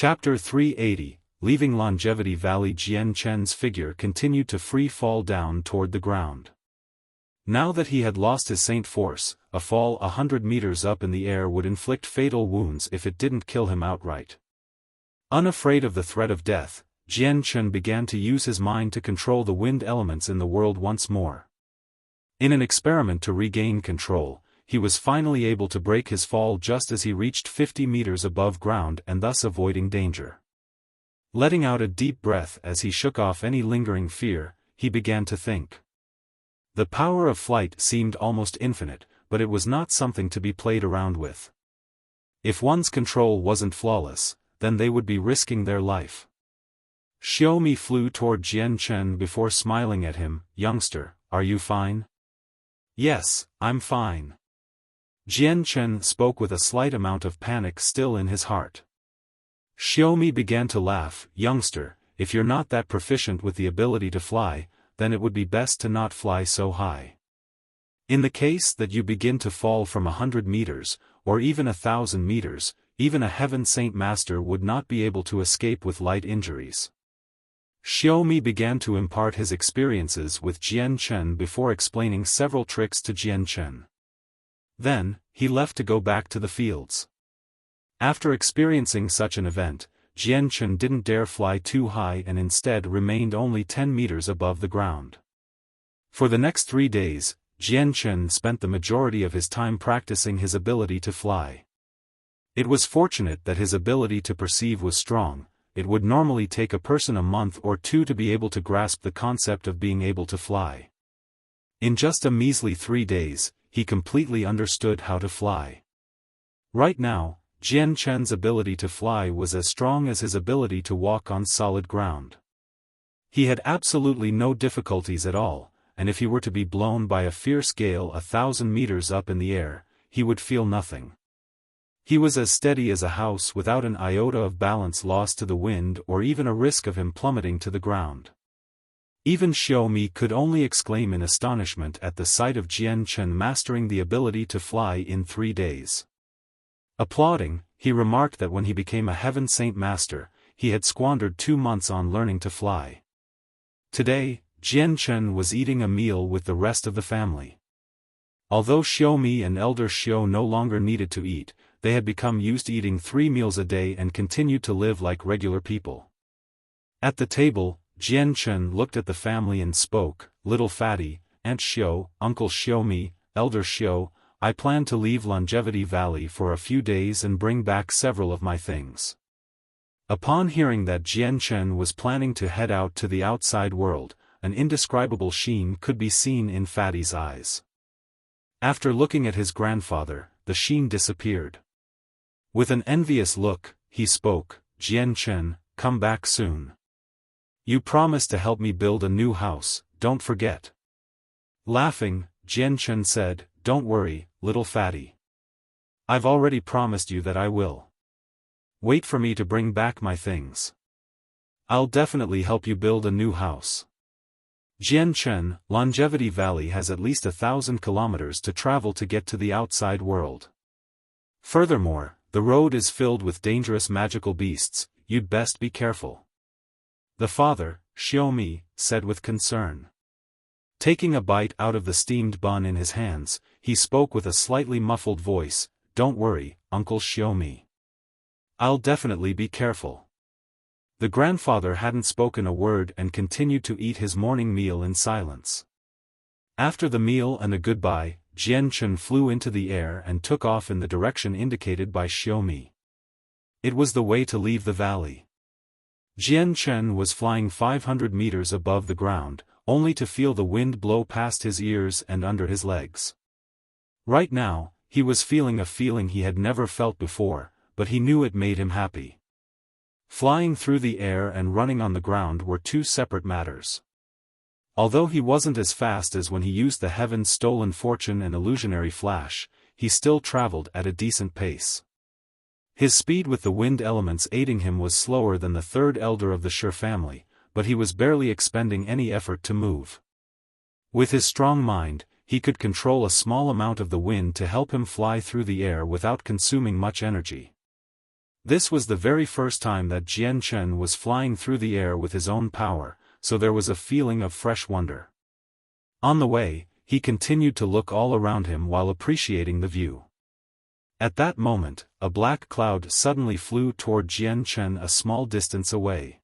Chapter 380, Leaving Longevity Valley. Jian Chen's figure continued to free fall down toward the ground. Now that he had lost his Saint force, a fall 100 meters up in the air would inflict fatal wounds if it didn't kill him outright. Unafraid of the threat of death, Jian Chen began to use his mind to control the wind elements in the world once more. In an experiment to regain control, he was finally able to break his fall just as he reached 50 meters above ground and thus avoiding danger. Letting out a deep breath as he shook off any lingering fear, he began to think. The power of flight seemed almost infinite, but it was not something to be played around with. If one's control wasn't flawless, then they would be risking their life. Xiaofan flew toward Jian Chen before smiling at him. "Youngster, are you fine?" "Yes, I'm fine." Jian Chen spoke with a slight amount of panic still in his heart. Xiaofan began to laugh. "Youngster, if you're not that proficient with the ability to fly, then it would be best to not fly so high. In the case that you begin to fall from 100 meters, or even 1,000 meters, even a Heaven Saint Master would not be able to escape with light injuries." Xiaofan began to impart his experiences with Jian Chen before explaining several tricks to Jian Chen. Then, he left to go back to the fields. After experiencing such an event, Jian Chen didn't dare fly too high and instead remained only 10 meters above the ground. For the next 3 days, Jian Chen spent the majority of his time practicing his ability to fly. It was fortunate that his ability to perceive was strong. It would normally take a person a month or two to be able to grasp the concept of being able to fly. In just a measly 3 days, he completely understood how to fly. Right now, Jian Chen's ability to fly was as strong as his ability to walk on solid ground. He had absolutely no difficulties at all, and if he were to be blown by a fierce gale 1,000 meters up in the air, he would feel nothing. He was as steady as a house without an iota of balance lost to the wind or even a risk of him plummeting to the ground. Even Xiaofan could only exclaim in astonishment at the sight of Jian Chen mastering the ability to fly in 3 days. Applauding, he remarked that when he became a Heaven Saint Master, he had squandered 2 months on learning to fly. Today, Jian Chen was eating a meal with the rest of the family. Although Xiaofan and Elder Xiao no longer needed to eat, they had become used to eating 3 meals a day and continued to live like regular people. At the table, Jian Chen looked at the family and spoke. "Little fatty, Aunt Xiao, Uncle Xiaofan, Elder Xiao, I plan to leave Longevity Valley for a few days and bring back several of my things." Upon hearing that Jian Chen was planning to head out to the outside world, an indescribable sheen could be seen in Fatty's eyes. After looking at his grandfather, the sheen disappeared. With an envious look, he spoke. "Jian Chen, come back soon. You promised to help me build a new house, don't forget." Laughing, Jian Chen said, "Don't worry, little fatty. I've already promised you that I will. Wait for me to bring back my things. I'll definitely help you build a new house." Jian Chen, Longevity Valley has at least 1,000 kilometers to travel to get to the outside world. Furthermore, the road is filled with dangerous magical beasts, you'd best be careful. The father, Xiaofan, said with concern. Taking a bite out of the steamed bun in his hands, he spoke with a slightly muffled voice. "Don't worry, Uncle Xiaofan. I'll definitely be careful." The grandfather hadn't spoken a word and continued to eat his morning meal in silence. After the meal and a goodbye, Jian Chen flew into the air and took off in the direction indicated by Xiaofan. It was the way to leave the valley. Jian Chen was flying 500 meters above the ground, only to feel the wind blow past his ears and under his legs. Right now, he was feeling a feeling he had never felt before, but he knew it made him happy. Flying through the air and running on the ground were 2 separate matters. Although he wasn't as fast as when he used the Heaven's Stolen Fortune and Illusionary Flash, he still traveled at a decent pace. His speed with the wind elements aiding him was slower than the 3rd elder of the Shi family, but he was barely expending any effort to move. With his strong mind, he could control a small amount of the wind to help him fly through the air without consuming much energy. This was the very first time that Jian Chen was flying through the air with his own power, so there was a feeling of fresh wonder. On the way, he continued to look all around him while appreciating the view. At that moment, a black cloud suddenly flew toward Jian Chen a small distance away.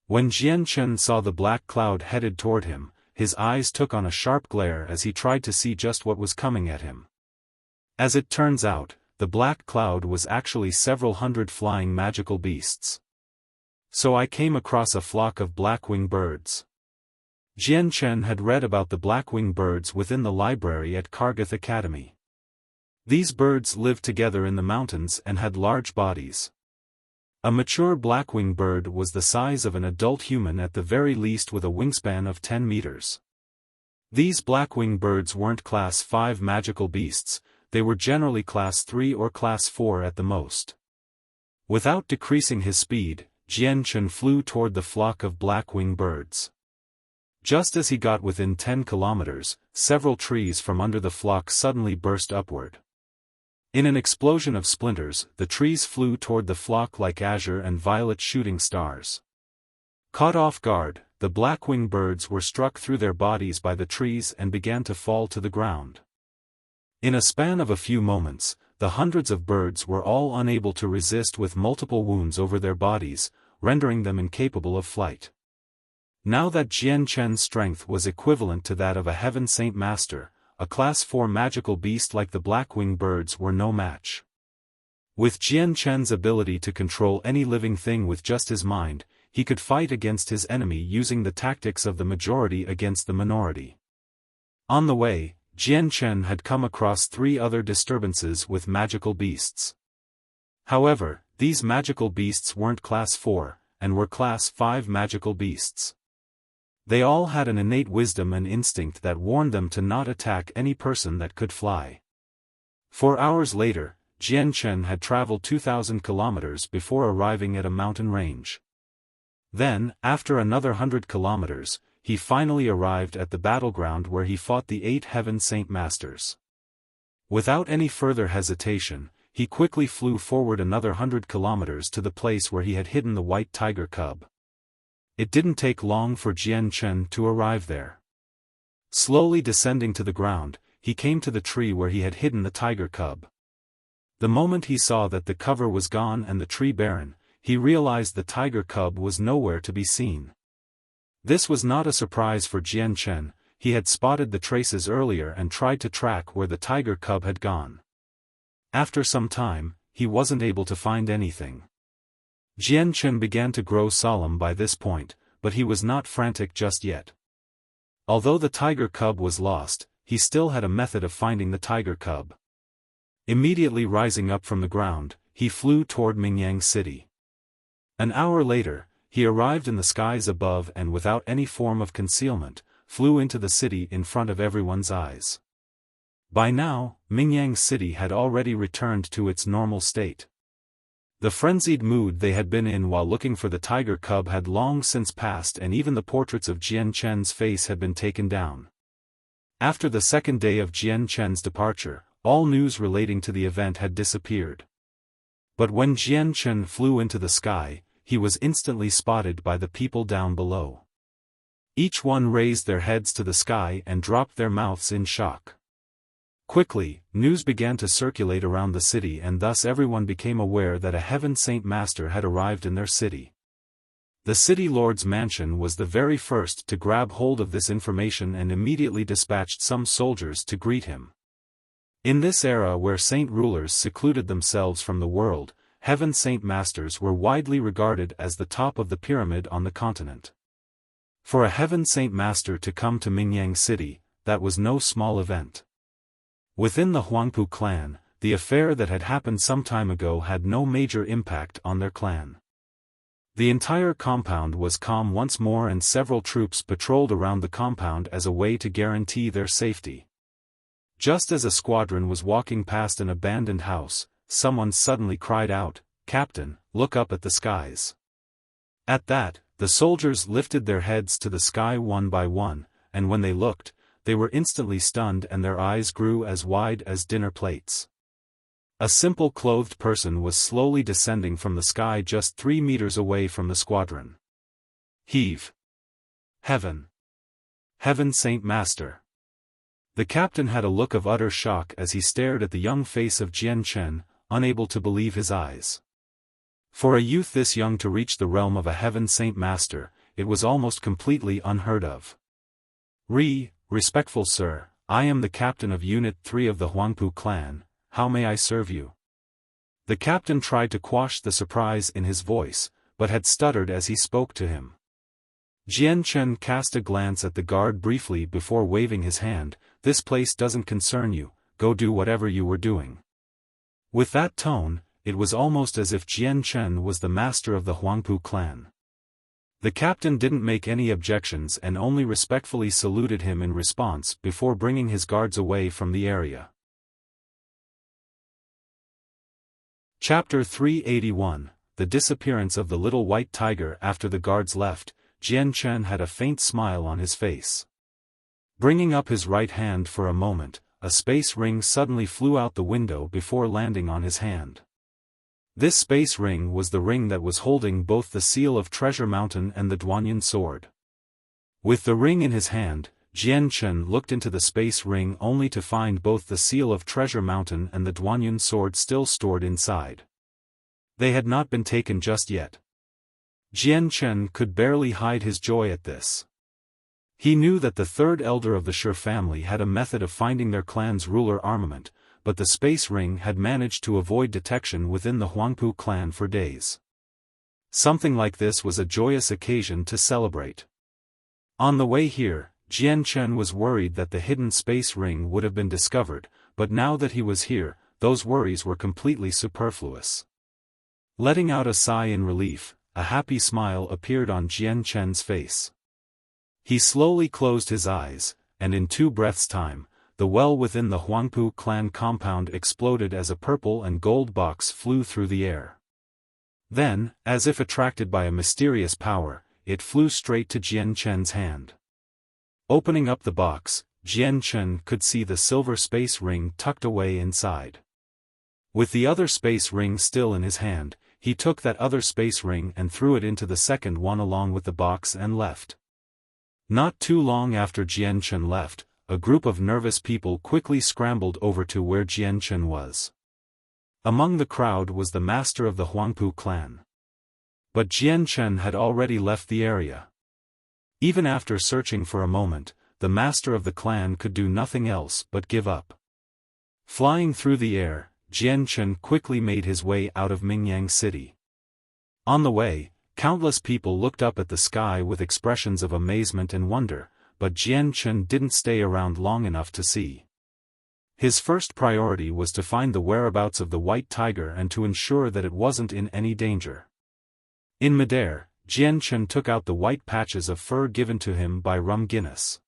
When Jian Chen saw the black cloud headed toward him, his eyes took on a sharp glare as he tried to see just what was coming at him. As it turns out, the black cloud was actually several hundred flying magical beasts. So I came across a flock of black-wing birds. Jian Chen had read about the black-wing birds within the library at Kargath Academy. These birds lived together in the mountains and had large bodies. A mature black-wing bird was the size of an adult human at the very least with a wingspan of 10 meters. These black-wing birds weren't Class 5 magical beasts, they were generally Class 3 or Class 4 at the most. Without decreasing his speed, Jian Chen flew toward the flock of black-wing birds. Just as he got within 10 kilometers, several trees from under the flock suddenly burst upward. In an explosion of splinters, the trees flew toward the flock like azure and violet shooting stars. Caught off guard, the black-wing birds were struck through their bodies by the trees and began to fall to the ground. In a span of a few moments, the hundreds of birds were all unable to resist with multiple wounds over their bodies, rendering them incapable of flight. Now that Jian Chen's strength was equivalent to that of a Heaven Saint Master, a Class 4 magical beast like the black-wing birds were no match. With Jian Chen's ability to control any living thing with just his mind, he could fight against his enemy using the tactics of the majority against the minority. On the way, Jian Chen had come across 3 other disturbances with magical beasts. However, these magical beasts weren't Class 4, and were Class 5 magical beasts. They all had an innate wisdom and instinct that warned them to not attack any person that could fly. 4 hours later, Jian Chen had traveled 2,000 kilometers before arriving at a mountain range. Then, after another 100 kilometers, he finally arrived at the battleground where he fought the 8 Heaven Saint Masters. Without any further hesitation, he quickly flew forward another 100 kilometers to the place where he had hidden the white tiger cub. It didn't take long for Jian Chen to arrive there. Slowly descending to the ground, he came to the tree where he had hidden the tiger cub. The moment he saw that the cover was gone and the tree barren, he realized the tiger cub was nowhere to be seen. This was not a surprise for Jian Chen, he had spotted the traces earlier and tried to track where the tiger cub had gone. After some time, he wasn't able to find anything. Jian Chen began to grow solemn by this point, but he was not frantic just yet. Although the tiger cub was lost, he still had a method of finding the tiger cub. Immediately rising up from the ground, he flew toward Mingyang City. An hour later, he arrived in the skies above and without any form of concealment, flew into the city in front of everyone's eyes. By now, Mingyang City had already returned to its normal state. The frenzied mood they had been in while looking for the tiger cub had long since passed and even the portraits of Jian Chen's face had been taken down. After the second day of Jian Chen's departure, all news relating to the event had disappeared. But when Jian Chen flew into the sky, he was instantly spotted by the people down below. Each one raised their heads to the sky and dropped their mouths in shock. Quickly, news began to circulate around the city and thus everyone became aware that a Heaven Saint Master had arrived in their city. The city lord's mansion was the very first to grab hold of this information and immediately dispatched some soldiers to greet him. In this era where saint rulers secluded themselves from the world, Heaven Saint Masters were widely regarded as the top of the pyramid on the continent. For a Heaven Saint Master to come to Mingyang City, that was no small event. Within the Huangpu clan, the affair that had happened some time ago had no major impact on their clan. The entire compound was calm once more and several troops patrolled around the compound as a way to guarantee their safety. Just as a squadron was walking past an abandoned house, someone suddenly cried out, "Captain, look up at the skies." At that, the soldiers lifted their heads to the sky one by one, and when they looked, they were instantly stunned and their eyes grew as wide as dinner plates. A simple clothed person was slowly descending from the sky just 3 meters away from the squadron. Heave! Heaven! Heaven, Saint Master! The captain had a look of utter shock as he stared at the young face of Jian Chen, unable to believe his eyes. For a youth this young to reach the realm of a Heaven Saint Master, it was almost completely unheard of. Respectful sir, I am the captain of Unit 3 of the Huangpu clan, how may I serve you? The captain tried to quash the surprise in his voice, but had stuttered as he spoke to him. Jian Chen cast a glance at the guard briefly before waving his hand. This place doesn't concern you, go do whatever you were doing. With that tone, it was almost as if Jian Chen was the master of the Huangpu clan. The captain didn't make any objections and only respectfully saluted him in response before bringing his guards away from the area. Chapter 381, The Disappearance of the Little White Tiger. After the guards left, Jian Chen had a faint smile on his face. Bringing up his right hand for a moment, a space ring suddenly flew out the window before landing on his hand. This space ring was the ring that was holding both the seal of Treasure Mountain and the Duanyan sword. With the ring in his hand, Jian Chen looked into the space ring only to find both the seal of Treasure Mountain and the Duanyan sword still stored inside. They had not been taken just yet. Jian Chen could barely hide his joy at this. He knew that the third elder of the Shi family had a method of finding their clan's ruler armament, but the space ring had managed to avoid detection within the Huangpu clan for days. Something like this was a joyous occasion to celebrate. On the way here, Jian Chen was worried that the hidden space ring would have been discovered, but now that he was here, those worries were completely superfluous. Letting out a sigh in relief, a happy smile appeared on Jian Chen's face. He slowly closed his eyes, and in 2 breaths' time, the well within the Huangpu clan compound exploded as a purple and gold box flew through the air. Then, as if attracted by a mysterious power, it flew straight to Jian Chen's hand. Opening up the box, Jian Chen could see the silver space ring tucked away inside. With the other space ring still in his hand, he took that other space ring and threw it into the second one along with the box and left. Not too long after Jian Chen left, a group of nervous people quickly scrambled over to where Jian Chen was. Among the crowd was the master of the Huangpu clan. But Jian Chen had already left the area. Even after searching for a moment, the master of the clan could do nothing else but give up. Flying through the air, Jian Chen quickly made his way out of Mingyang City. On the way, countless people looked up at the sky with expressions of amazement and wonder, but Jian Chen didn't stay around long enough to see. His first priority was to find the whereabouts of the white tiger and to ensure that it wasn't in any danger. In midair, Jian Chen took out the white patches of fur given to him by Rum Guinness.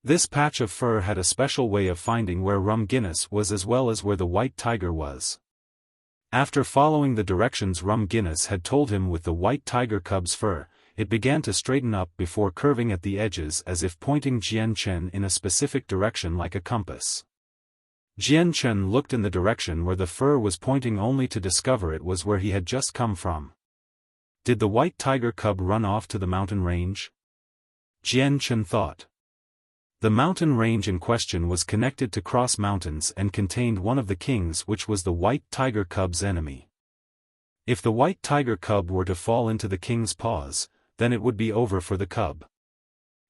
This patch of fur had a special way of finding where Rum Guinness was as well as where the white tiger was. After following the directions Rum Guinness had told him with the white tiger cub's fur, it began to straighten up before curving at the edges as if pointing Jian Chen in a specific direction like a compass. Jian Chen looked in the direction where the fur was pointing only to discover it was where he had just come from. Did the white tiger cub run off to the mountain range? Jian Chen thought. The mountain range in question was connected to Cross Mountains and contained one of the kings, which was the white tiger cub's enemy. If the white tiger cub were to fall into the king's paws, then it would be over for the cub.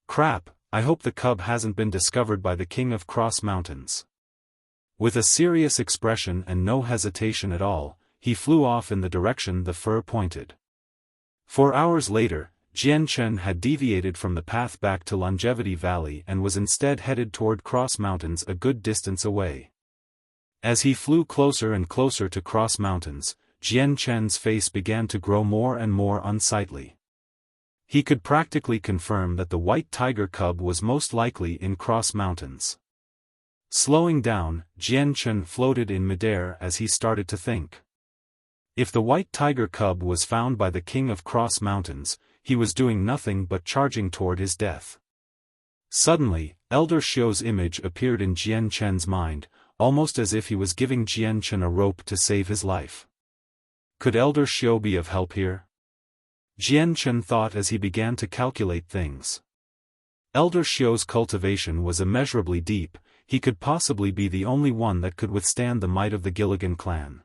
Crap, I hope the cub hasn't been discovered by the king of Cross Mountains. With a serious expression and no hesitation at all, he flew off in the direction the fur pointed. 4 hours later, Jian Chen had deviated from the path back to Longevity Valley and was instead headed toward Cross Mountains a good distance away. As he flew closer and closer to Cross Mountains, Jian Chen's face began to grow more and more unsightly. He could practically confirm that the white tiger cub was most likely in Cross Mountains. Slowing down, Jian Chen floated in midair as he started to think. If the white tiger cub was found by the king of Cross Mountains, he was doing nothing but charging toward his death. Suddenly, Elder Xiu's image appeared in Jian Chen's mind, almost as if he was giving Jian Chen a rope to save his life. Could Elder Xiao be of help here? Jian Chen thought as he began to calculate things. Elder Xiao's cultivation was immeasurably deep, he could possibly be the only one that could withstand the might of the Gilligan clan.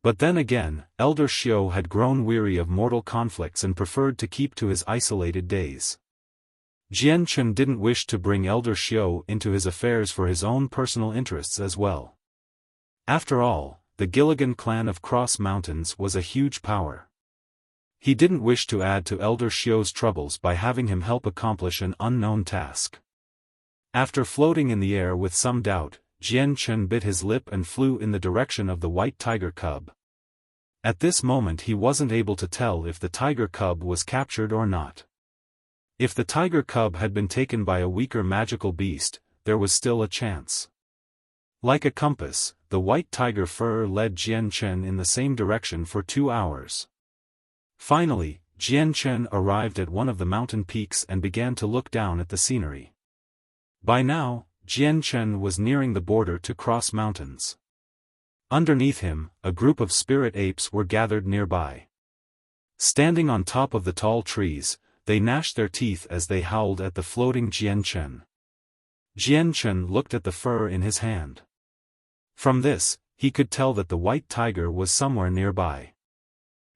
But then again, Elder Xiao had grown weary of mortal conflicts and preferred to keep to his isolated days. Jian Chen didn't wish to bring Elder Xiao into his affairs for his own personal interests as well. After all, the Gilligan clan of Cross Mountains was a huge power. He didn't wish to add to Elder Xiao's troubles by having him help accomplish an unknown task. After floating in the air with some doubt, Jian Chen bit his lip and flew in the direction of the white tiger cub. At this moment he wasn't able to tell if the tiger cub was captured or not. If the tiger cub had been taken by a weaker magical beast, there was still a chance. Like a compass, the white tiger fur led Jian Chen in the same direction for 2 hours. Finally, Jian Chen arrived at one of the mountain peaks and began to look down at the scenery. By now, Jian Chen was nearing the border to Cross Mountains. Underneath him, a group of spirit apes were gathered nearby. Standing on top of the tall trees, they gnashed their teeth as they howled at the floating Jian Chen. Jian Chen looked at the fur in his hand. From this, he could tell that the white tiger was somewhere nearby.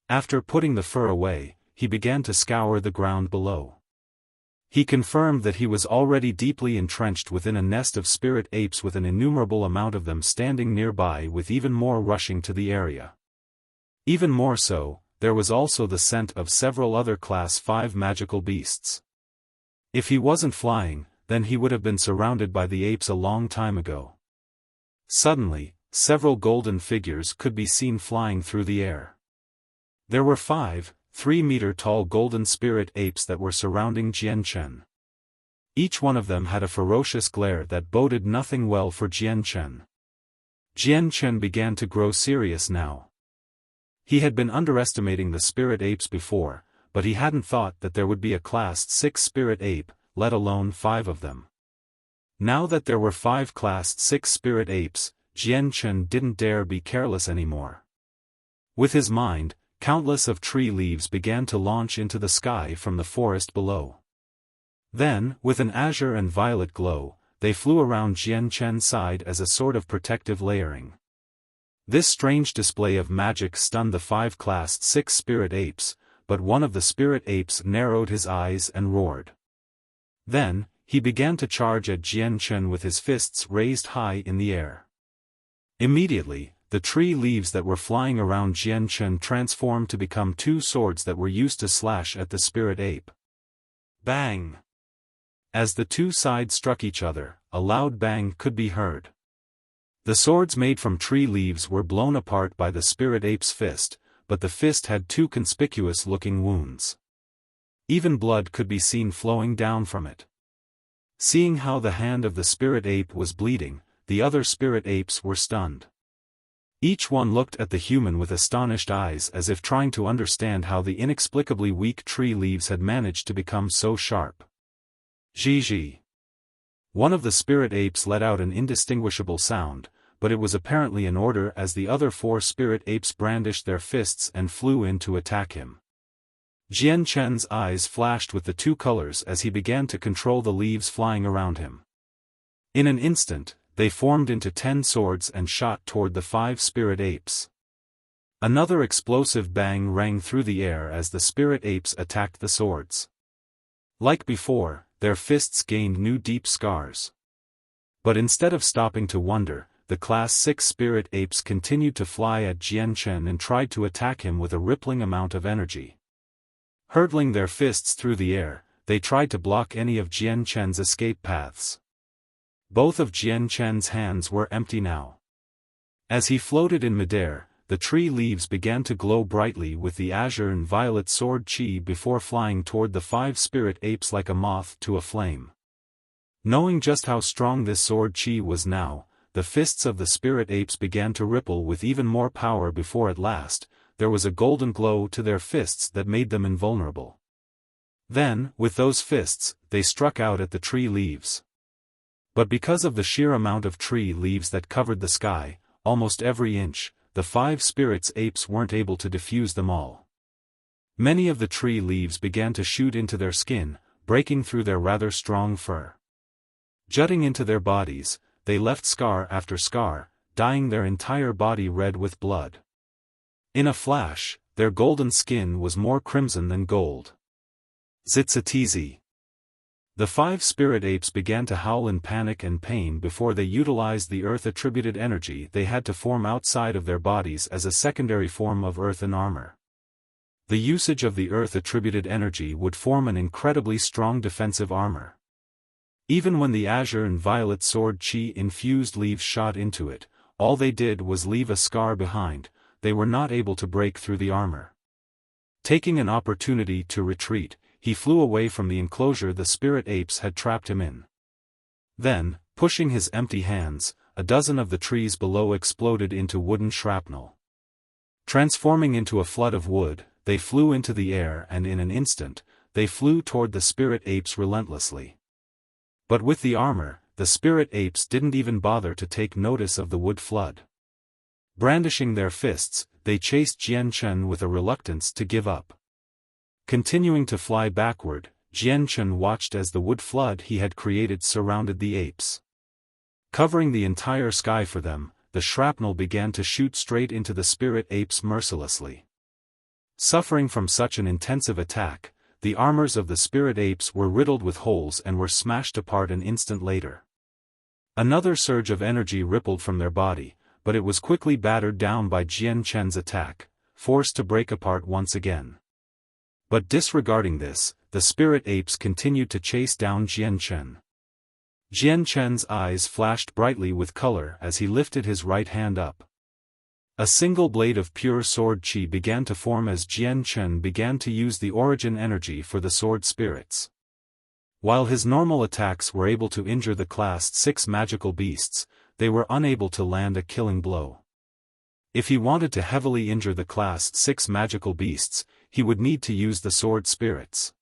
After putting the fur away, he began to scour the ground below. He confirmed that he was already deeply entrenched within a nest of spirit apes with an innumerable amount of them standing nearby with even more rushing to the area. Even more so, there was also the scent of several other Class 5 magical beasts. If he wasn't flying, then he would have been surrounded by the apes a long time ago. Suddenly, several golden figures could be seen flying through the air. There were 5, 3-meter-tall golden spirit apes that were surrounding Jian Chen. Each one of them had a ferocious glare that boded nothing well for Jian Chen. Jian Chen began to grow serious now. He had been underestimating the spirit apes before, but he hadn't thought that there would be a Class 6 spirit ape, let alone 5 of them. Now that there were 5 Class 6 spirit apes, Jian Chen didn't dare be careless anymore. With his mind, countless of tree leaves began to launch into the sky from the forest below. Then, with an azure and violet glow, they flew around Jian Chen's side as a sort of protective layering. This strange display of magic stunned the 5 Class 6 spirit apes, but one of the spirit apes narrowed his eyes and roared. Then, he began to charge at Jian Chen with his fists raised high in the air. Immediately, the tree leaves that were flying around Jian Chen transformed to become 2 swords that were used to slash at the spirit ape. Bang! As the 2 sides struck each other, a loud bang could be heard. The swords made from tree leaves were blown apart by the spirit ape's fist, but the fist had 2 conspicuous-looking wounds. Even blood could be seen flowing down from it. Seeing how the hand of the spirit ape was bleeding, the other spirit apes were stunned. Each one looked at the human with astonished eyes as if trying to understand how the inexplicably weak tree leaves had managed to become so sharp. Zhi. One of the spirit apes let out an indistinguishable sound, but it was apparently an order as the other 4 spirit apes brandished their fists and flew in to attack him. Jian Chen's eyes flashed with the 2 colors as he began to control the leaves flying around him. In an instant, they formed into 10 swords and shot toward the 5 spirit apes. Another explosive bang rang through the air as the spirit apes attacked the swords. Like before, their fists gained new deep scars. But instead of stopping to wonder, the Class 6 spirit apes continued to fly at Jian Chen and tried to attack him with a rippling amount of energy. Hurtling their fists through the air, they tried to block any of Jian Chen's escape paths. Both of Jian Chen's hands were empty now. As he floated in midair, the tree leaves began to glow brightly with the azure and violet sword chi before flying toward the 5 spirit apes like a moth to a flame. Knowing just how strong this sword chi was now, the fists of the spirit apes began to ripple with even more power before at last, there was a golden glow to their fists that made them invulnerable. Then, with those fists, they struck out at the tree leaves. But because of the sheer amount of tree leaves that covered the sky, almost every inch, the 5 spirits apes weren't able to diffuse them all. Many of the tree leaves began to shoot into their skin, breaking through their rather strong fur. Jutting into their bodies, they left scar after scar, dyeing their entire body red with blood. In a flash, their golden skin was more crimson than gold. Zitsatizi. The 5 spirit apes began to howl in panic and pain before they utilized the earth-attributed energy they had to form outside of their bodies as a secondary form of earthen armor. The usage of the earth-attributed energy would form an incredibly strong defensive armor. Even when the azure and violet sword chi-infused leaves shot into it, all they did was leave a scar behind. They were not able to break through the armor. Taking an opportunity to retreat, he flew away from the enclosure the spirit apes had trapped him in. Then, pushing his empty hands, a dozen of the trees below exploded into wooden shrapnel. Transforming into a flood of wood, they flew into the air and in an instant, they flew toward the spirit apes relentlessly. But with the armor, the spirit apes didn't even bother to take notice of the wood flood. Brandishing their fists, they chased Jian Chen with a reluctance to give up. Continuing to fly backward, Jian Chen watched as the wood flood he had created surrounded the apes. Covering the entire sky for them, the shrapnel began to shoot straight into the spirit apes mercilessly. Suffering from such an intensive attack, the armors of the spirit apes were riddled with holes and were smashed apart an instant later. Another surge of energy rippled from their body, but it was quickly battered down by Jian Chen's attack, forced to break apart once again. But disregarding this, the spirit apes continued to chase down Jian Chen. Jian Chen's eyes flashed brightly with color as he lifted his right hand up. A single blade of pure sword chi began to form as Jian Chen began to use the origin energy for the sword spirits. While his normal attacks were able to injure the class 6 magical beasts, they were unable to land a killing blow. If he wanted to heavily injure the class 6 magical beasts, he would need to use the sword spirits.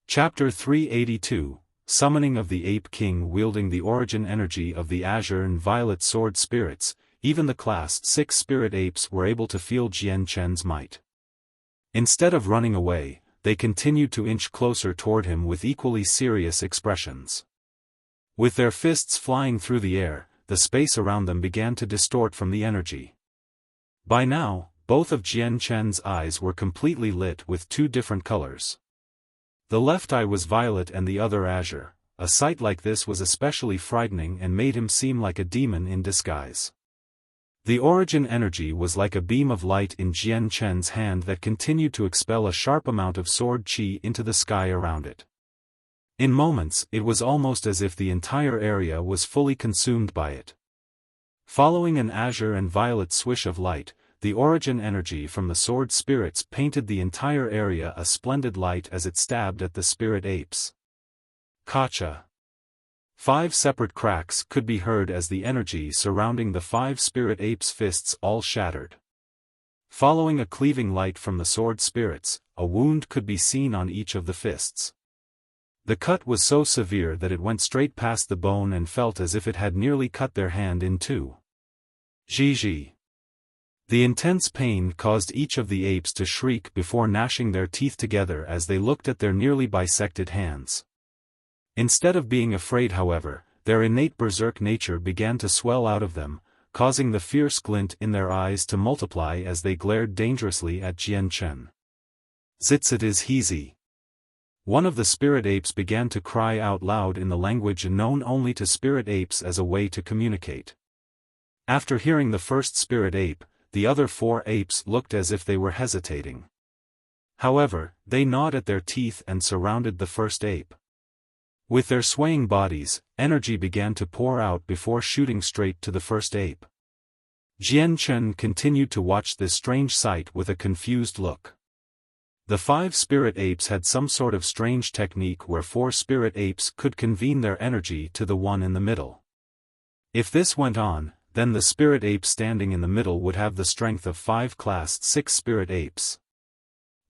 Chapter 382, Summoning of the Ape King. Wielding the origin energy of the azure and violet sword spirits, even the class 6 spirit apes were able to feel Jian Chen's might. Instead of running away, they continued to inch closer toward him with equally serious expressions. With their fists flying through the air, the space around them began to distort from the energy. By now, both of Jian Chen's eyes were completely lit with 2 different colors. The left eye was violet and the other azure. A sight like this was especially frightening and made him seem like a demon in disguise. The origin energy was like a beam of light in Jian Chen's hand that continued to expel a sharp amount of sword chi into the sky around it. In moments, it was almost as if the entire area was fully consumed by it. Following an azure and violet swish of light, the origin energy from the sword spirits painted the entire area a splendid light as it stabbed at the spirit apes. Kacha. 5 separate cracks could be heard as the energy surrounding the 5 spirit apes' fists all shattered. Following a cleaving light from the sword spirits, a wound could be seen on each of the fists. The cut was so severe that it went straight past the bone and felt as if it had nearly cut their hand in 2. Jiji. The intense pain caused each of the apes to shriek before gnashing their teeth together as they looked at their nearly bisected hands. Instead of being afraid, however, their innate berserk nature began to swell out of them, causing the fierce glint in their eyes to multiply as they glared dangerously at Jian Chen. Zitzit is Heezy. One of the spirit apes began to cry out loud in the language known only to spirit apes as a way to communicate. After hearing the first spirit ape, the other 4 apes looked as if they were hesitating. However, they gnawed at their teeth and surrounded the first ape. With their swaying bodies, energy began to pour out before shooting straight to the first ape. Jian Chen continued to watch this strange sight with a confused look. The 5 spirit apes had some sort of strange technique where 4 spirit apes could convene their energy to the one in the middle. If this went on, then the spirit ape standing in the middle would have the strength of 5 class 6 spirit apes.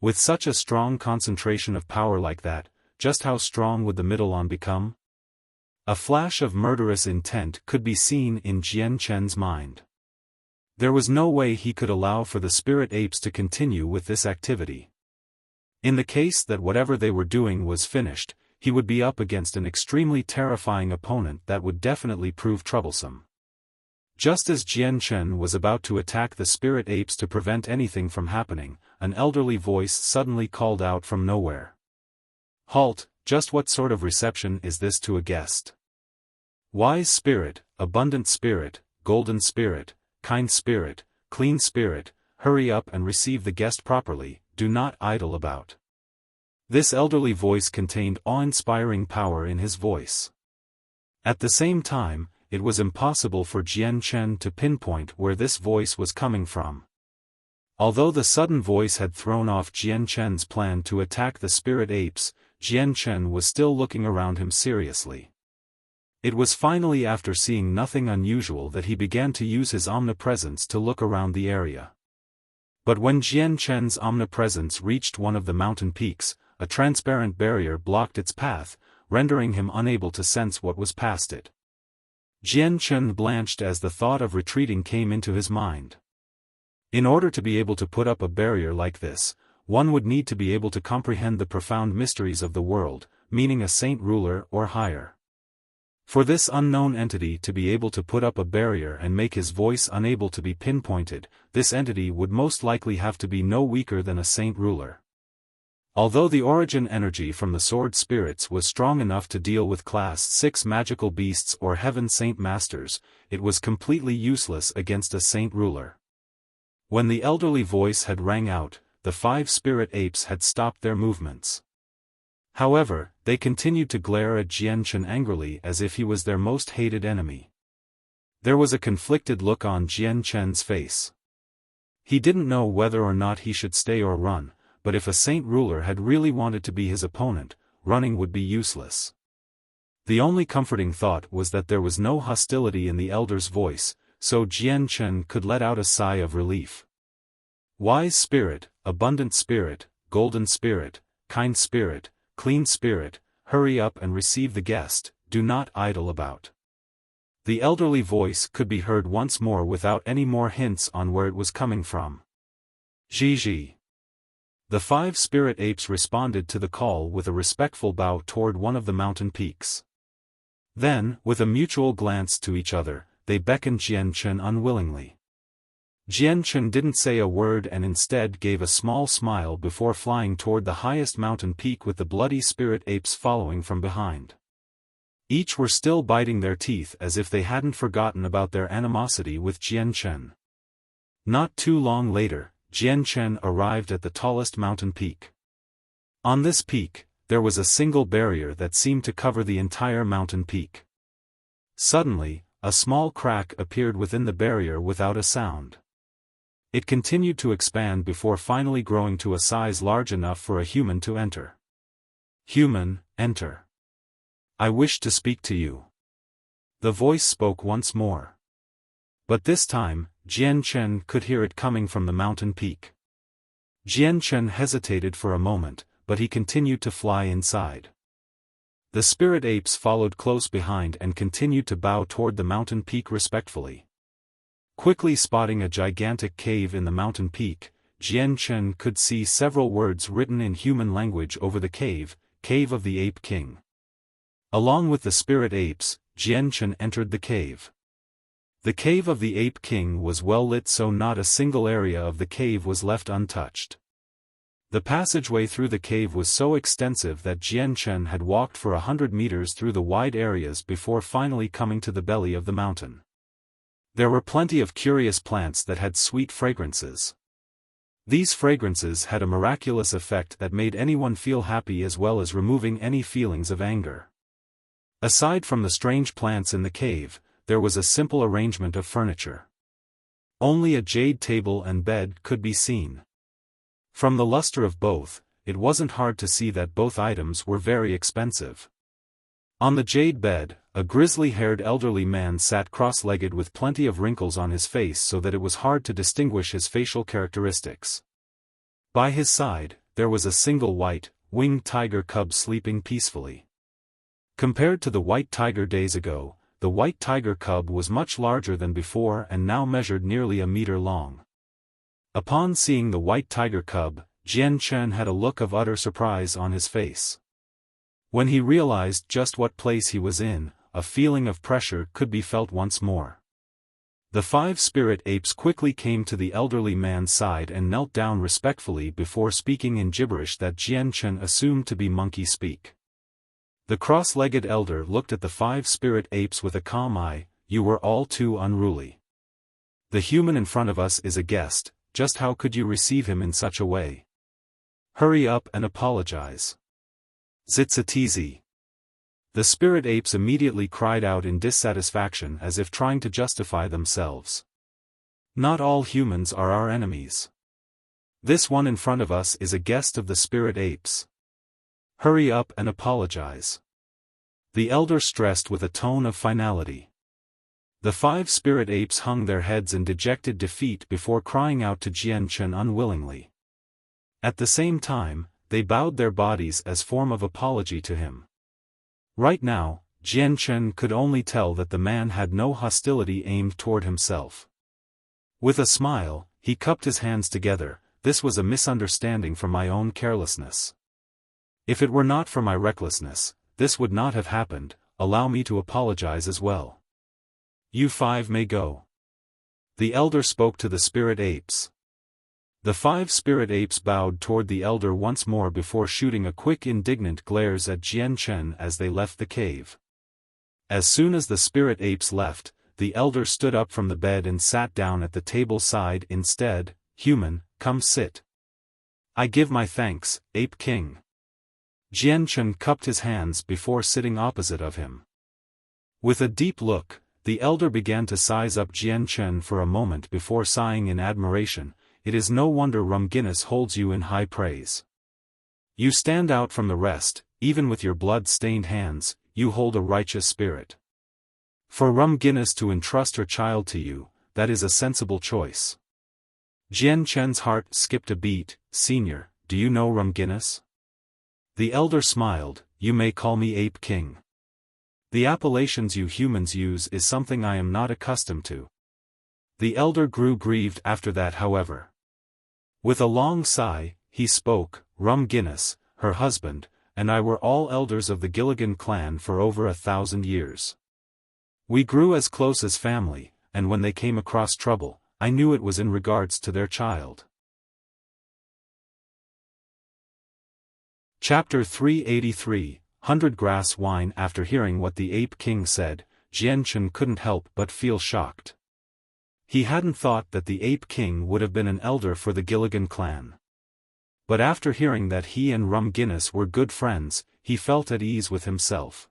With such a strong concentration of power like that, just how strong would the middle on become? A flash of murderous intent could be seen in Jian Chen's mind. There was no way he could allow for the spirit apes to continue with this activity. In the case that whatever they were doing was finished, he would be up against an extremely terrifying opponent that would definitely prove troublesome. Just as Jian Chen was about to attack the spirit apes to prevent anything from happening, an elderly voice suddenly called out from nowhere. "Halt, just what sort of reception is this to a guest? Wise spirit, abundant spirit, golden spirit, kind spirit, clean spirit, hurry up and receive the guest properly, do not idle about." This elderly voice contained awe-inspiring power in his voice. At the same time, it was impossible for Jian Chen to pinpoint where this voice was coming from. Although the sudden voice had thrown off Jian Chen's plan to attack the spirit apes, Jian Chen was still looking around him seriously. It was finally after seeing nothing unusual that he began to use his omnipresence to look around the area. But when Jian Chen's omnipresence reached one of the mountain peaks, a transparent barrier blocked its path, rendering him unable to sense what was past it. Jian Chen blanched as the thought of retreating came into his mind. In order to be able to put up a barrier like this, one would need to be able to comprehend the profound mysteries of the world, meaning a saint ruler or higher. For this unknown entity to be able to put up a barrier and make his voice unable to be pinpointed, this entity would most likely have to be no weaker than a saint ruler. Although the origin energy from the sword spirits was strong enough to deal with Class 6 magical beasts or heaven saint masters, it was completely useless against a saint ruler. When the elderly voice had rang out, the 5 spirit apes had stopped their movements. However, they continued to glare at Jian Chen angrily as if he was their most hated enemy. There was a conflicted look on Jian Chen's face. He didn't know whether or not he should stay or run, but if a saint ruler had really wanted to be his opponent, running would be useless. The only comforting thought was that there was no hostility in the elder's voice, so Jian Chen could let out a sigh of relief. Wise spirit, abundant spirit, golden spirit, kind spirit, clean spirit, hurry up and receive the guest, do not idle about. The elderly voice could be heard once more without any more hints on where it was coming from. Zhi. The 5 spirit apes responded to the call with a respectful bow toward one of the mountain peaks. Then, with a mutual glance to each other, they beckoned Jian Chen unwillingly. Jian Chen didn't say a word and instead gave a small smile before flying toward the highest mountain peak with the bloody spirit apes following from behind. Each were still biting their teeth as if they hadn't forgotten about their animosity with Jian Chen. Not too long later, Jian Chen arrived at the tallest mountain peak. On this peak, there was a single barrier that seemed to cover the entire mountain peak. Suddenly, a small crack appeared within the barrier without a sound. It continued to expand before finally growing to a size large enough for a human to enter. "Human, enter. I wish to speak to you." The voice spoke once more. But this time, Jian Chen could hear it coming from the mountain peak. Jian Chen hesitated for a moment, but he continued to fly inside. The spirit apes followed close behind and continued to bow toward the mountain peak respectfully. Quickly spotting a gigantic cave in the mountain peak, Jian Chen could see several words written in human language over the cave, Cave of the Ape King. Along with the spirit apes, Jian Chen entered the cave. The cave of the Ape King was well lit, so not a single area of the cave was left untouched. The passageway through the cave was so extensive that Jian Chen had walked for 100 meters through the wide areas before finally coming to the belly of the mountain. There were plenty of curious plants that had sweet fragrances. These fragrances had a miraculous effect that made anyone feel happy as well as removing any feelings of anger. Aside from the strange plants in the cave, there was a simple arrangement of furniture. Only a jade table and bed could be seen. From the luster of both, it wasn't hard to see that both items were very expensive. On the jade bed, a grizzly-haired elderly man sat cross-legged with plenty of wrinkles on his face so that it was hard to distinguish his facial characteristics. By his side, there was a single white, winged tiger cub sleeping peacefully. Compared to the white tiger days ago, the white tiger cub was much larger than before and now measured nearly a meter long. Upon seeing the white tiger cub, Jian Chen had a look of utter surprise on his face. When he realized just what place he was in, a feeling of pressure could be felt once more. The 5 spirit apes quickly came to the elderly man's side and knelt down respectfully before speaking in gibberish that Jian Chen assumed to be monkey speak. The cross-legged elder looked at the 5 spirit apes with a calm eye. "You were all too unruly. The human in front of us is a guest, just how could you receive him in such a way? Hurry up and apologize." Zitsatizi. The spirit apes immediately cried out in dissatisfaction as if trying to justify themselves. "Not all humans are our enemies. This one in front of us is a guest of the spirit apes. Hurry up and apologize." The elder stressed with a tone of finality. The 5 spirit apes hung their heads in dejected defeat before crying out to Jian Chen unwillingly. At the same time, they bowed their bodies as form of apology to him. Right now, Jian Chen could only tell that the man had no hostility aimed toward himself. With a smile, he cupped his hands together. "This was a misunderstanding from my own carelessness. If it were not for my recklessness, this would not have happened. Allow me to apologize as well. You 5 may go." The elder spoke to the spirit apes. The 5 spirit apes bowed toward the elder once more before shooting a quick indignant glares at Jian Chen as they left the cave. As soon as the spirit apes left, the elder stood up from the bed and sat down at the table side instead. "Human, come sit." "I give my thanks, Ape King." Jian Chen cupped his hands before sitting opposite of him. With a deep look, the elder began to size up Jian Chen for a moment before sighing in admiration. "It is no wonder Rum Guinness holds you in high praise. You stand out from the rest, even with your blood-stained hands. You hold a righteous spirit. For Rum Guinness to entrust her child to you, that is a sensible choice." Jian Chen's heart skipped a beat. "Senior, do you know Rum Guinness?" The elder smiled. "You may call me Ape King. The appellations you humans use is something I am not accustomed to." The elder grew grieved after that, however. With a long sigh, he spoke. "Rum Guinness, her husband, and I were all elders of the Gilligan clan for over 1,000 years. We grew as close as family, and when they came across trouble, I knew it was in regards to their child." Chapter 383, 100 Grass Wine. After hearing what the Ape King said, Jian Chen couldn't help but feel shocked. He hadn't thought that the Ape King would have been an elder for the Gilligan clan. But after hearing that he and Rum Guinness were good friends, he felt at ease with himself.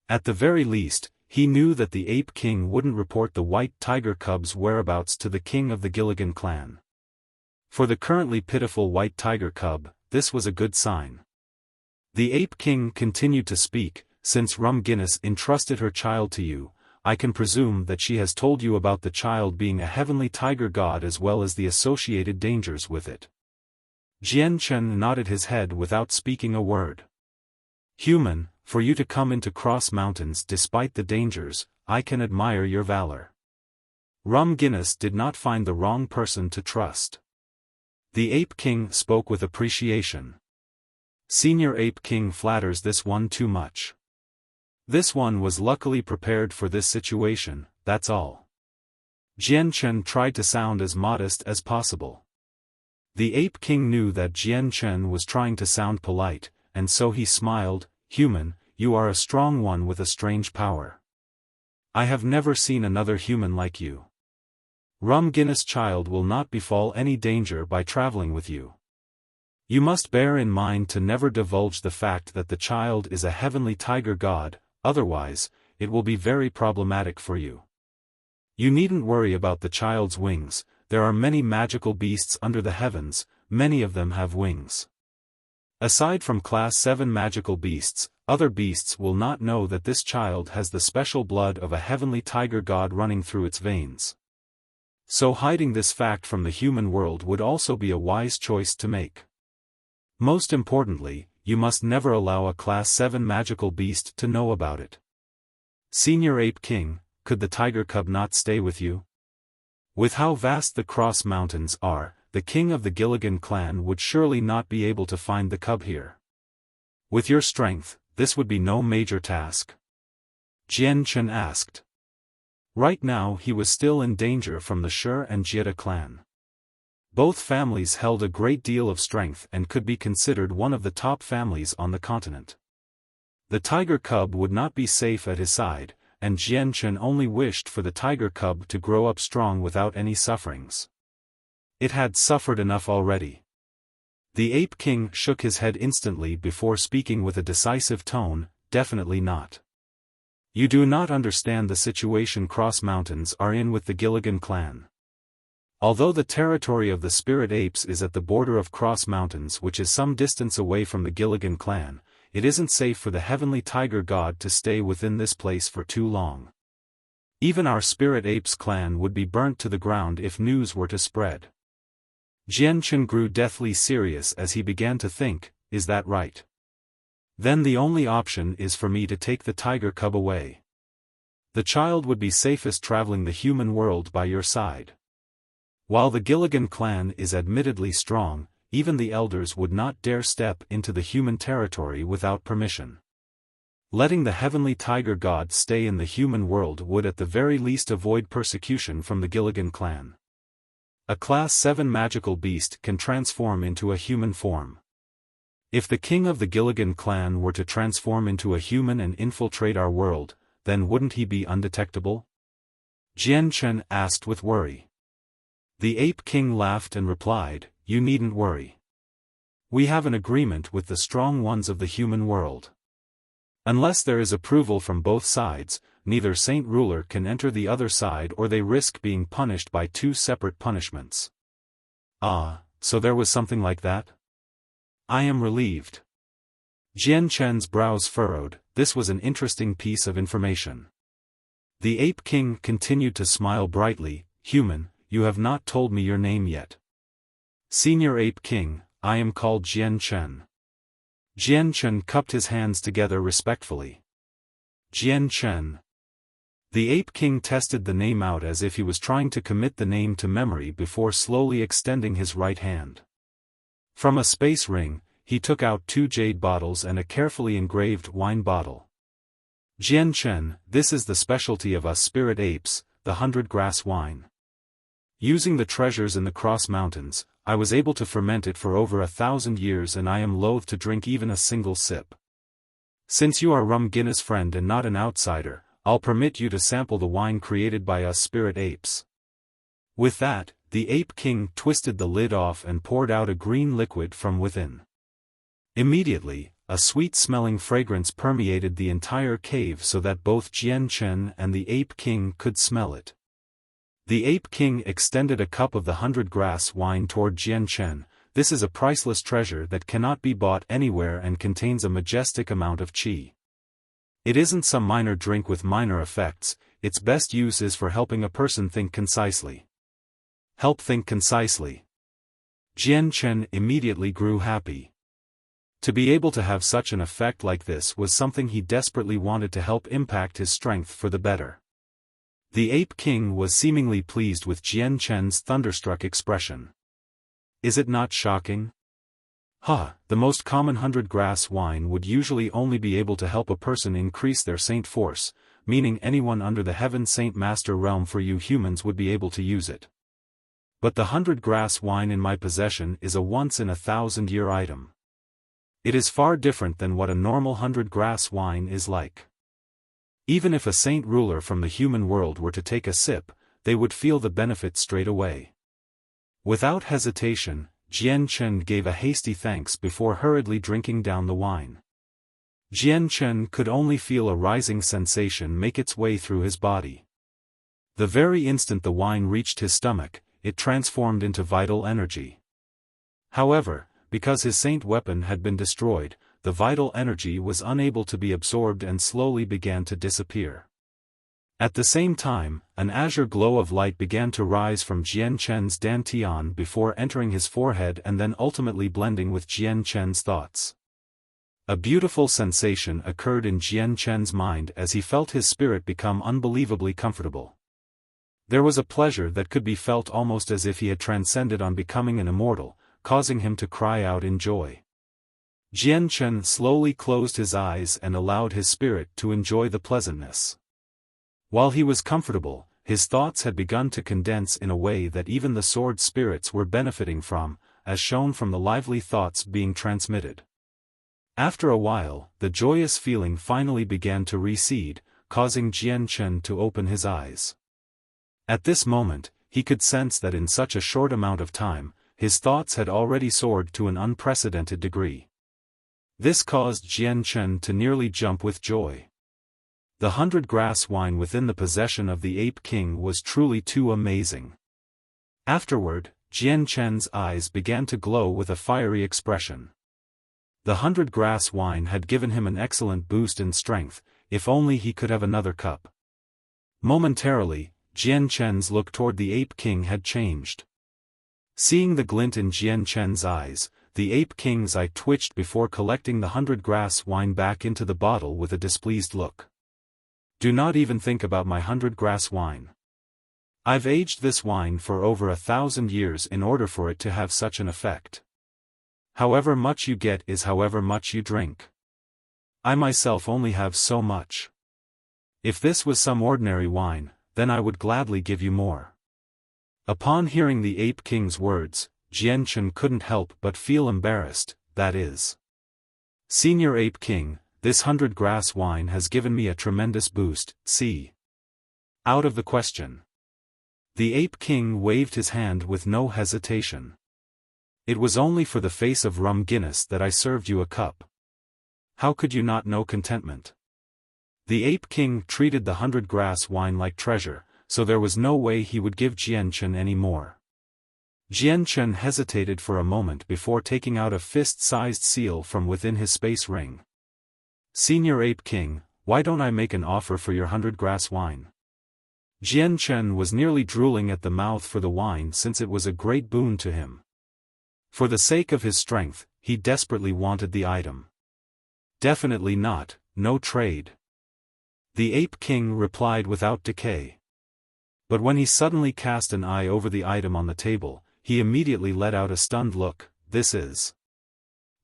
At the very least, he knew that the Ape King wouldn't report the white tiger cub's whereabouts to the king of the Gilligan clan. For the currently pitiful white tiger cub, this was a good sign. The Ape King continued to speak. "Since Rum Guinness entrusted her child to you, I can presume that she has told you about the child being a heavenly tiger god as well as the associated dangers with it." Jian Chen nodded his head without speaking a word. "Human, for you to come into Cross Mountains despite the dangers, I can admire your valor. Rum Guinness did not find the wrong person to trust." The Ape King spoke with appreciation. "Senior Ape King flatters this one too much. This one was luckily prepared for this situation, that's all." Jian Chen tried to sound as modest as possible. The Ape King knew that Jian Chen was trying to sound polite, and so he smiled. "Human, you are a strong one with a strange power. I have never seen another human like you. Rum Guinness' child will not befall any danger by traveling with you. You must bear in mind to never divulge the fact that the child is a heavenly tiger god, otherwise, it will be very problematic for you. You needn't worry about the child's wings. There are many magical beasts under the heavens, many of them have wings. Aside from Class 7 magical beasts, other beasts will not know that this child has the special blood of a heavenly tiger god running through its veins. So hiding this fact from the human world would also be a wise choice to make. Most importantly, you must never allow a Class 7 magical beast to know about it. Senior Ape King, could the tiger cub not stay with you? With how vast the Cross Mountains are, the king of the Gilligan clan would surely not be able to find the cub here. With your strength, this would be no major task. Jian Chen asked. Right now he was still in danger from the Shi and Jie clan. Both families held a great deal of strength and could be considered one of the top families on the continent. The tiger cub would not be safe at his side, and Jian Chen only wished for the tiger cub to grow up strong without any sufferings. It had suffered enough already. The Ape King shook his head instantly before speaking with a decisive tone, definitely not. You do not understand the situation Cross Mountains are in with the Gilligan clan. Although the territory of the spirit apes is at the border of Cross Mountains, which is some distance away from the Gilligan clan, it isn't safe for the heavenly tiger god to stay within this place for too long. Even our spirit apes clan would be burnt to the ground if news were to spread. Jian Chen grew deathly serious as he began to think, is that right? Then the only option is for me to take the tiger cub away. The child would be safest traveling the human world by your side. While the Gilligan clan is admittedly strong, even the elders would not dare step into the human territory without permission. Letting the heavenly tiger god stay in the human world would at the very least avoid persecution from the Gilligan clan. A Class 7 magical beast can transform into a human form. If the king of the Gilligan clan were to transform into a human and infiltrate our world, then wouldn't he be undetectable? Jian Chen asked with worry. The Ape King laughed and replied, you needn't worry. We have an agreement with the strong ones of the human world. Unless there is approval from both sides, neither Saint Ruler can enter the other side or they risk being punished by two separate punishments. Ah, so there was something like that? I am relieved. Jian Chen's brows furrowed, this was an interesting piece of information. The Ape King continued to smile brightly, human, you have not told me your name yet. Senior Ape King, I am called Jian Chen. Jian Chen cupped his hands together respectfully. Jian Chen. The Ape King tested the name out as if he was trying to commit the name to memory before slowly extending his right hand. From a space ring, he took out 2 jade bottles and a carefully engraved wine bottle. Jian Chen, this is the specialty of us spirit apes, the 100-grass wine. Using the treasures in the Cross Mountains, I was able to ferment it for over 1,000 years and I am loath to drink even a single sip. Since you are Rum Guinness friend and not an outsider, I'll permit you to sample the wine created by us spirit apes. With that, the Ape King twisted the lid off and poured out a green liquid from within. Immediately, a sweet-smelling fragrance permeated the entire cave so that both Jian Chen and the Ape King could smell it. The Ape King extended a cup of the 100-grass wine toward Jian Chen. This is a priceless treasure that cannot be bought anywhere and contains a majestic amount of qi. It isn't some minor drink with minor effects, its best use is for helping a person think concisely. Help think concisely. Jian Chen immediately grew happy. To be able to have such an effect like this was something he desperately wanted to help impact his strength for the better. The Ape King was seemingly pleased with Jian Chen's thunderstruck expression. Is it not shocking? The most common 100-grass wine would usually only be able to help a person increase their saint force, meaning anyone under the Heaven Saint Master realm for you humans would be able to use it. But the 100-grass wine in my possession is a once-in-a-thousand-year item. It is far different than what a normal 100-grass wine is like. Even if a saint ruler from the human world were to take a sip, they would feel the benefit straight away. Without hesitation, Jian Chen gave a hasty thanks before hurriedly drinking down the wine. Jian Chen could only feel a rising sensation make its way through his body. The very instant the wine reached his stomach, it transformed into vital energy. However, because his saint weapon had been destroyed, the vital energy was unable to be absorbed and slowly began to disappear. At the same time, an azure glow of light began to rise from Jian Chen's dantian before entering his forehead and then ultimately blending with Jian Chen's thoughts. A beautiful sensation occurred in Jian Chen's mind as he felt his spirit become unbelievably comfortable. There was a pleasure that could be felt almost as if he had transcended on becoming an immortal, causing him to cry out in joy. Jian Chen slowly closed his eyes and allowed his spirit to enjoy the pleasantness. While he was comfortable, his thoughts had begun to condense in a way that even the sword spirits were benefiting from, as shown from the lively thoughts being transmitted. After a while, the joyous feeling finally began to recede, causing Jian Chen to open his eyes. At this moment, he could sense that in such a short amount of time, his thoughts had already soared to an unprecedented degree. This caused Jian Chen to nearly jump with joy. The 100-grass wine within the possession of the Ape King was truly too amazing. Afterward, Jian Chen's eyes began to glow with a fiery expression. The 100-grass wine had given him an excellent boost in strength, if only he could have another cup. Momentarily, Jian Chen's look toward the Ape King had changed. Seeing the glint in Jian Chen's eyes, the Ape King's eye twitched before collecting the 100-grass wine back into the bottle with a displeased look. Do not even think about my 100-grass wine. I've aged this wine for over 1,000 years in order for it to have such an effect. However much you get is however much you drink. I myself only have so much. If this was some ordinary wine, then I would gladly give you more. Upon hearing the Ape King's words, Jian Chen couldn't help but feel embarrassed, that is. Senior Ape King, this 100-grass wine has given me a tremendous boost, see. Out of the question. The Ape King waved his hand with no hesitation. It was only for the face of rum Guinness that I served you a cup. How could you not know contentment? The Ape King treated the 100-grass wine like treasure, so there was no way he would give Jian Chen any more. Jian Chen hesitated for a moment before taking out a fist-sized seal from within his space ring. Senior Ape King, why don't I make an offer for your 100-grass wine? Jian Chen was nearly drooling at the mouth for the wine since it was a great boon to him. For the sake of his strength, he desperately wanted the item. Definitely not, no trade. The Ape King replied without decay. But when he suddenly cast an eye over the item on the table, he immediately let out a stunned look. This is.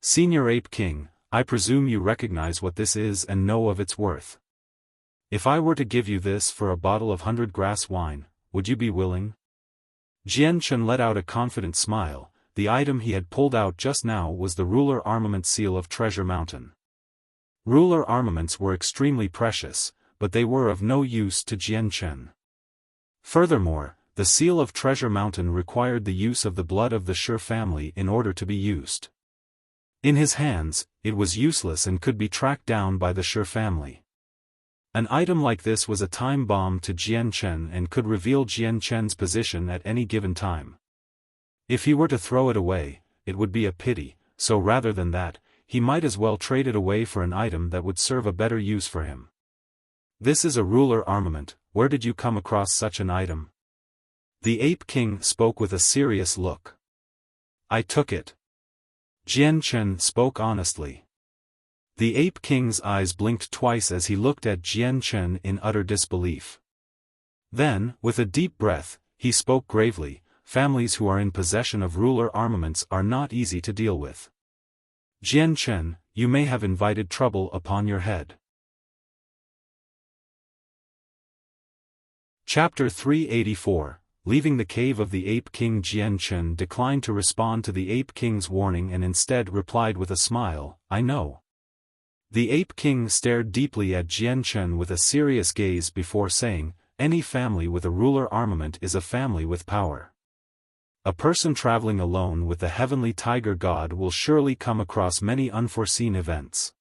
Senior Ape King, I presume you recognize what this is and know of its worth. If I were to give you this for a bottle of 100-grass wine, would you be willing? Jian Chen let out a confident smile. The item he had pulled out just now was the ruler armament seal of Treasure Mountain. Ruler armaments were extremely precious, but they were of no use to Jian Chen. Furthermore, the seal of Treasure Mountain required the use of the blood of the Shi family in order to be used. In his hands, it was useless and could be tracked down by the Shi family. An item like this was a time bomb to Jian Chen and could reveal Jian Chen's position at any given time. If he were to throw it away, it would be a pity, so rather than that, he might as well trade it away for an item that would serve a better use for him. This is a ruler armament, where did you come across such an item? The Ape King spoke with a serious look. I took it. Jian Chen spoke honestly. The Ape King's eyes blinked twice as he looked at Jian Chen in utter disbelief. Then, with a deep breath, he spoke gravely, families who are in possession of ruler armaments are not easy to deal with. Jian Chen, you may have invited trouble upon your head. Chapter 384, Leaving the cave of the Ape King. Jian Chen declined to respond to the Ape King's warning and instead replied with a smile, I know. The Ape King stared deeply at Jian Chen with a serious gaze before saying, any family with a ruler armament is a family with power. A person traveling alone with the heavenly tiger god will surely come across many unforeseen events.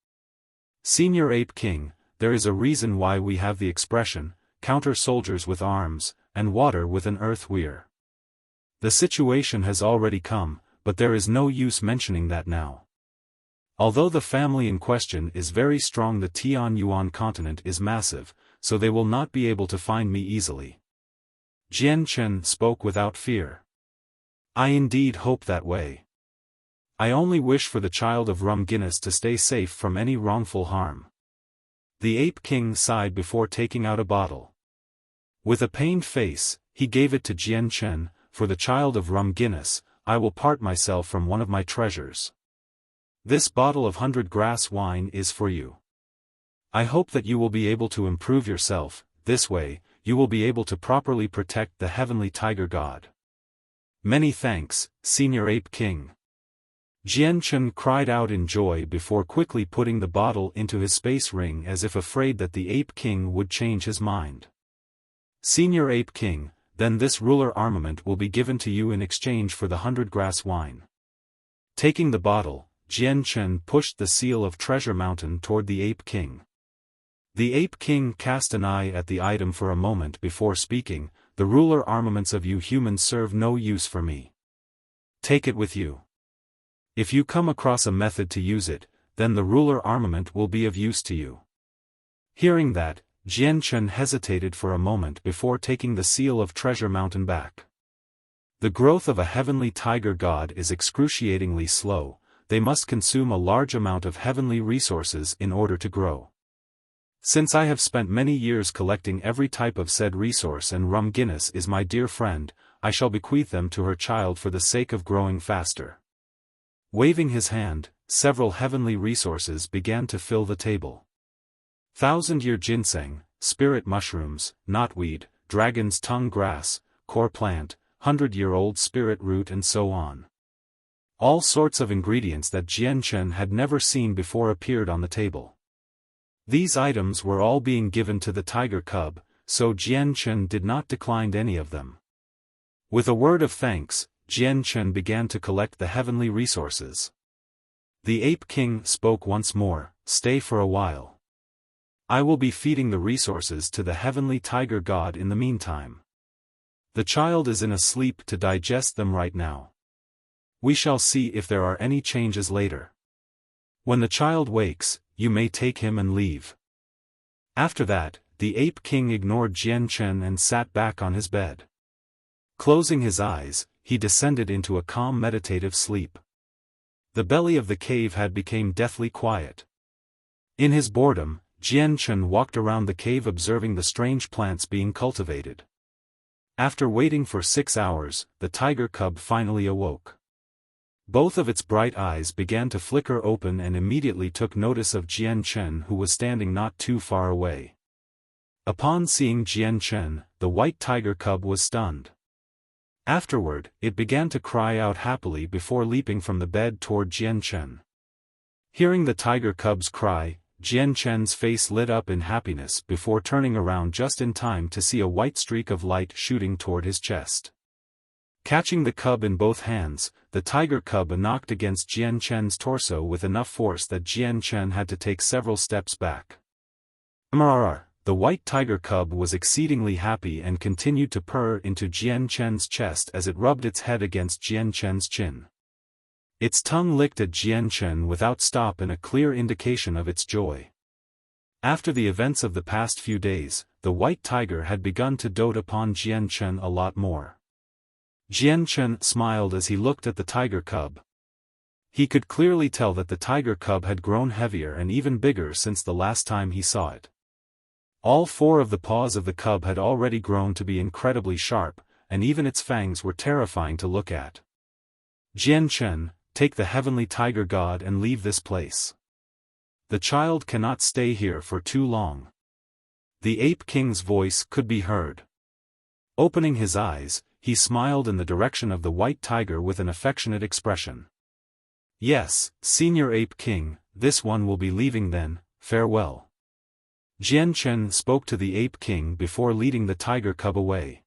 Senior Ape King, there is a reason why we have the expression, counter soldiers with arms, and water with an earth weir. The situation has already come, but there is no use mentioning that now. Although the family in question is very strong, the Tianyuan continent is massive, so they will not be able to find me easily. Jian Chen spoke without fear. I indeed hope that way. I only wish for the child of Rum Guinness to stay safe from any wrongful harm. The Ape King sighed before taking out a bottle. With a pained face, he gave it to Jian Chen. For the child of Rum Guinness, I will part myself from one of my treasures. This bottle of 100-grass wine is for you. I hope that you will be able to improve yourself. This way, you will be able to properly protect the heavenly tiger god. Many thanks, Senior Ape King. Jian Chen cried out in joy before quickly putting the bottle into his space ring as if afraid that the Ape King would change his mind. Senior Ape King, then this ruler armament will be given to you in exchange for the 100-grass wine. Taking the bottle, Jian Chen pushed the seal of Treasure Mountain toward the Ape King. The Ape King cast an eye at the item for a moment before speaking, the ruler armaments of you humans serve no use for me. Take it with you. If you come across a method to use it, then the ruler armament will be of use to you. Hearing that, Jian Chen hesitated for a moment before taking the seal of Treasure Mountain back. The growth of a heavenly tiger god is excruciatingly slow, they must consume a large amount of heavenly resources in order to grow. Since I have spent many years collecting every type of said resource and Rum Guinness is my dear friend, I shall bequeath them to her child for the sake of growing faster. Waving his hand, several heavenly resources began to fill the table. 1,000-year ginseng, spirit mushrooms, knotweed, dragon's tongue grass, core plant, 100-year-old spirit root and so on. All sorts of ingredients that Jian Chen had never seen before appeared on the table. These items were all being given to the tiger cub, so Jian Chen did not decline any of them. With a word of thanks, Jian Chen began to collect the heavenly resources. The Ape King spoke once more, stay for a while. I will be feeding the resources to the heavenly tiger god in the meantime. The child is in a sleep to digest them right now. We shall see if there are any changes later. When the child wakes, you may take him and leave. After that, the Ape King ignored Jian Chen and sat back on his bed. Closing his eyes, he descended into a calm meditative sleep. The belly of the cave had become deathly quiet. In his boredom, Jian Chen walked around the cave observing the strange plants being cultivated. After waiting for 6 hours, the tiger cub finally awoke. Both of its bright eyes began to flicker open and immediately took notice of Jian Chen who was standing not too far away. Upon seeing Jian Chen, the white tiger cub was stunned. Afterward, it began to cry out happily before leaping from the bed toward Jian Chen. Hearing the tiger cub's cry, Jian Chen's face lit up in happiness before turning around just in time to see a white streak of light shooting toward his chest. Catching the cub in both hands, the tiger cub knocked against Jian Chen's torso with enough force that Jian Chen had to take several steps back. The white tiger cub was exceedingly happy and continued to purr into Jian Chen's chest as it rubbed its head against Jian Chen's chin. Its tongue licked at Jian Chen without stop in a clear indication of its joy. After the events of the past few days, the white tiger had begun to dote upon Jian Chen a lot more. Jian Chen smiled as he looked at the tiger cub. He could clearly tell that the tiger cub had grown heavier and even bigger since the last time he saw it. All 4 of the paws of the cub had already grown to be incredibly sharp, and even its fangs were terrifying to look at. Jian Chen, take the heavenly tiger god and leave this place. The child cannot stay here for too long. The Ape King's voice could be heard. Opening his eyes, he smiled in the direction of the white tiger with an affectionate expression. Yes, Senior Ape King, this one will be leaving then, farewell. Jian Chen spoke to the Ape King before leading the tiger cub away.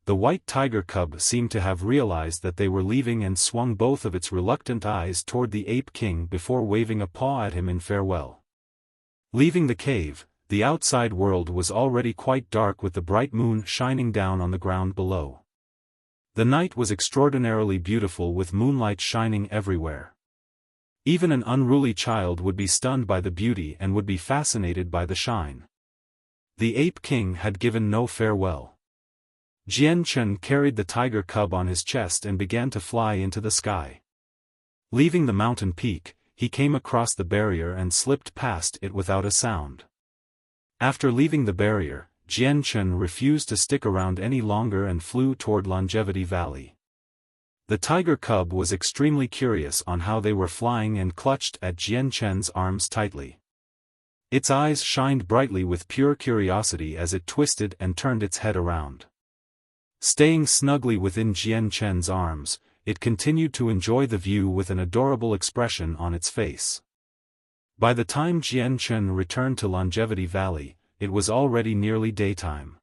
The white tiger cub seemed to have realized that they were leaving and swung both of its reluctant eyes toward the Ape King before waving a paw at him in farewell. Leaving the cave, the outside world was already quite dark with the bright moon shining down on the ground below. The night was extraordinarily beautiful with moonlight shining everywhere. Even an unruly child would be stunned by the beauty and would be fascinated by the shine. The Ape King had given no farewell. Jian Chen carried the tiger cub on his chest and began to fly into the sky. Leaving the mountain peak, he came across the barrier and slipped past it without a sound. After leaving the barrier, Jian Chen refused to stick around any longer and flew toward Longevity Valley. The tiger cub was extremely curious on how they were flying and clutched at Jian Chen's arms tightly. Its eyes shined brightly with pure curiosity as it twisted and turned its head around. Staying snugly within Jian Chen's arms, it continued to enjoy the view with an adorable expression on its face. By the time Jian Chen returned to Longevity Valley, it was already nearly daytime.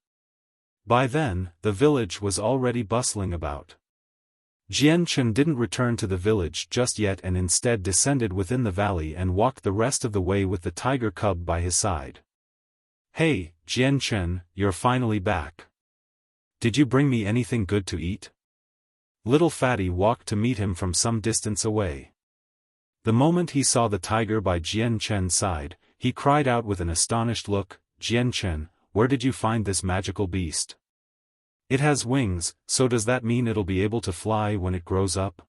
By then, the village was already bustling about. Jian Chen didn't return to the village just yet and instead descended within the valley and walked the rest of the way with the tiger cub by his side. "Hey, Jian Chen, you're finally back. Did you bring me anything good to eat?" Little Fatty walked to meet him from some distance away. The moment he saw the tiger by Jian Chen's side, he cried out with an astonished look, "Jian Chen, where did you find this magical beast? It has wings, so does that mean it'll be able to fly when it grows up?"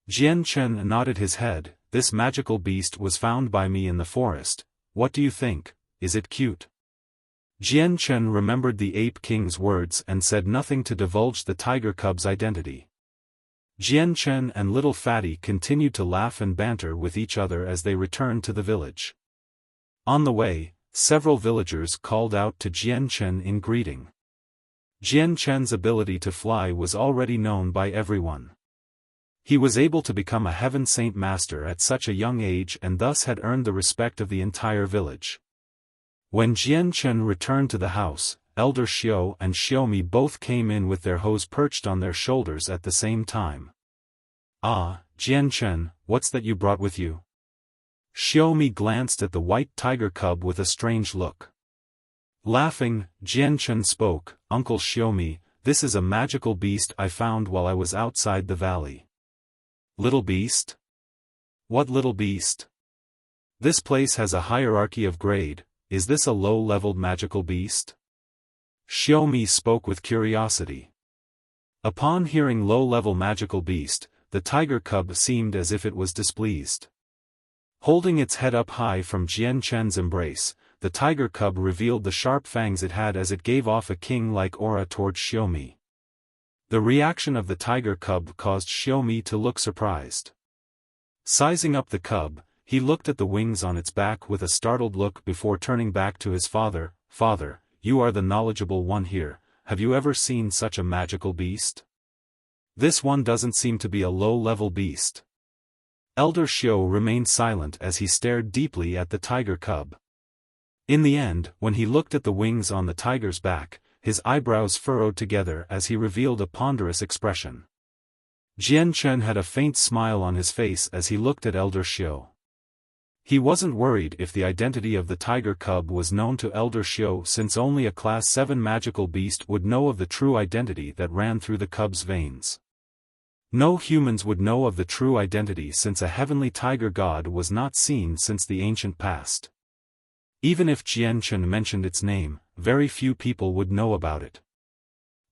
Jian Chen nodded his head. "This magical beast was found by me in the forest. What do you think, is it cute?" Jian Chen remembered the Ape King's words and said nothing to divulge the tiger cub's identity. Jian Chen and Little Fatty continued to laugh and banter with each other as they returned to the village. On the way, several villagers called out to Jian Chen in greeting. Jian Chen's ability to fly was already known by everyone. He was able to become a Heaven Saint Master at such a young age and thus had earned the respect of the entire village. When Jian Chen returned to the house, Elder Xiao and Xiaomi both came in with their hose perched on their shoulders at the same time. "Ah, Jian Chen, what's that you brought with you?" Xiaomi glanced at the white tiger cub with a strange look. Laughing, Jian Chen spoke, "Uncle Xiaomi, this is a magical beast I found while I was outside the valley." "Little beast? What little beast? This place has a hierarchy of grade. Is this a low-leveled magical beast?" Xiaomi spoke with curiosity. Upon hearing low-level magical beast, the tiger cub seemed as if it was displeased. Holding its head up high from Jian Chen's embrace, the tiger cub revealed the sharp fangs it had as it gave off a king-like aura towards Xiaomi. The reaction of the tiger cub caused Xiaomi to look surprised. Sizing up the cub, he looked at the wings on its back with a startled look before turning back to his father. "Father, you are the knowledgeable one here, have you ever seen such a magical beast? This one doesn't seem to be a low-level beast." Elder Xiao remained silent as he stared deeply at the tiger cub. In the end, when he looked at the wings on the tiger's back, his eyebrows furrowed together as he revealed a ponderous expression. Jian Chen had a faint smile on his face as he looked at Elder Xiao. He wasn't worried if the identity of the tiger cub was known to Elder Xiao since only a Class 7 magical beast would know of the true identity that ran through the cub's veins. No humans would know of the true identity since a heavenly tiger god was not seen since the ancient past. Even if Jian Chen mentioned its name, very few people would know about it.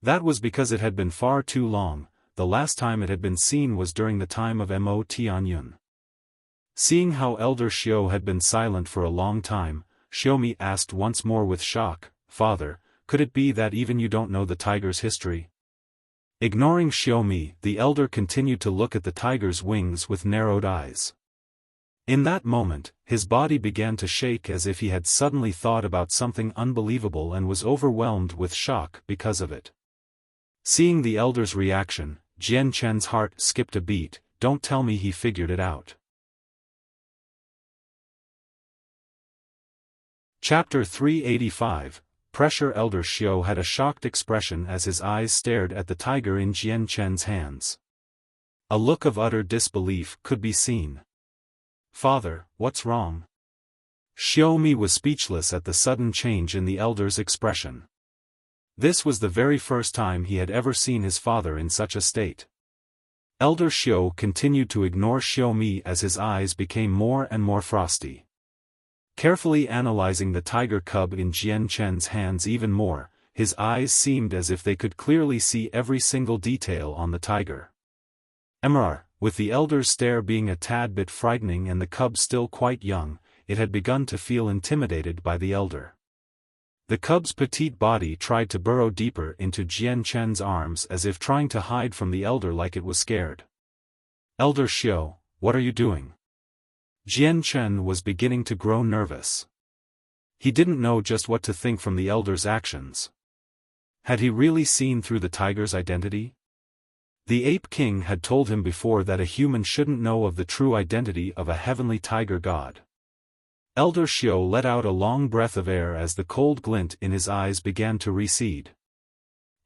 That was because it had been far too long. The last time it had been seen was during the time of Mo Tianyun. Seeing how Elder Xiao had been silent for a long time, Xiaomi asked once more with shock, "Father, could it be that even you don't know the tiger's history?" Ignoring Xiaomi, the elder continued to look at the tiger's wings with narrowed eyes. In that moment, his body began to shake as if he had suddenly thought about something unbelievable and was overwhelmed with shock because of it. Seeing the elder's reaction, Jian Chen's heart skipped a beat. Don't tell me he figured it out. Chapter 385, Pressure. Elder Xiao had a shocked expression as his eyes stared at the tiger in Jian Chen's hands. A look of utter disbelief could be seen. "Father, what's wrong?" Xiaomi was speechless at the sudden change in the elder's expression. This was the very first time he had ever seen his father in such a state. Elder Xiao continued to ignore Xiaomi as his eyes became more and more frosty. Carefully analyzing the tiger cub in Jian Chen's hands even more, his eyes seemed as if they could clearly see every single detail on the tiger. Emperor, with the elder's stare being a tad bit frightening and the cub still quite young, it had begun to feel intimidated by the elder. The cub's petite body tried to burrow deeper into Jian Chen's arms as if trying to hide from the elder like it was scared. "Elder Xiao, what are you doing?" Jian Chen was beginning to grow nervous. He didn't know just what to think from the elder's actions. Had he really seen through the tiger's identity? The Ape King had told him before that a human shouldn't know of the true identity of a heavenly tiger god. Elder Xiao let out a long breath of air as the cold glint in his eyes began to recede.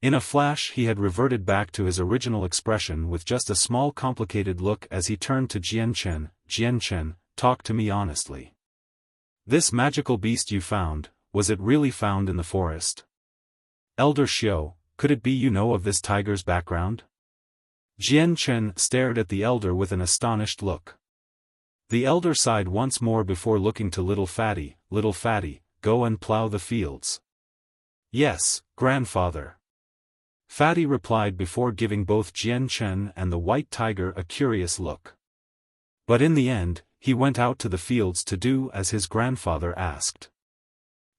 In a flash he had reverted back to his original expression with just a small complicated look as he turned to Jian Chen. "Jian Chen, talk to me honestly. This magical beast you found, was it really found in the forest? Elder Xiao, could it be you know of this tiger's background?" Jian Chen stared at the elder with an astonished look. The elder sighed once more before looking to little fatty, go and plow the fields. "Yes, grandfather." Fatty replied before giving both Jian Chen and the white tiger a curious look. But in the end, he went out to the fields to do as his grandfather asked.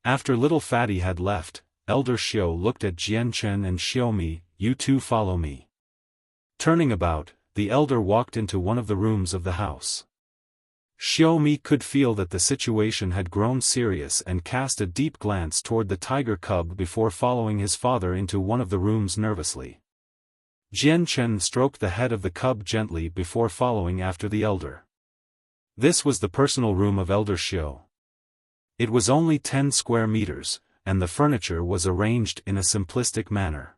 After little Fatty had left, Elder Xiao looked at Jian Chen and Xiaomi, "You two follow me." Turning about, the elder walked into one of the rooms of the house. Xiaomi could feel that the situation had grown serious and cast a deep glance toward the tiger cub before following his father into one of the rooms nervously. Jian Chen stroked the head of the cub gently before following after the elder. This was the personal room of Elder Xiao. It was only 10 square meters, and the furniture was arranged in a simplistic manner.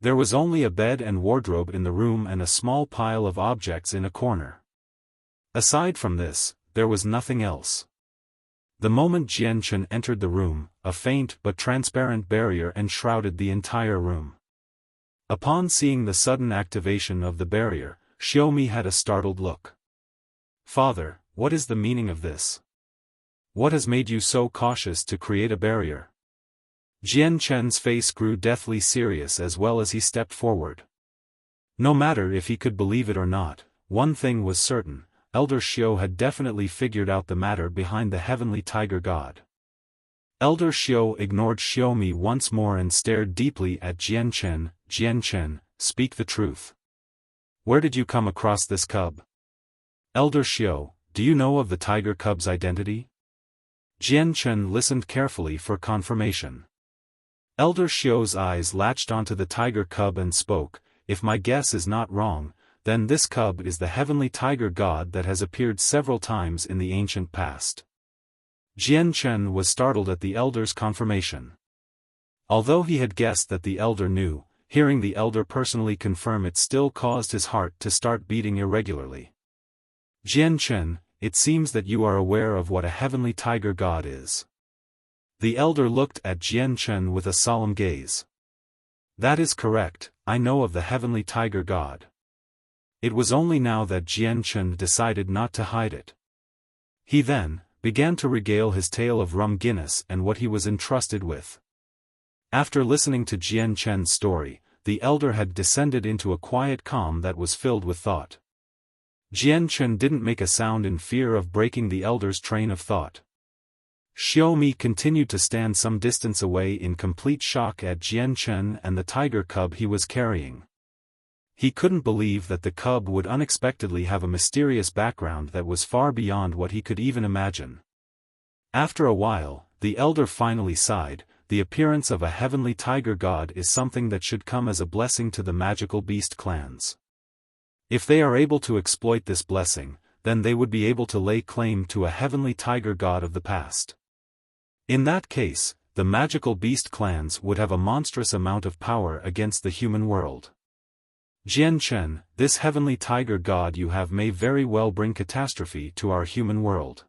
There was only a bed and wardrobe in the room and a small pile of objects in a corner. Aside from this, there was nothing else. The moment Jian Chen entered the room, a faint but transparent barrier enshrouded the entire room. Upon seeing the sudden activation of the barrier, Xiaomi had a startled look. "Father, what is the meaning of this? What has made you so cautious to create a barrier?" Jian Chen's face grew deathly serious as well as he stepped forward. No matter if he could believe it or not, one thing was certain: Elder Xiao had definitely figured out the matter behind the heavenly tiger god. Elder Xiao ignored Xiaomi once more and stared deeply at Jian Chen. "Jian Chen, speak the truth. Where did you come across this cub? Elder Xiao, do you know of the tiger cub's identity?" Jian Chen listened carefully for confirmation. Elder Xiao's eyes latched onto the tiger cub and spoke, "If my guess is not wrong, then this cub is the heavenly tiger god that has appeared several times in the ancient past." Jian Chen was startled at the elder's confirmation. Although he had guessed that the elder knew, hearing the elder personally confirm it still caused his heart to start beating irregularly. "Jian Chen, it seems that you are aware of what a heavenly tiger god is." The elder looked at Jian Chen with a solemn gaze. "That is correct, I know of the heavenly tiger god." It was only now that Jian Chen decided not to hide it. He then began to regale his tale of rum Guinness and what he was entrusted with. After listening to Jian Chen's story, the elder had descended into a quiet calm that was filled with thought. Jian Chen didn't make a sound in fear of breaking the elder's train of thought. Xiaomi continued to stand some distance away in complete shock at Jian Chen and the tiger cub he was carrying. He couldn't believe that the cub would unexpectedly have a mysterious background that was far beyond what he could even imagine. After a while, the elder finally sighed. "The appearance of a heavenly tiger god is something that should come as a blessing to the magical beast clans. If they are able to exploit this blessing, then they would be able to lay claim to a heavenly tiger god of the past. In that case, the magical beast clans would have a monstrous amount of power against the human world. Jian Chen, this heavenly tiger god you have may very well bring catastrophe to our human world."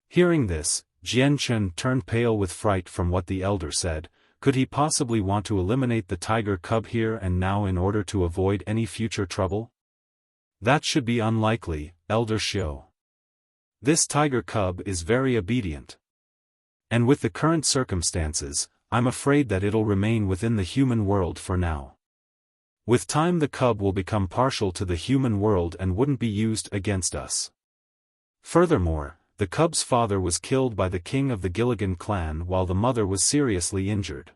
Hearing this, Jian Chen turned pale with fright from what the elder said. Could he possibly want to eliminate the tiger cub here and now in order to avoid any future trouble? That should be unlikely, Elder Xiao. This tiger cub is very obedient. And with the current circumstances, I'm afraid that it'll remain within the human world for now. With time the cub will become partial to the human world and wouldn't be used against us. Furthermore, the cub's father was killed by the king of the Gilligan clan while the mother was seriously injured.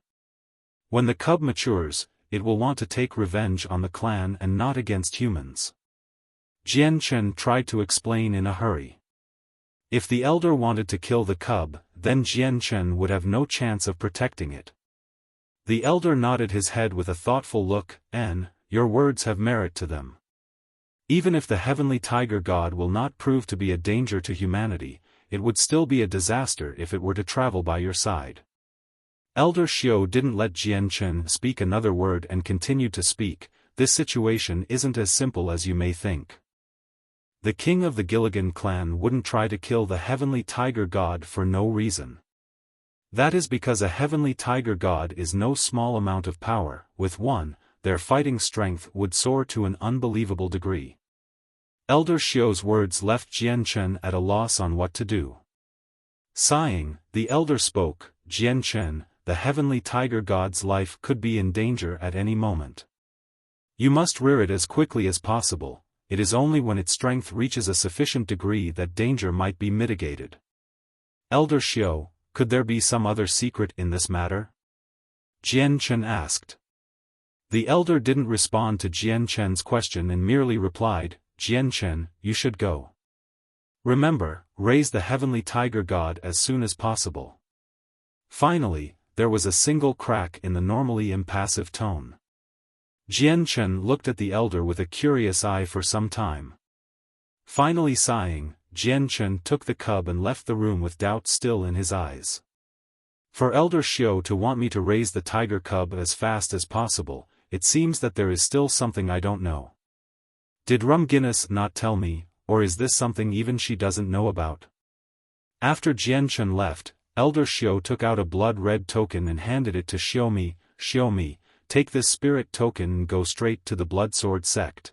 When the cub matures, it will want to take revenge on the clan and not against humans. Jian Chen tried to explain in a hurry. If the elder wanted to kill the cub, then Jian Chen would have no chance of protecting it. The elder nodded his head with a thoughtful look, your words have merit to them. Even if the heavenly tiger god will not prove to be a danger to humanity, it would still be a disaster if it were to travel by your side. Elder Xiao didn't let Jian Chen speak another word and continued to speak. This situation isn't as simple as you may think. The king of the Gilligan clan wouldn't try to kill the heavenly tiger god for no reason. That is because a heavenly tiger god is no small amount of power. With one, their fighting strength would soar to an unbelievable degree. Elder Xiao's words left Jian Chen at a loss on what to do. Sighing, the elder spoke, Jian Chen, the heavenly tiger god's life could be in danger at any moment. You must rear it as quickly as possible. It is only when its strength reaches a sufficient degree that danger might be mitigated. Elder Xiao, could there be some other secret in this matter? Jian Chen asked. The elder didn't respond to Jian Chen's question and merely replied, Jian Chen, you should go. Remember, raise the heavenly tiger god as soon as possible. Finally, there was a single crack in the normally impassive tone. Jian Chen looked at the elder with a curious eye for some time. Finally sighing, Jian Chen took the cub and left the room with doubt still in his eyes. For Elder Xiao to want me to raise the tiger cub as fast as possible, it seems that there is still something I don't know. Did Rum Guinness not tell me, or is this something even she doesn't know about? After Jian Chen left, Elder Xiao took out a blood-red token and handed it to Xiaomi. Xiaomi, take this spirit token and go straight to the Bloodsword sect.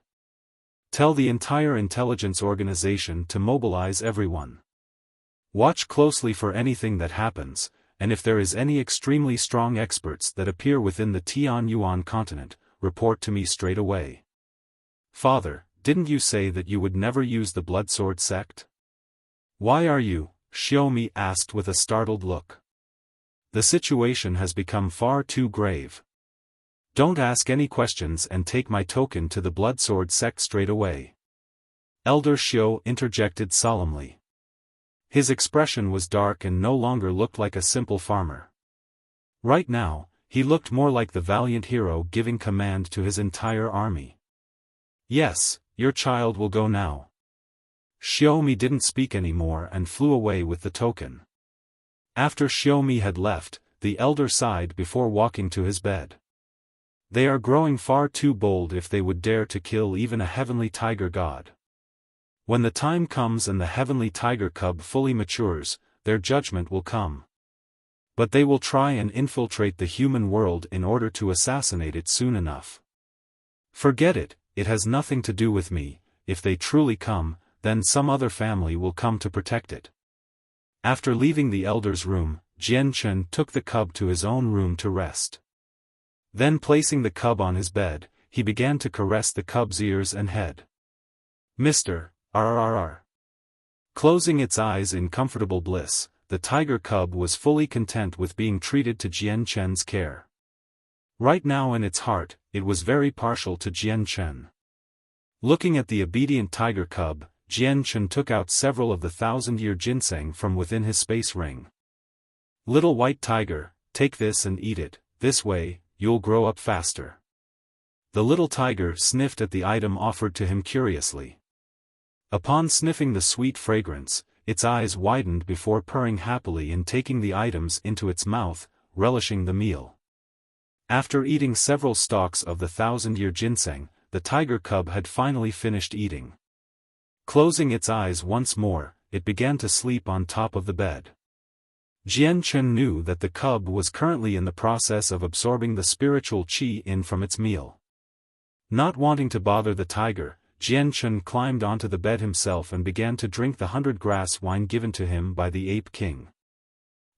Tell the entire intelligence organization to mobilize everyone. Watch closely for anything that happens, and if there is any extremely strong experts that appear within the Tianyuan continent, report to me straight away. Father, didn't you say that you would never use the Bloodsword sect? Why are you? Xiaomi asked with a startled look. The situation has become far too grave. Don't ask any questions and take my token to the Bloodsword sect straight away. Elder Xiao interjected solemnly. His expression was dark and no longer looked like a simple farmer. Right now, he looked more like the valiant hero giving command to his entire army. Yes, your child will go now. Xiaomi didn't speak anymore and flew away with the token. After Xiaomi had left, the elder sighed before walking to his bed. They are growing far too bold if they would dare to kill even a heavenly tiger god. When the time comes and the heavenly tiger cub fully matures, their judgment will come. But they will try and infiltrate the human world in order to assassinate it soon enough. Forget it, it has nothing to do with me. If they truly come, then some other family will come to protect it. After leaving the elder's room, Jian Chen took the cub to his own room to rest. Then placing the cub on his bed, he began to caress the cub's ears and head. Mr. RRR. Closing its eyes in comfortable bliss, the tiger cub was fully content with being treated to Jian Chen's care. Right now in its heart, it was very partial to Jian Chen. Looking at the obedient tiger cub, Jian Chen took out several of the 1,000-year ginseng from within his space ring. Little white tiger, take this and eat it, this way, you'll grow up faster. The little tiger sniffed at the item offered to him curiously. Upon sniffing the sweet fragrance, its eyes widened before purring happily and taking the items into its mouth, relishing the meal. After eating several stalks of the 1,000-year ginseng, the tiger cub had finally finished eating. Closing its eyes once more, it began to sleep on top of the bed. Jian Chen knew that the cub was currently in the process of absorbing the spiritual qi in from its meal. Not wanting to bother the tiger, Jian Chen climbed onto the bed himself and began to drink the 100-grass wine given to him by the Ape King.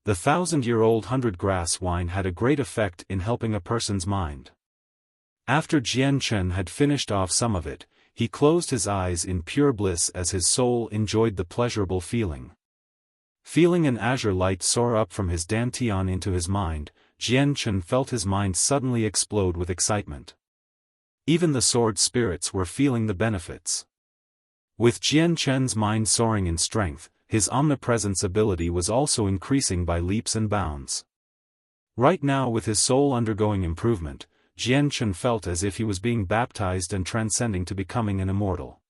The 1,000-year-old 100-grass wine had a great effect in helping a person's mind. After Jian Chen had finished off some of it, he closed his eyes in pure bliss as his soul enjoyed the pleasurable feeling. Feeling an azure light soar up from his dantian into his mind, Jian Chen felt his mind suddenly explode with excitement. Even the sword spirits were feeling the benefits. With Jian Chen's mind soaring in strength, his omnipresence ability was also increasing by leaps and bounds. Right now, with his soul undergoing improvement, Jian Chen felt as if he was being baptized and transcending to becoming an immortal.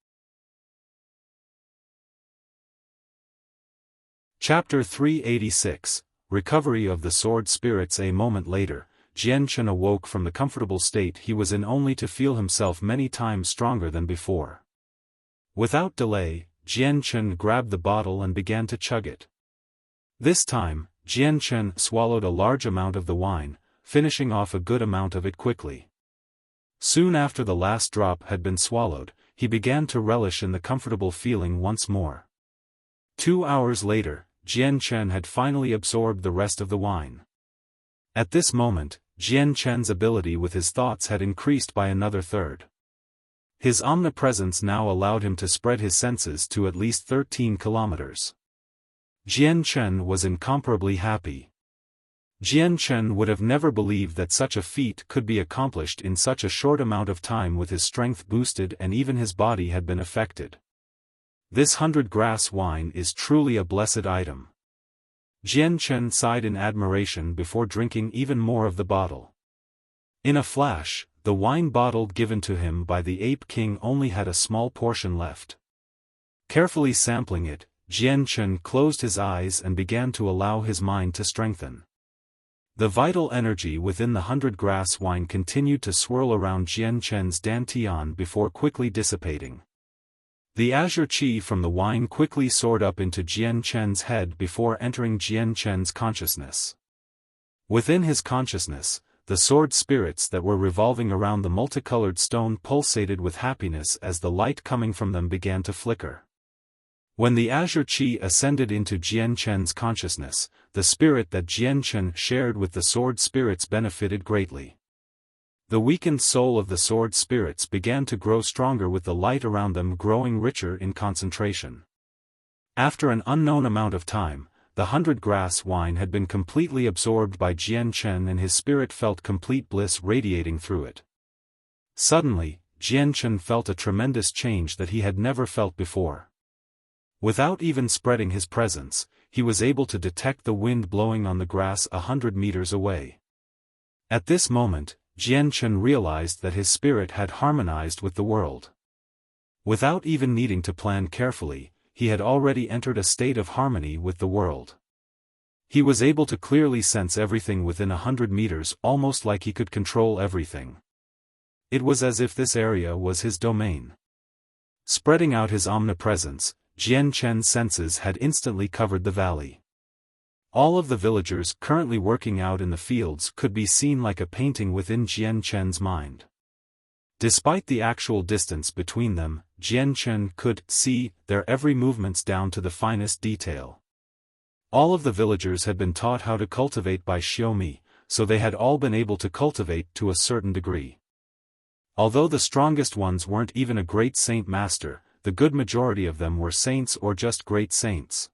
Chapter 386, Recovery of the Sword Spirits. A moment later, Jian Chen awoke from the comfortable state he was in only to feel himself many times stronger than before. Without delay, Jian Chen grabbed the bottle and began to chug it. This time, Jian Chen swallowed a large amount of the wine, finishing off a good amount of it quickly. Soon after the last drop had been swallowed, he began to relish in the comfortable feeling once more. 2 hours later, Jian Chen had finally absorbed the rest of the wine. At this moment, Jian Chen's ability with his thoughts had increased by another third. His omnipresence now allowed him to spread his senses to at least 13 kilometers. Jian Chen was incomparably happy. Jian Chen would have never believed that such a feat could be accomplished in such a short amount of time with his strength boosted and even his body had been affected. This 100-grass wine is truly a blessed item. Jian Chen sighed in admiration before drinking even more of the bottle. In a flash, the wine bottle given to him by the Ape King only had a small portion left. Carefully sampling it, Jian Chen closed his eyes and began to allow his mind to strengthen. The vital energy within the 100-grass wine continued to swirl around Jian Chen's dantian before quickly dissipating. The azure qi from the wine quickly soared up into Jian Chen's head before entering Jian Chen's consciousness. Within his consciousness, the sword spirits that were revolving around the multicolored stone pulsated with happiness as the light coming from them began to flicker. When the azure qi ascended into Jian Chen's consciousness, the spirit that Jian Chen shared with the sword spirits benefited greatly. The weakened soul of the sword spirits began to grow stronger with the light around them growing richer in concentration. After an unknown amount of time, the 100-grass wine had been completely absorbed by Jian Chen and his spirit felt complete bliss radiating through it. Suddenly, Jian Chen felt a tremendous change that he had never felt before. Without even spreading his presence, he was able to detect the wind blowing on the grass 100 meters away. At this moment, Jian Chen realized that his spirit had harmonized with the world. Without even needing to plan carefully, he had already entered a state of harmony with the world. He was able to clearly sense everything within 100 meters, almost like he could control everything. It was as if this area was his domain. Spreading out his omnipresence, Jian Chen's senses had instantly covered the valley. All of the villagers currently working out in the fields could be seen like a painting within Jian Chen's mind. Despite the actual distance between them, Jian Chen could see their every movements down to the finest detail. All of the villagers had been taught how to cultivate by Xiaomi, so they had all been able to cultivate to a certain degree. Although the strongest ones weren't even a great saint master, the good majority of them were saints or just great saints.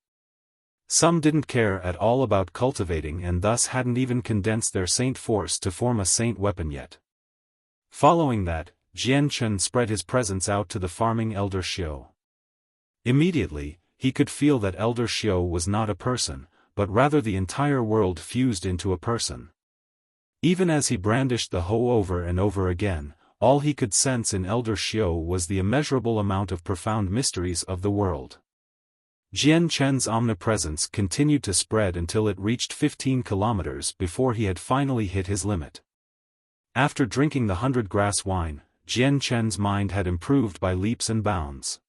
Some didn't care at all about cultivating and thus hadn't even condensed their saint force to form a saint weapon yet. Following that, Jian Chen spread his presence out to the farming elder Xiao. Immediately, he could feel that elder Xiao was not a person, but rather the entire world fused into a person. Even as he brandished the hoe over and over again, all he could sense in elder Xiao was the immeasurable amount of profound mysteries of the world. Jian Chen's omnipresence continued to spread until it reached 15 kilometers before he had finally hit his limit. After drinking the 100-grass wine, Jian Chen's mind had improved by leaps and bounds.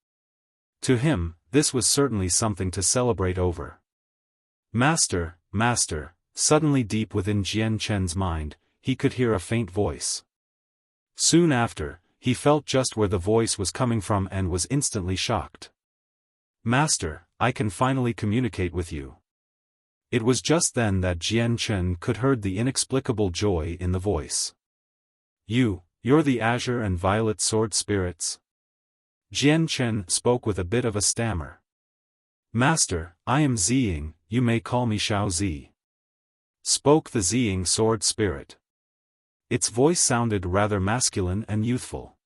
To him, this was certainly something to celebrate over. Master, Master, suddenly deep within Jian Chen's mind, he could hear a faint voice. Soon after, he felt just where the voice was coming from and was instantly shocked. "Master, I can finally communicate with you." It was just then that Jian Chen could heard the inexplicable joy in the voice. You're the azure and violet sword spirits?" Jian Chen spoke with a bit of a stammer. "Master, I am Ziying, you may call me Xiao Zi," spoke the Ziying sword spirit. Its voice sounded rather masculine and youthful.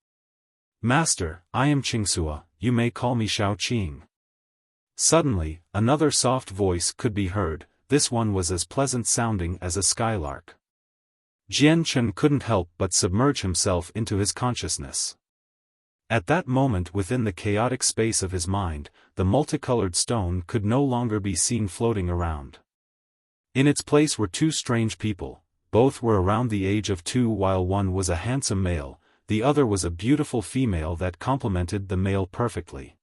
"Master, I am Qingxua, you may call me Xiao Qing." Suddenly, another soft voice could be heard. This one was as pleasant-sounding as a skylark. Jian Chen couldn't help but submerge himself into his consciousness. At that moment, within the chaotic space of his mind, the multicolored stone could no longer be seen floating around. In its place were two strange people. Both were around the age of 2, while one was a handsome male, the other was a beautiful female that complemented the male perfectly.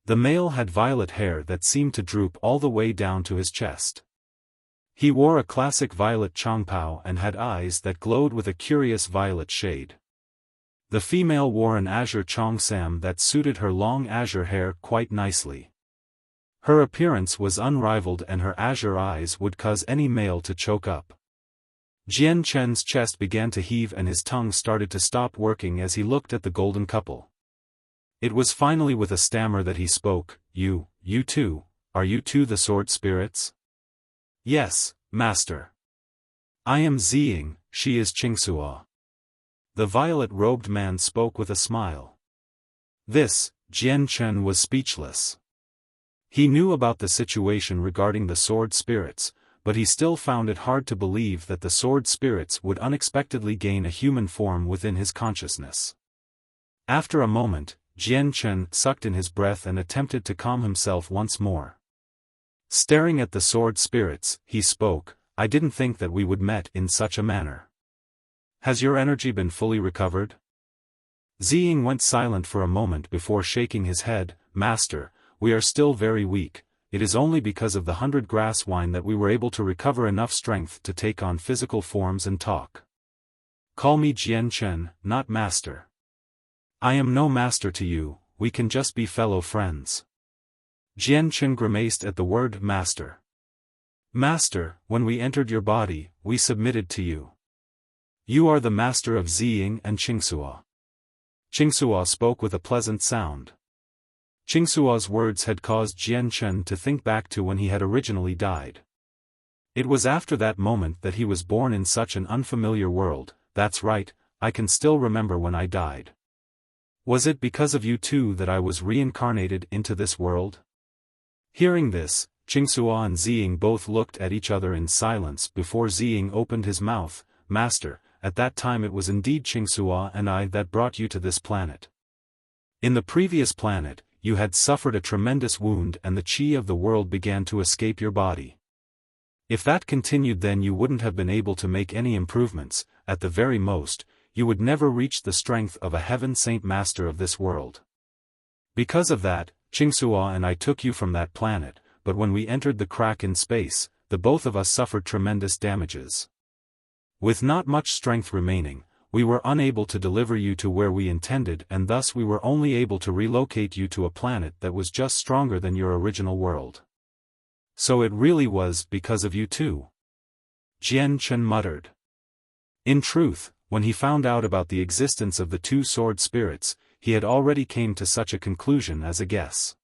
The male had violet hair that seemed to droop all the way down to his chest. He wore a classic violet chongpao and had eyes that glowed with a curious violet shade. The female wore an azure cheongsam that suited her long azure hair quite nicely. Her appearance was unrivaled and her azure eyes would cause any male to choke up. Jian Chen's chest began to heave and his tongue started to stop working as he looked at the golden couple. It was finally with a stammer that he spoke. You two, are you two the sword spirits?" "Yes, master. I am Ziying, she is Qingxua." The violet-robed man spoke with a smile. Jian Chen was speechless. He knew about the situation regarding the sword spirits, but he still found it hard to believe that the sword spirits would unexpectedly gain a human form within his consciousness. After a moment, Jian Chen sucked in his breath and attempted to calm himself once more. Staring at the sword spirits, he spoke, "I didn't think that we would met in such a manner. Has your energy been fully recovered?" Ziying went silent for a moment before shaking his head. "Master, we are still very weak. It is only because of the 100 grass wine that we were able to recover enough strength to take on physical forms and talk. Call me Jian Chen, not master. I am no master to you, we can just be fellow friends." Jian Chen grimaced at the word master. "Master, when we entered your body, we submitted to you. You are the master of Ziying and Qingxua." Qingxua spoke with a pleasant sound. Qingxua's words had caused Jian Chen to think back to when he had originally died. It was after that moment that he was born in such an unfamiliar world. "That's right, I can still remember when I died. Was it because of you two that I was reincarnated into this world?" Hearing this, Qingxua and Ziying both looked at each other in silence before Ziying opened his mouth. "Master, at that time it was indeed Qingxua and I that brought you to this planet. In the previous planet, you had suffered a tremendous wound and the qi of the world began to escape your body. If that continued, then you wouldn't have been able to make any improvements. At the very most, you would never reach the strength of a heaven saint master of this world. Because of that, Qingxua and I took you from that planet, but when we entered the crack in space, the both of us suffered tremendous damages. With not much strength remaining, we were unable to deliver you to where we intended and thus we were only able to relocate you to a planet that was just stronger than your original world. So it really was because of you too." Jian Chen muttered. In truth, when he found out about the existence of the two sword spirits, he had already came to such a conclusion as a guess.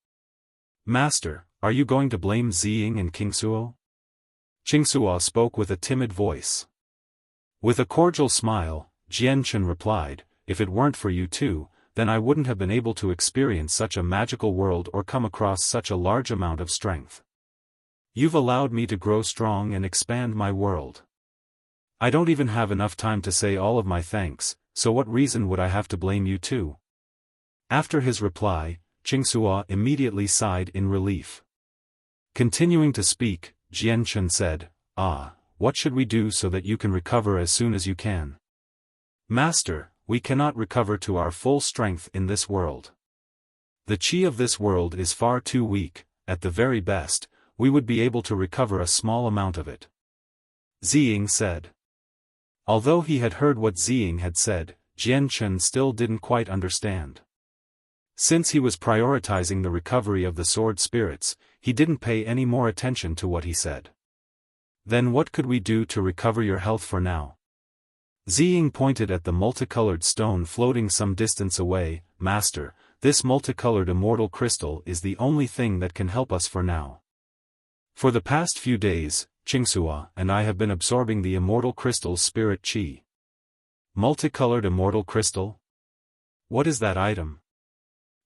"Master, are you going to blame Ziying and Qingxua?" Qingxua spoke with a timid voice. With a cordial smile, Jian Chen replied, "If it weren't for you two, then I wouldn't have been able to experience such a magical world or come across such a large amount of strength. You've allowed me to grow strong and expand my world. I don't even have enough time to say all of my thanks, so what reason would I have to blame you too?" After his reply, Qingxua immediately sighed in relief. Continuing to speak, Jian Chen said, "What should we do so that you can recover as soon as you can?" "Master, we cannot recover to our full strength in this world. The qi of this world is far too weak. At the very best, we would be able to recover a small amount of it," Ziying said. Although he had heard what Ziying had said, Jian Chen still didn't quite understand. Since he was prioritizing the recovery of the sword spirits, he didn't pay any more attention to what he said. Then what could we do to recover your health for now? Ziying pointed at the multicolored stone floating some distance away. Master, this multicolored immortal crystal is the only thing that can help us for now. For the past few days, Qingsua and I have been absorbing the immortal crystal's spirit qi. Multicolored immortal crystal? What is that item?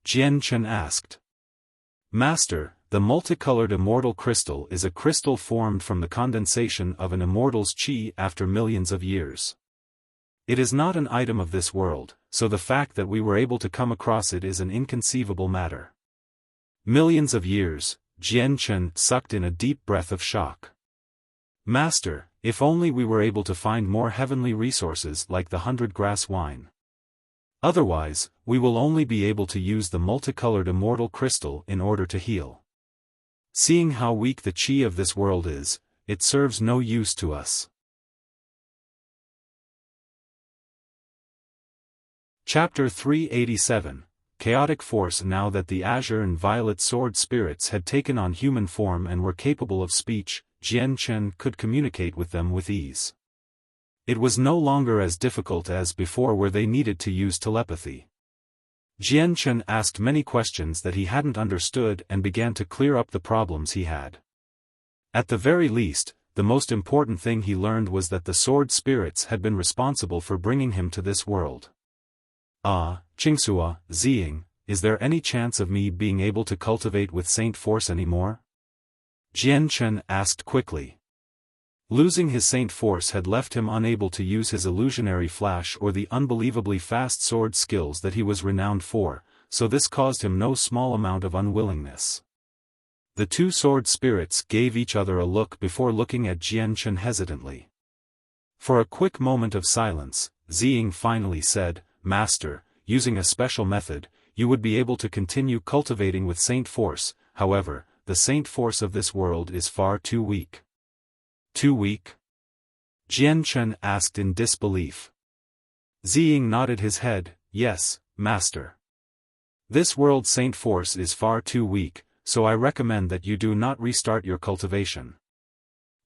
Jian Chen asked. Master, the multicolored immortal crystal is a crystal formed from the condensation of an immortal's qi after millions of years. It is not an item of this world, so the fact that we were able to come across it is an inconceivable matter. Millions of years, Jian Chen sucked in a deep breath of shock. Master, if only we were able to find more heavenly resources like the 100-grass wine. Otherwise, we will only be able to use the multicolored immortal crystal in order to heal. Seeing how weak the qi of this world is, it serves no use to us. Chapter 387, Chaotic Force. Now that the azure and violet sword spirits had taken on human form and were capable of speech, Jian Chen could communicate with them with ease. It was no longer as difficult as before where they needed to use telepathy. Jian Chen asked many questions that he hadn't understood and began to clear up the problems he had. At the very least, the most important thing he learned was that the sword spirits had been responsible for bringing him to this world. Qingsua, Ziying, is there any chance of me being able to cultivate with Saint Force anymore? Jian Chen asked quickly. Losing his Saint Force had left him unable to use his illusionary flash or the unbelievably fast sword skills that he was renowned for, so this caused him no small amount of unwillingness. The two sword spirits gave each other a look before looking at Jian Chen hesitantly. For a quick moment of silence, Ziying finally said, Master, using a special method, you would be able to continue cultivating with Saint Force. However, the Saint Force of this world is far too weak. Too weak? Jian Chen asked in disbelief. Ziying nodded his head. Yes, Master. This world's Saint Force is far too weak, so I recommend that you do not restart your cultivation.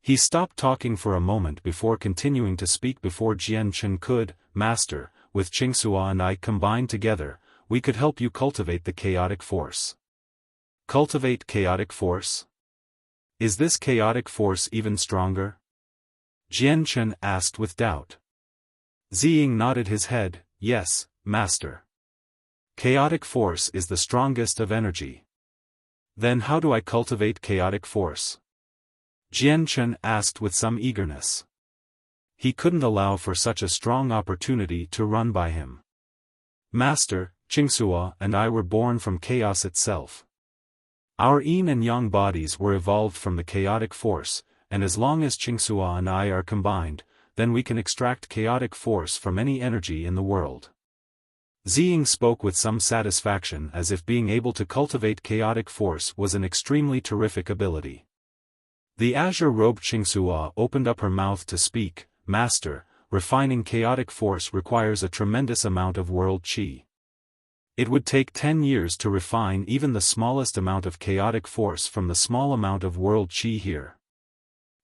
He stopped talking for a moment before continuing to speak. Before Jian Chen could, Master, with Qingsua and I combined together, we could help you cultivate the chaotic force. Cultivate chaotic force? Is this chaotic force even stronger? Jian Chen asked with doubt. Ziying nodded his head. Yes, Master. Chaotic force is the strongest of energy. Then how do I cultivate chaotic force? Jian Chen asked with some eagerness. He couldn't allow for such a strong opportunity to run by him. Master, Qingsua and I were born from chaos itself. Our yin and yang bodies were evolved from the chaotic force, and as long as Qingsua and I are combined, then we can extract chaotic force from any energy in the world. Ziying spoke with some satisfaction as if being able to cultivate chaotic force was an extremely terrific ability. The azure-robed Qingsua opened up her mouth to speak. Master, refining chaotic force requires a tremendous amount of world qi. It would take 10 years to refine even the smallest amount of chaotic force from the small amount of world qi here.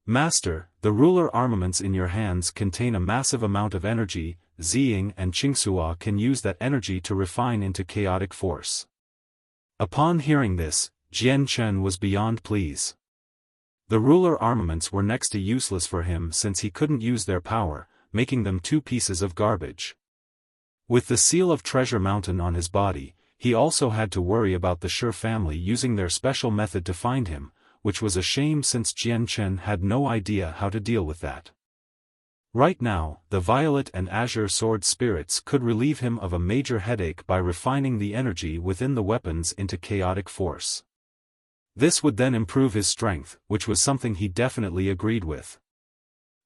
Master, the ruler armaments in your hands contain a massive amount of energy. Ziying and Qingsua can use that energy to refine into chaotic force. Upon hearing this, Jian Chen was beyond pleased. The ruler armaments were next to useless for him since he couldn't use their power, making them two pieces of garbage. With the seal of Treasure Mountain on his body, he also had to worry about the Shi family using their special method to find him, which was a shame since Jian Chen had no idea how to deal with that. Right now, the violet and azure sword spirits could relieve him of a major headache by refining the energy within the weapons into chaotic force. This would then improve his strength, which was something he definitely agreed with.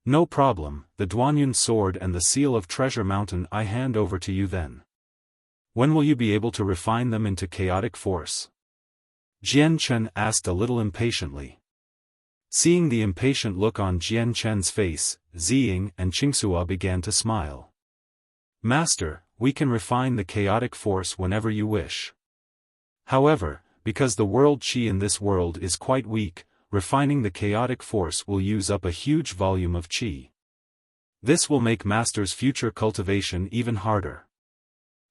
No problem, the Duanyun sword and the seal of Treasure Mountain I hand over to you then. When will you be able to refine them into chaotic force? Jian Chen asked a little impatiently. Seeing the impatient look on Jian Chen's face, Ziying and Qingsua began to smile. Master, we can refine the chaotic force whenever you wish. However, because the world qi in this world is quite weak, refining the chaotic force will use up a huge volume of qi. This will make Master's future cultivation even harder.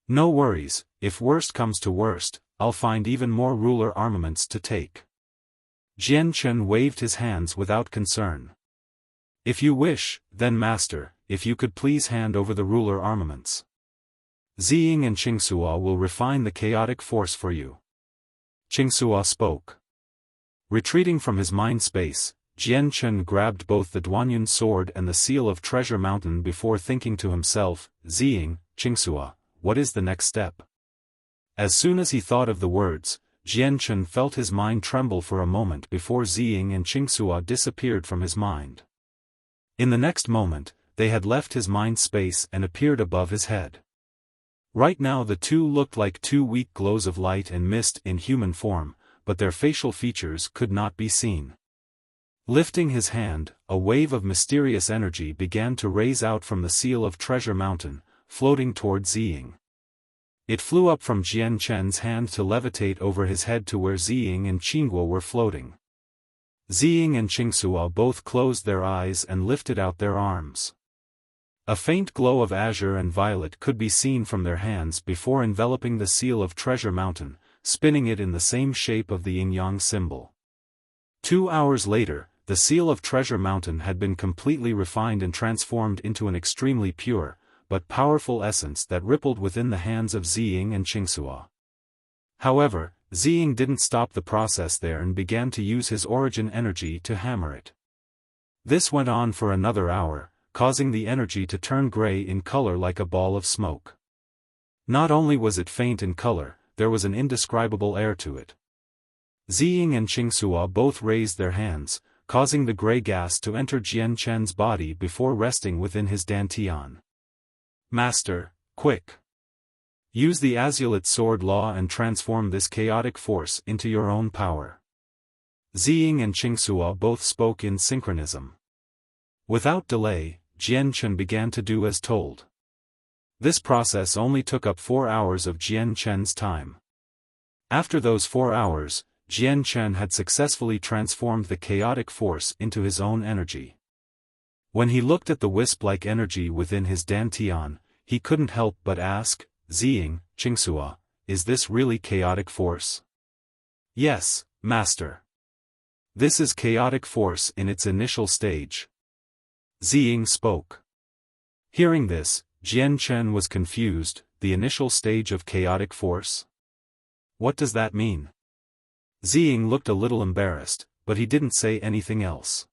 No worries, if worst comes to worst, I'll find even more ruler armaments to take. Jian Chen waved his hands without concern. If you wish, then Master, if you could please hand over the ruler armaments. Ziying and Qingsuo will refine the chaotic force for you. Qingsuo spoke. Retreating from his mind space, Jian Chen grabbed both the Duanyun sword and the seal of Treasure Mountain before thinking to himself, Ziying, Qingsuo, what is the next step? As soon as he thought of the words, Jian Chen felt his mind tremble for a moment before Ziying and Qingsuo disappeared from his mind. In the next moment, they had left his mind space and appeared above his head. Right now the two looked like two weak glows of light and mist in human form, but their facial features could not be seen. Lifting his hand, a wave of mysterious energy began to raise out from the seal of Treasure Mountain, floating toward Ziying. It flew up from Jian Chen's hand to levitate over his head to where Ziying and Qingguo were floating. Ziying and Qingsuo both closed their eyes and lifted out their arms. A faint glow of azure and violet could be seen from their hands before enveloping the seal of Treasure Mountain, spinning it in the same shape of the yin-yang symbol. 2 hours later, the seal of Treasure Mountain had been completely refined and transformed into an extremely pure, but powerful essence that rippled within the hands of Ziying and Qingsuo. However, Ziying didn't stop the process there and began to use his origin energy to hammer it. This went on for another hour, causing the energy to turn gray in color like a ball of smoke. Not only was it faint in color, there was an indescribable air to it. Ziying and Qingsuo both raised their hands, causing the gray gas to enter Jian Chen's body before resting within his dantian. Master, quick! Use the Azulite Sword Law and transform this chaotic force into your own power. Ziying and Qingsuo both spoke in synchronism. Without delay, Jian Chen began to do as told. This process only took up 4 hours of Jian Chen's time. After those 4 hours, Jian Chen had successfully transformed the chaotic force into his own energy. When he looked at the wisp-like energy within his dantian, he couldn't help but ask, Ziying, Qingsuo, is this really chaotic force? Yes, Master. This is chaotic force in its initial stage. Ziying spoke. Hearing this, Jian Chen was confused. The initial stage of chaotic force? What does that mean? Ziying looked a little embarrassed, but he didn't say anything else.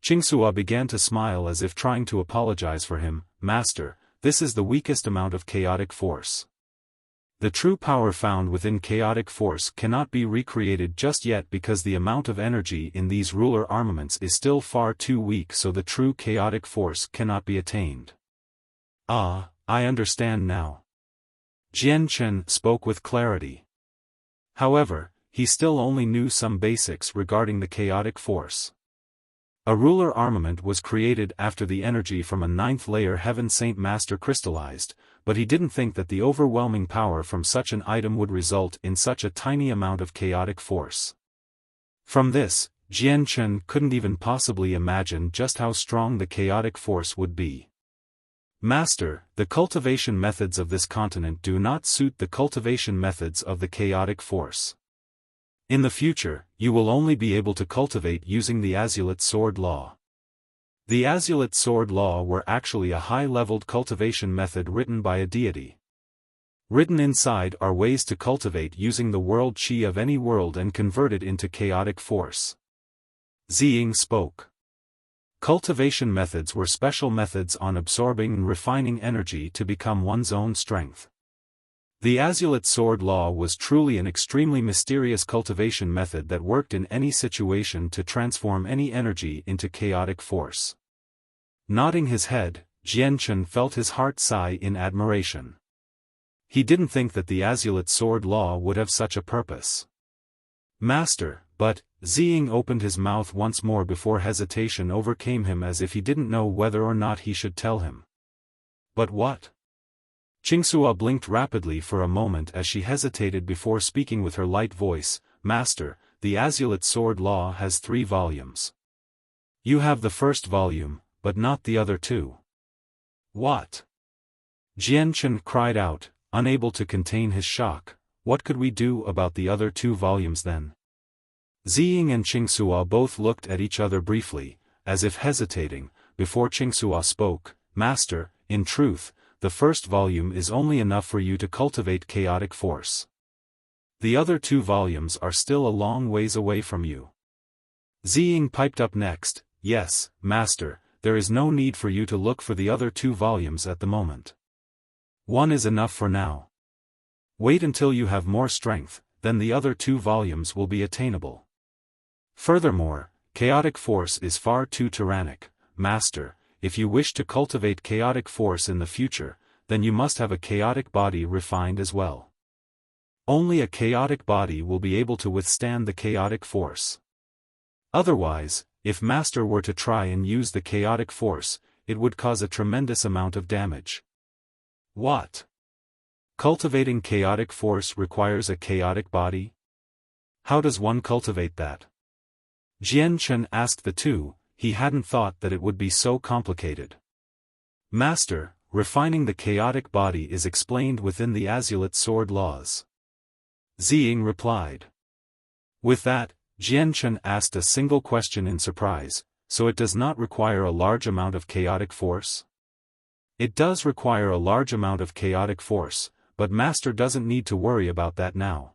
Qingsuo began to smile as if trying to apologize for him. Master, this is the weakest amount of chaotic force. The true power found within chaotic force cannot be recreated just yet because the amount of energy in these ruler armaments is still far too weak, so the true chaotic force cannot be attained. Ah, I understand now. Jian Chen spoke with clarity. However, he still only knew some basics regarding the chaotic force. A ruler armament was created after the energy from a 9th-layer Heaven Saint Master crystallized, but he didn't think that the overwhelming power from such an item would result in such a tiny amount of chaotic force. From this, Jian Chen couldn't even possibly imagine just how strong the chaotic force would be. Master, the cultivation methods of this continent do not suit the cultivation methods of the chaotic force. In the future, you will only be able to cultivate using the Azulite Sword Law. The Azulite Sword Law were actually a high-leveled cultivation method written by a deity. Written inside are ways to cultivate using the world qi of any world and convert it into chaotic force. Ziying spoke. Cultivation methods were special methods on absorbing and refining energy to become one's own strength. The Azulite Sword Law was truly an extremely mysterious cultivation method that worked in any situation to transform any energy into chaotic force. Nodding his head, Jian Chen felt his heart sigh in admiration. He didn't think that the Azulite Sword Law would have such a purpose. Master, but, Ziying opened his mouth once more before hesitation overcame him as if he didn't know whether or not he should tell him. But what? Qingxua blinked rapidly for a moment as she hesitated before speaking with her light voice. Master, the Azulate Sword Law has 3 volumes. You have the first volume, but not the other 2. What? Jian Chen cried out, unable to contain his shock. What could we do about the other 2 volumes then? Ziying and Qingxua both looked at each other briefly, as if hesitating, before Qingxua spoke. Master, in truth, the first volume is only enough for you to cultivate chaotic force. The other 2 volumes are still a long ways away from you. Ziying piped up next. Yes, Master, there is no need for you to look for the other 2 volumes at the moment. 1 is enough for now. Wait until you have more strength, then the other 2 volumes will be attainable. Furthermore, chaotic force is far too tyrannic. Master, if you wish to cultivate chaotic force in the future, then you must have a chaotic body refined as well. Only a chaotic body will be able to withstand the chaotic force. Otherwise, if Master were to try and use the chaotic force, it would cause a tremendous amount of damage. What? Cultivating chaotic force requires a chaotic body? How does one cultivate that? Jian Chen asked the 2, he hadn't thought that it would be so complicated. Master, refining the chaotic body is explained within the Azulate Sword Laws. Ziying replied. With that, Jian Chen asked a single question in surprise. So it does not require a large amount of chaotic force? It does require a large amount of chaotic force, but Master doesn't need to worry about that now.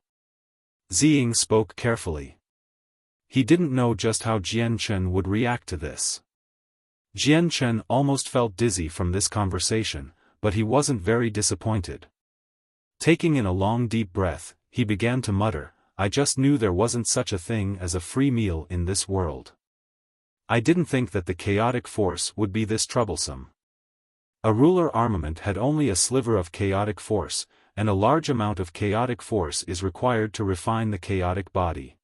Ziying spoke carefully. He didn't know just how Jian Chen would react to this. Jian Chen almost felt dizzy from this conversation, but he wasn't very disappointed. Taking in a long deep breath, he began to mutter, I just knew there wasn't such a thing as a free meal in this world. I didn't think that the chaotic force would be this troublesome. A ruler armament had only a sliver of chaotic force, and a large amount of chaotic force is required to refine the chaotic body.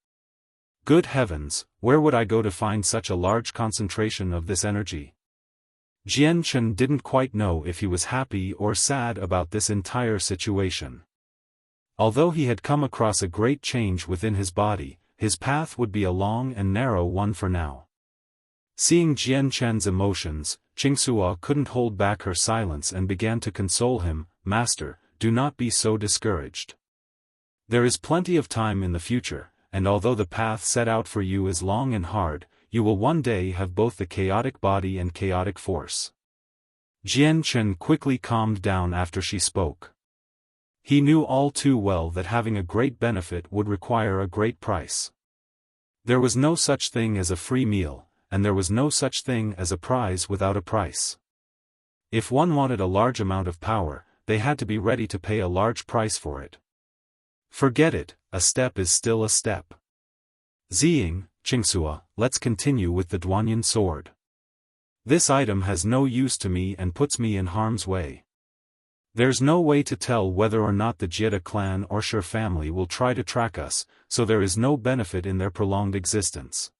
Good heavens, where would I go to find such a large concentration of this energy? Jian Chen didn't quite know if he was happy or sad about this entire situation. Although he had come across a great change within his body, his path would be a long and narrow one for now. Seeing Jian Chen's emotions, Qingxua couldn't hold back her silence and began to console him. Master, do not be so discouraged. There is plenty of time in the future, and although the path set out for you is long and hard, you will one day have both the chaotic body and chaotic force. Jian Chen quickly calmed down after she spoke. He knew all too well that having a great benefit would require a great price. There was no such thing as a free meal, and there was no such thing as a prize without a price. If one wanted a large amount of power, they had to be ready to pay a large price for it. Forget it, a step is still a step. Ziying, Qingxua, let's continue with the Duanyan sword. This item has no use to me and puts me in harm's way. There's no way to tell whether or not the Jieda clan or Shi family will try to track us, so there is no benefit in their prolonged existence.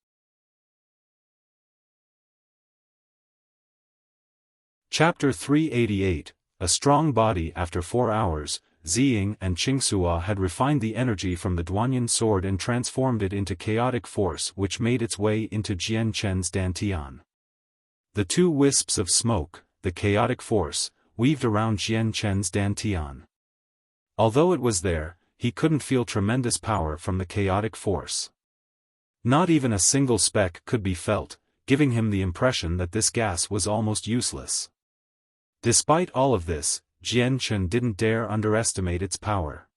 Chapter 388, A Strong Body. After 4 hours, Ziying and Qingxua had refined the energy from the Duanyan sword and transformed it into chaotic force which made its way into Jian Chen's dantian. The 2 wisps of smoke, the chaotic force, weaved around Jian Chen's dantian. Although it was there, he couldn't feel tremendous power from the chaotic force. Not even a single speck could be felt, giving him the impression that this gas was almost useless. Despite all of this, Jian Chen didn't dare underestimate its power.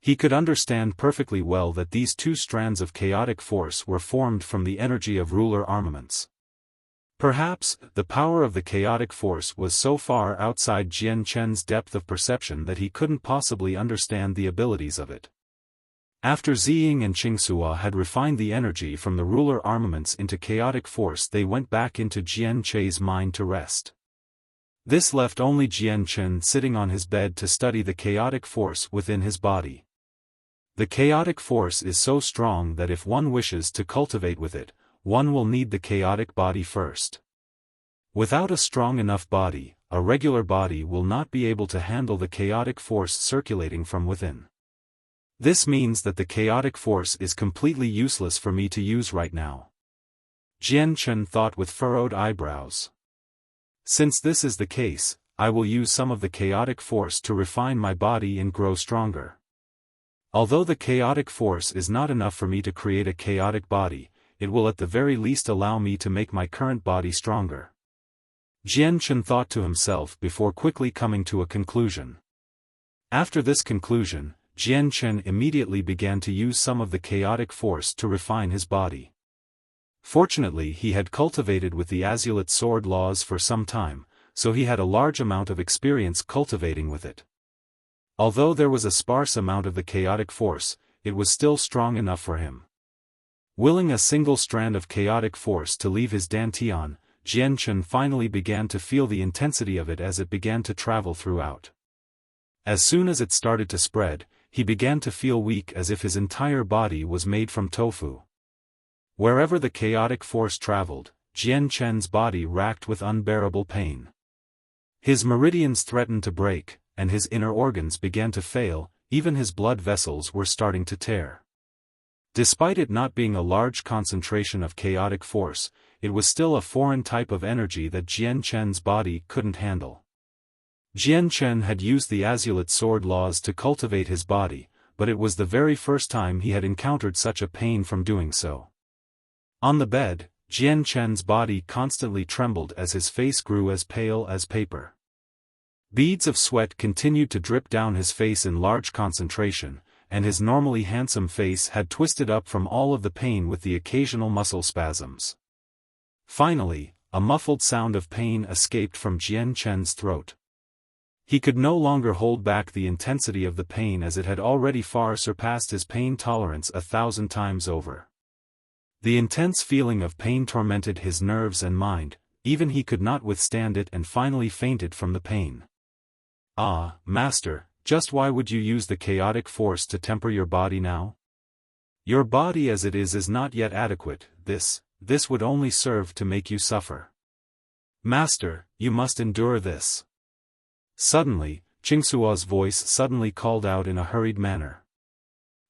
He could understand perfectly well that these 2 strands of chaotic force were formed from the energy of ruler armaments. Perhaps, the power of the chaotic force was so far outside Jian Chen's depth of perception that he couldn't possibly understand the abilities of it. After Ziying and Qingxua had refined the energy from the ruler armaments into chaotic force, they went back into Jian Chei's mind to rest. This left only Jian Chen sitting on his bed to study the chaotic force within his body. The chaotic force is so strong that if one wishes to cultivate with it, one will need the chaotic body first. Without a strong enough body, a regular body will not be able to handle the chaotic force circulating from within. This means that the chaotic force is completely useless for me to use right now. Jian Chen thought with furrowed eyebrows. Since this is the case, I will use some of the chaotic force to refine my body and grow stronger. Although the chaotic force is not enough for me to create a chaotic body, it will at the very least allow me to make my current body stronger. Jian Chen thought to himself before quickly coming to a conclusion. After this conclusion, Jian Chen immediately began to use some of the chaotic force to refine his body. Fortunately, he had cultivated with the Azulite sword laws for some time, so he had a large amount of experience cultivating with it. Although there was a sparse amount of the chaotic force, it was still strong enough for him. Willing a single strand of chaotic force to leave his dantian, Jian Chen finally began to feel the intensity of it as it began to travel throughout. As soon as it started to spread, he began to feel weak as if his entire body was made from tofu. Wherever the chaotic force traveled, Jian Chen's body racked with unbearable pain. His meridians threatened to break, and his inner organs began to fail, even his blood vessels were starting to tear. Despite it not being a large concentration of chaotic force, it was still a foreign type of energy that Jian Chen's body couldn't handle. Jian Chen had used the Azulite sword laws to cultivate his body, but it was the very first time he had encountered such a pain from doing so. On the bed, Jian Chen's body constantly trembled as his face grew as pale as paper. Beads of sweat continued to drip down his face in large concentration, and his normally handsome face had twisted up from all of the pain with the occasional muscle spasms. Finally, a muffled sound of pain escaped from Jian Chen's throat. He could no longer hold back the intensity of the pain as it had already far surpassed his pain tolerance 1,000 times over. The intense feeling of pain tormented his nerves and mind, even he could not withstand it and finally fainted from the pain. Ah, Master, just why would you use the chaotic force to temper your body now? Your body as it is not yet adequate, this would only serve to make you suffer. Master, you must endure this. Suddenly, Qingsuo's voice suddenly called out in a hurried manner.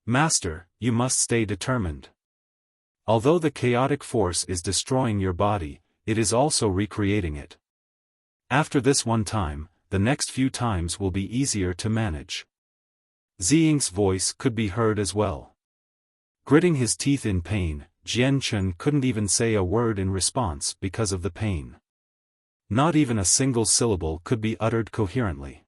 Master, you must stay determined. Although the chaotic force is destroying your body, it is also recreating it. After this one time, the next few times will be easier to manage. Ziying's voice could be heard as well. Gritting his teeth in pain, Jian Chen couldn't even say a word in response because of the pain. Not even a single syllable could be uttered coherently.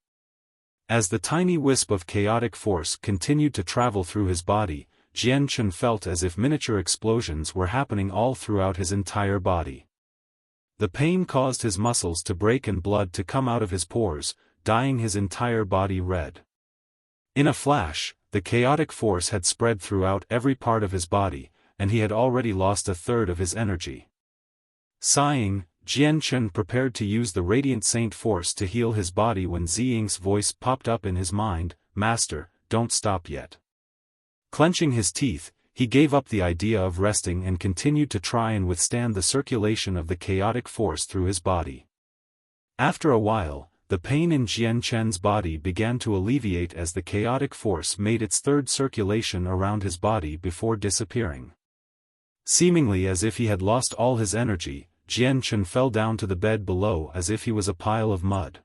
As the tiny wisp of chaotic force continued to travel through his body, Jian Chen felt as if miniature explosions were happening all throughout his entire body. The pain caused his muscles to break and blood to come out of his pores, dyeing his entire body red. In a flash, the chaotic force had spread throughout every part of his body, and he had already lost 1/3 of his energy. Sighing, Jian Chen prepared to use the Radiant Saint force to heal his body when Ziying's voice popped up in his mind, Master, don't stop yet. Clenching his teeth, he gave up the idea of resting and continued to try and withstand the circulation of the chaotic force through his body. After a while, the pain in Jian Chen's body began to alleviate as the chaotic force made its third circulation around his body before disappearing. Seemingly as if he had lost all his energy, Jian Chen fell down to the bed below as if he was a pile of mud.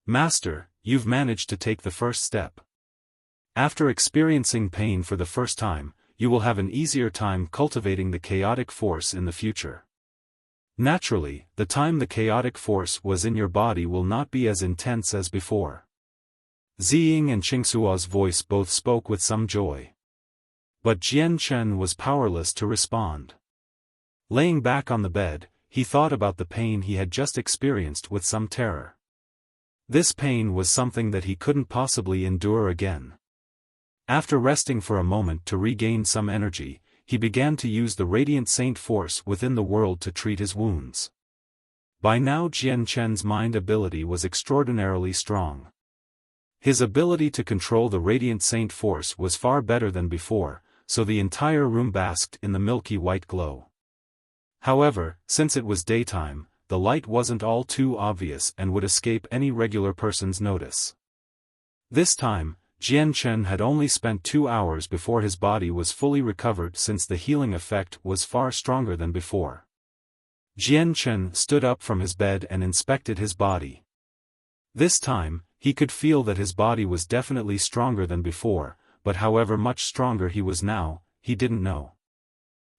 Master, you've managed to take the first step. After experiencing pain for the first time, you will have an easier time cultivating the chaotic force in the future. Naturally, the time the chaotic force was in your body will not be as intense as before. Ziying and Qingsuo's voice both spoke with some joy. But Jian Chen was powerless to respond. Laying back on the bed, he thought about the pain he had just experienced with some terror. This pain was something that he couldn't possibly endure again. After resting for a moment to regain some energy, he began to use the Radiant Saint force within the world to treat his wounds. By now Jian Chen's mind ability was extraordinarily strong. His ability to control the Radiant Saint force was far better than before, so the entire room basked in the milky white glow. However, since it was daytime, the light wasn't all too obvious and would escape any regular person's notice. This time, Jian Chen had only spent 2 hours before his body was fully recovered, since the healing effect was far stronger than before. Jian Chen stood up from his bed and inspected his body. This time, he could feel that his body was definitely stronger than before, but however much stronger he was now, he didn't know.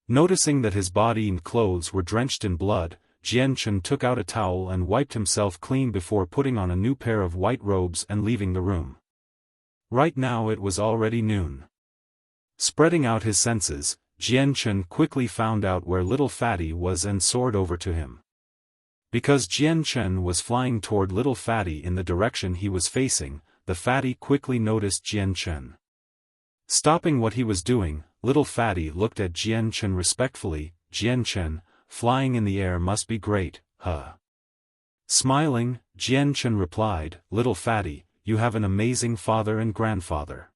Noticing that his body and clothes were drenched in blood, Jian Chen took out a towel and wiped himself clean before putting on a new pair of white robes and leaving the room. Right now it was already noon. Spreading out his senses, Jian Chen quickly found out where little Fatty was and soared over to him. Because Jian Chen was flying toward little Fatty in the direction he was facing, the Fatty quickly noticed Jian Chen. Stopping what he was doing, little Fatty looked at Jian Chen respectfully. "Jian Chen, flying in the air must be great, huh?" Smiling, Jian Chen replied, "Little Fatty, you have an amazing father and grandfather.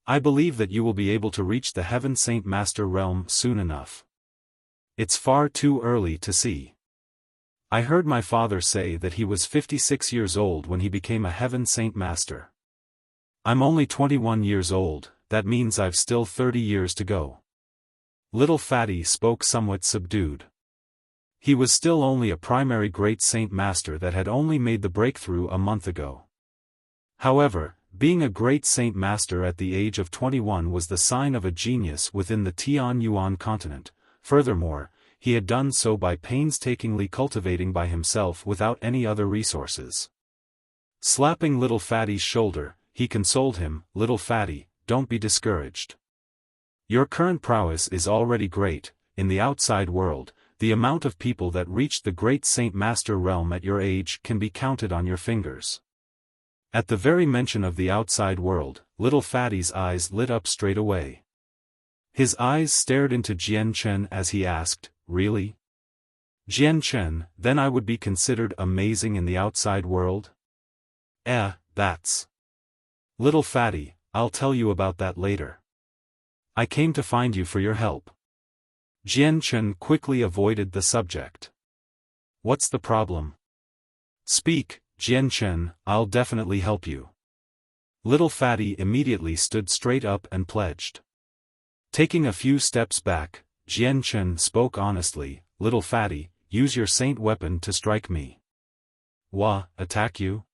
I believe that you will be able to reach the Heaven Saint Master realm soon enough. It's far too early to see. I heard my father say that he was 56 years old when he became a Heaven Saint Master. I'm only 21 years old, that means I've still 30 years to go." Little Fatty spoke somewhat subdued. He was still only a primary Great Saint Master that had only made the breakthrough a month ago. However, being a Great Saint Master at the age of 21 was the sign of a genius within the Tianyuan continent. Furthermore, he had done so by painstakingly cultivating by himself without any other resources. Slapping little Fatty's shoulder, he consoled him, "Little Fatty, don't be discouraged. Your current prowess is already great. In the outside world, the amount of people that reached the Great Saint Master realm at your age can be counted on your fingers." At the very mention of the outside world, little Fatty's eyes lit up straight away. His eyes stared into Jian Chen as he asked, "Really? Jian Chen, then I would be considered amazing in the outside world?" That's. Little Fatty, I'll tell you about that later. I came to find you for your help. Jian Chen quickly avoided the subject. "What's the problem?" "Speak, Jian Chen, I'll definitely help you." Little Fatty immediately stood straight up and pledged. Taking a few steps back, Jian Chen spoke honestly, "Little Fatty, use your saint weapon to strike me." Attack you?"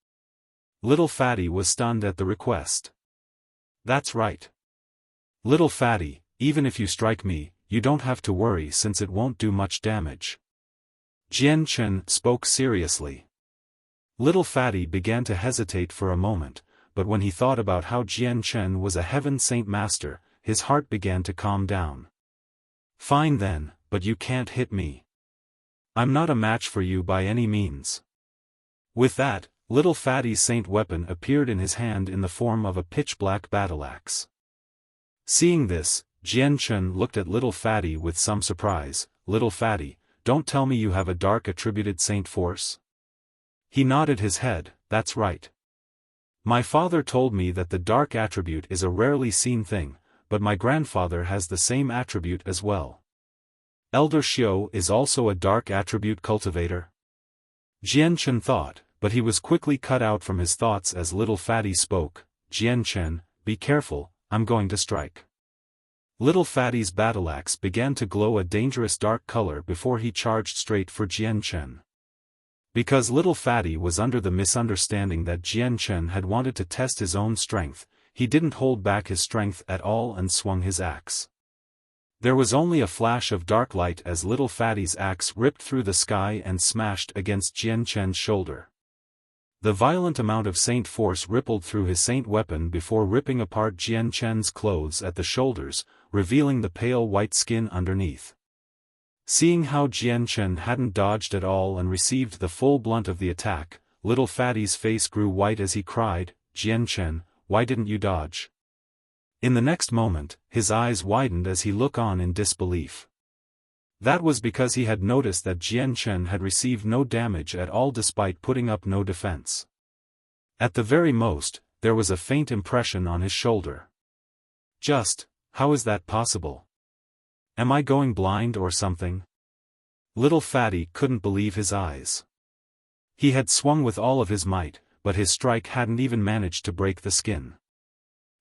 Little Fatty was stunned at the request. "That's right. Little Fatty, even if you strike me, you don't have to worry since it won't do much damage." Jian Chen spoke seriously. Little Fatty began to hesitate for a moment, but when he thought about how Jian Chen was a Heaven Saint Master, his heart began to calm down. "Fine then, but you can't hit me. I'm not a match for you by any means." With that, little Fatty's saint weapon appeared in his hand in the form of a pitch-black battle-axe. Seeing this, Jian Chen looked at little Fatty with some surprise. "Little Fatty, don't tell me you have a dark attributed saint force?" He nodded his head, "That's right. My father told me that the dark attribute is a rarely seen thing, but my grandfather has the same attribute as well. Elder Xiao is also a dark attribute cultivator." Jian Chen thought, but he was quickly cut out from his thoughts as little Fatty spoke. "Jian Chen, be careful, I'm going to strike." Little Fatty's battle-axe began to glow a dangerous dark color before he charged straight for Jian Chen. Because little Fatty was under the misunderstanding that Jian Chen had wanted to test his own strength, he didn't hold back his strength at all and swung his axe. There was only a flash of dark light as little Fatty's axe ripped through the sky and smashed against Jian Chen's shoulder. The violent amount of saint force rippled through his saint weapon before ripping apart Jian Chen's clothes at the shoulders, revealing the pale white skin underneath. Seeing how Jian Chen hadn't dodged at all and received the full blunt of the attack, little Fatty's face grew white as he cried, "Jian Chen, why didn't you dodge?" In the next moment, his eyes widened as he looked on in disbelief. That was because he had noticed that Jian Chen had received no damage at all despite putting up no defense. At the very most, there was a faint impression on his shoulder. How is that possible? Am I going blind or something? Little Fatty couldn't believe his eyes. He had swung with all of his might, but his strike hadn't even managed to break the skin.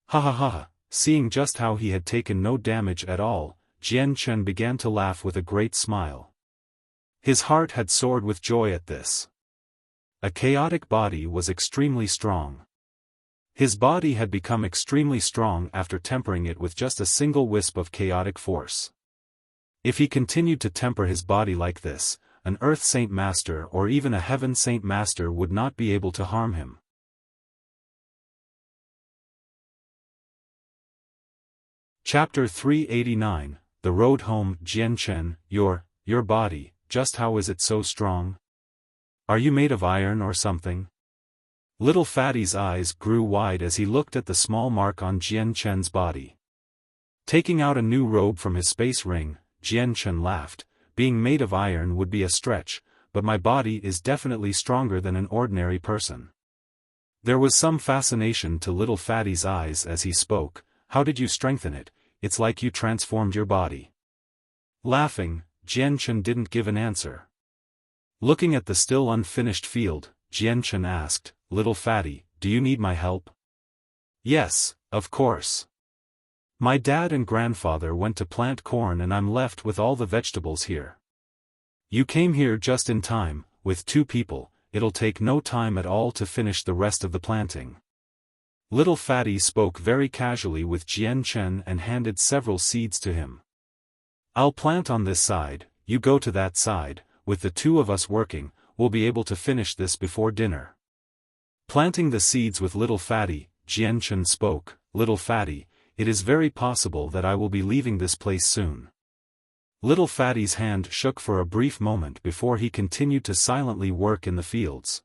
Ha ha ha! Seeing just how he had taken no damage at all, Jian Chen began to laugh with a great smile. His heart had soared with joy at this. A chaotic body was extremely strong. His body had become extremely strong after tempering it with just a single wisp of chaotic force. If he continued to temper his body like this, an Earth Saint Master or even a Heaven Saint Master would not be able to harm him. Chapter 389, The Road Home. Jian Chen, your body, just how is it so strong? Are you made of iron or something? Little Fatty's eyes grew wide as he looked at the small mark on Jian Chen's body. Taking out a new robe from his space ring, Jian Chen laughed. Being made of iron would be a stretch, but my body is definitely stronger than an ordinary person. There was some fascination to Little Fatty's eyes as he spoke. How did you strengthen it? It's like you transformed your body. Laughing, Jian Chen didn't give an answer. Looking at the still unfinished field, Jian Chen asked, Little Fatty, do you need my help? Yes, of course. My dad and grandfather went to plant corn and I'm left with all the vegetables here. You came here just in time. With 2 people, it'll take no time at all to finish the rest of the planting. Little Fatty spoke very casually with Jian Chen and handed several seeds to him. I'll plant on this side, you go to that side. With the 2 of us working, we'll be able to finish this before dinner. Planting the seeds with Little Fatty, Jian Chen spoke, Little Fatty, it is very possible that I will be leaving this place soon. Little Fatty's hand shook for a brief moment before he continued to silently work in the fields.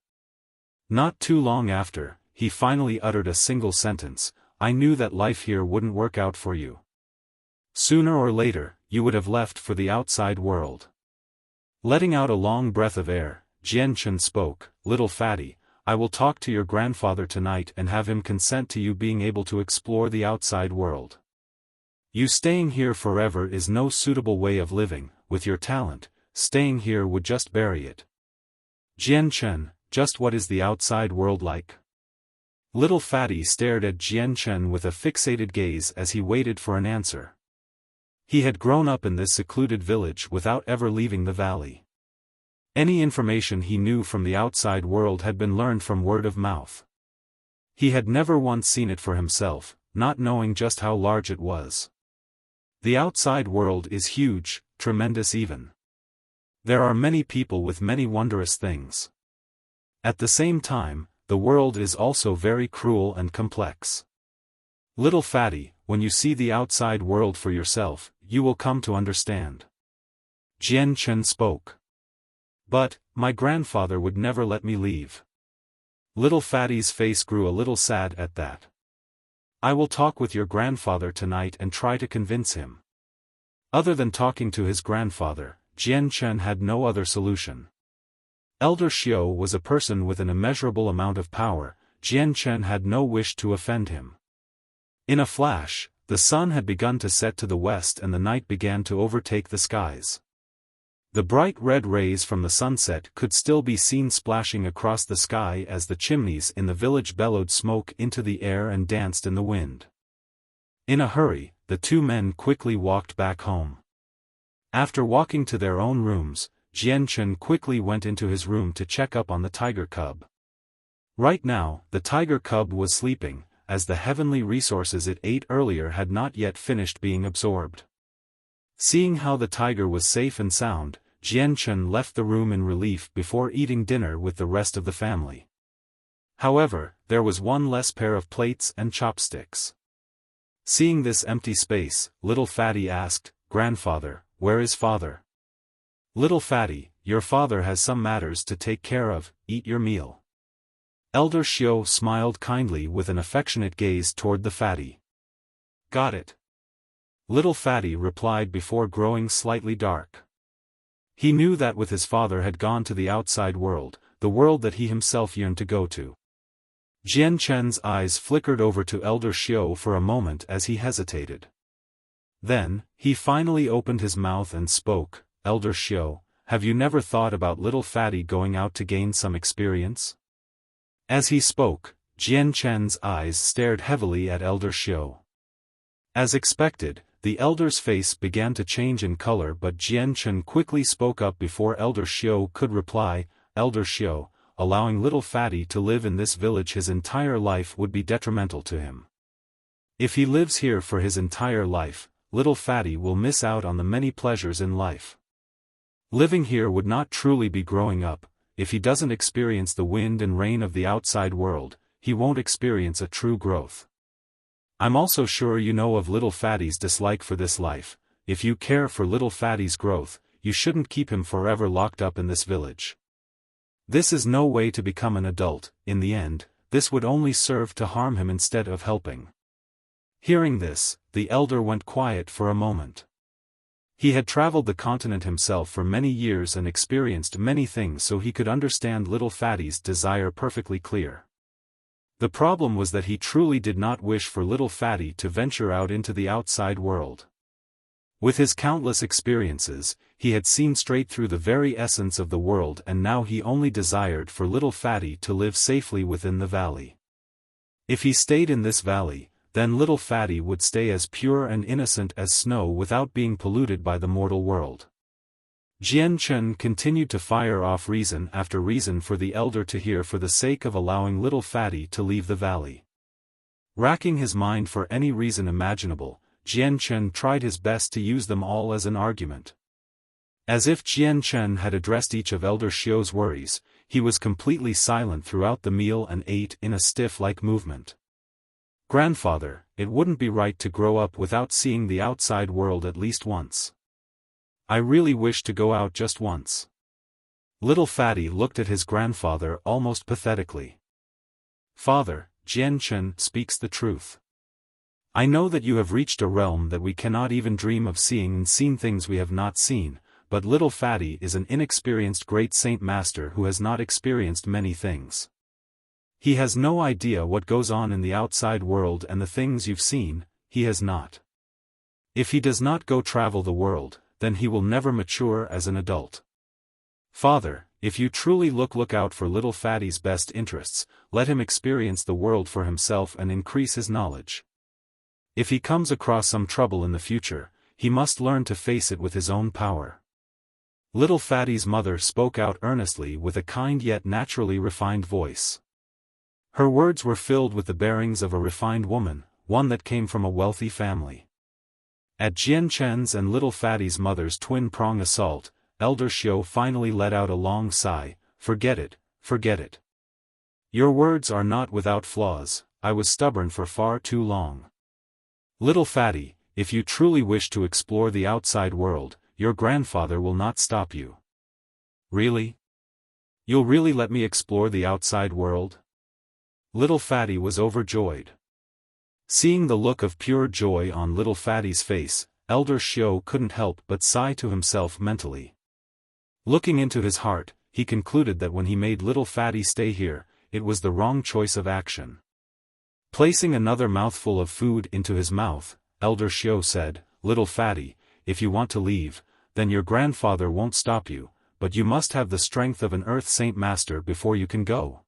Not too long after, he finally uttered a single sentence, I knew that life here wouldn't work out for you. Sooner or later, you would have left for the outside world. Letting out a long breath of air, Jian Chen spoke, Little Fatty, I will talk to your grandfather tonight and have him consent to you being able to explore the outside world. You staying here forever is no suitable way of living. With your talent, staying here would just bury it. Jian Chen, just what is the outside world like? Little Fatty stared at Jian Chen with a fixated gaze as he waited for an answer. He had grown up in this secluded village without ever leaving the valley. Any information he knew from the outside world had been learned from word of mouth. He had never once seen it for himself, not knowing just how large it was. The outside world is huge, tremendous even. There are many people with many wondrous things. At the same time, the world is also very cruel and complex. Little Fatty, when you see the outside world for yourself, you will come to understand. Jian Chen spoke. But, my grandfather would never let me leave. Little Fatty's face grew a little sad at that. I will talk with your grandfather tonight and try to convince him. Other than talking to his grandfather, Jian Chen had no other solution. Elder Xiao was a person with an immeasurable amount of power. Jian Chen had no wish to offend him. In a flash, the sun had begun to set to the west and the night began to overtake the skies. The bright red rays from the sunset could still be seen splashing across the sky as the chimneys in the village bellowed smoke into the air and danced in the wind. In a hurry, the 2 men quickly walked back home. After walking to their own rooms, Jian Chen quickly went into his room to check up on the tiger cub. Right now, the tiger cub was sleeping, as the heavenly resources it ate earlier had not yet finished being absorbed. Seeing how the tiger was safe and sound, Jian Chen left the room in relief before eating dinner with the rest of the family. However, there was one less pair of plates and chopsticks. Seeing this empty space, Little Fatty asked, Grandfather, where is Father? Little Fatty, your father has some matters to take care of, eat your meal. Elder Xiao smiled kindly with an affectionate gaze toward the fatty. Got it. Little Fatty replied before growing slightly dark. He knew that with his father had gone to the outside world, the world that he himself yearned to go to. Jian Chen's eyes flickered over to Elder Xiao for a moment as he hesitated. Then, he finally opened his mouth and spoke, Elder Xiao, have you never thought about little fatty going out to gain some experience? As he spoke, Jian Chen's eyes stared heavily at Elder Xiao. As expected, the elder's face began to change in color, but Jian Chen quickly spoke up before Elder Xiao could reply. Elder Xiao, allowing little fatty to live in this village his entire life would be detrimental to him. If he lives here for his entire life, little fatty will miss out on the many pleasures in life. Living here would not truly be growing up. If he doesn't experience the wind and rain of the outside world, he won't experience a true growth. I'm also sure you know of little fatty's dislike for this life. If you care for little fatty's growth, you shouldn't keep him forever locked up in this village. This is no way to become an adult. In the end, this would only serve to harm him instead of helping. Hearing this, the elder went quiet for a moment. He had traveled the continent himself for many years and experienced many things, so he could understand little fatty's desire perfectly clear. The problem was that he truly did not wish for little fatty to venture out into the outside world. With his countless experiences, he had seen straight through the very essence of the world, and now he only desired for little fatty to live safely within the valley. If he stayed in this valley, then little fatty would stay as pure and innocent as snow without being polluted by the mortal world. Jian Chen continued to fire off reason after reason for the elder to hear for the sake of allowing little fatty to leave the valley. Racking his mind for any reason imaginable, Jian Chen tried his best to use them all as an argument. As if Jian Chen had addressed each of Elder Xiao's worries, he was completely silent throughout the meal and ate in a stiff-like movement. Grandfather, it wouldn't be right to grow up without seeing the outside world at least once. I really wish to go out just once. Little fatty looked at his grandfather almost pathetically. Father, Jian Chen speaks the truth. I know that you have reached a realm that we cannot even dream of seeing and seen things we have not seen, but little fatty is an inexperienced great saint master who has not experienced many things. He has no idea what goes on in the outside world, and the things you've seen, he has not. If he does not go travel the world, then he will never mature as an adult. Father, if you truly look out for little fatty's best interests, let him experience the world for himself and increase his knowledge. If he comes across some trouble in the future, he must learn to face it with his own power. Little fatty's mother spoke out earnestly with a kind yet naturally refined voice. Her words were filled with the bearings of a refined woman, one that came from a wealthy family. At Jian Chen's and little fatty's mother's twin-prong assault, Elder Xiao finally let out a long sigh. Forget it, forget it. Your words are not without flaws. I was stubborn for far too long. Little fatty, if you truly wish to explore the outside world, your grandfather will not stop you. Really? You'll really let me explore the outside world? Little fatty was overjoyed. Seeing the look of pure joy on little fatty's face, Elder Xiao couldn't help but sigh to himself mentally. Looking into his heart, he concluded that when he made little fatty stay here, it was the wrong choice of action. Placing another mouthful of food into his mouth, Elder Xiao said, Little fatty, if you want to leave, then your grandfather won't stop you, but you must have the strength of an Earth Saint Master before you can go.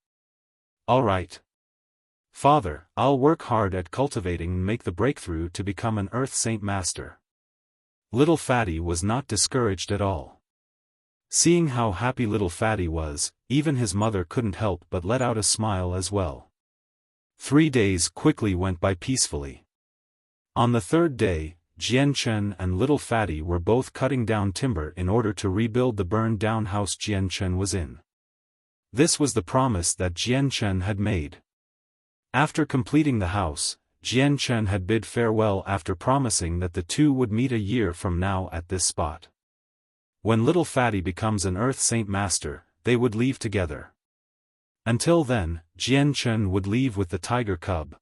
All right. Father, I'll work hard at cultivating and make the breakthrough to become an Earth Saint Master. Little fatty was not discouraged at all. Seeing how happy little fatty was, even his mother couldn't help but let out a smile as well. 3 days quickly went by peacefully. On the third day, Jian Chen and little fatty were both cutting down timber in order to rebuild the burned-down house Jian Chen was in. This was the promise that Jian Chen had made. After completing the house, Jian Chen had bid farewell after promising that the two would meet a year from now at this spot. When little fatty becomes an Earth Saint Master, they would leave together. Until then, Jian Chen would leave with the tiger cub.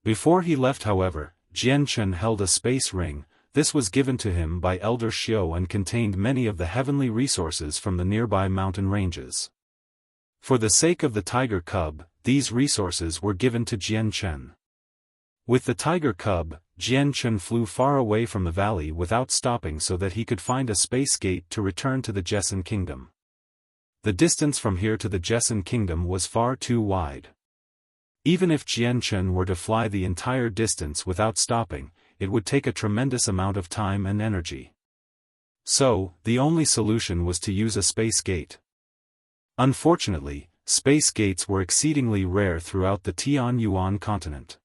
Before he left, however, Jian Chen held a space ring. This was given to him by Elder Xiao and contained many of the heavenly resources from the nearby mountain ranges. For the sake of the tiger cub, these resources were given to Jian Chen. With the tiger cub, Jian Chen flew far away from the valley without stopping so that he could find a space gate to return to the Jesson Kingdom. The distance from here to the Jesson Kingdom was far too wide. Even if Jian Chen were to fly the entire distance without stopping, it would take a tremendous amount of time and energy. So, the only solution was to use a space gate. Unfortunately, space gates were exceedingly rare throughout the Tianyuan continent.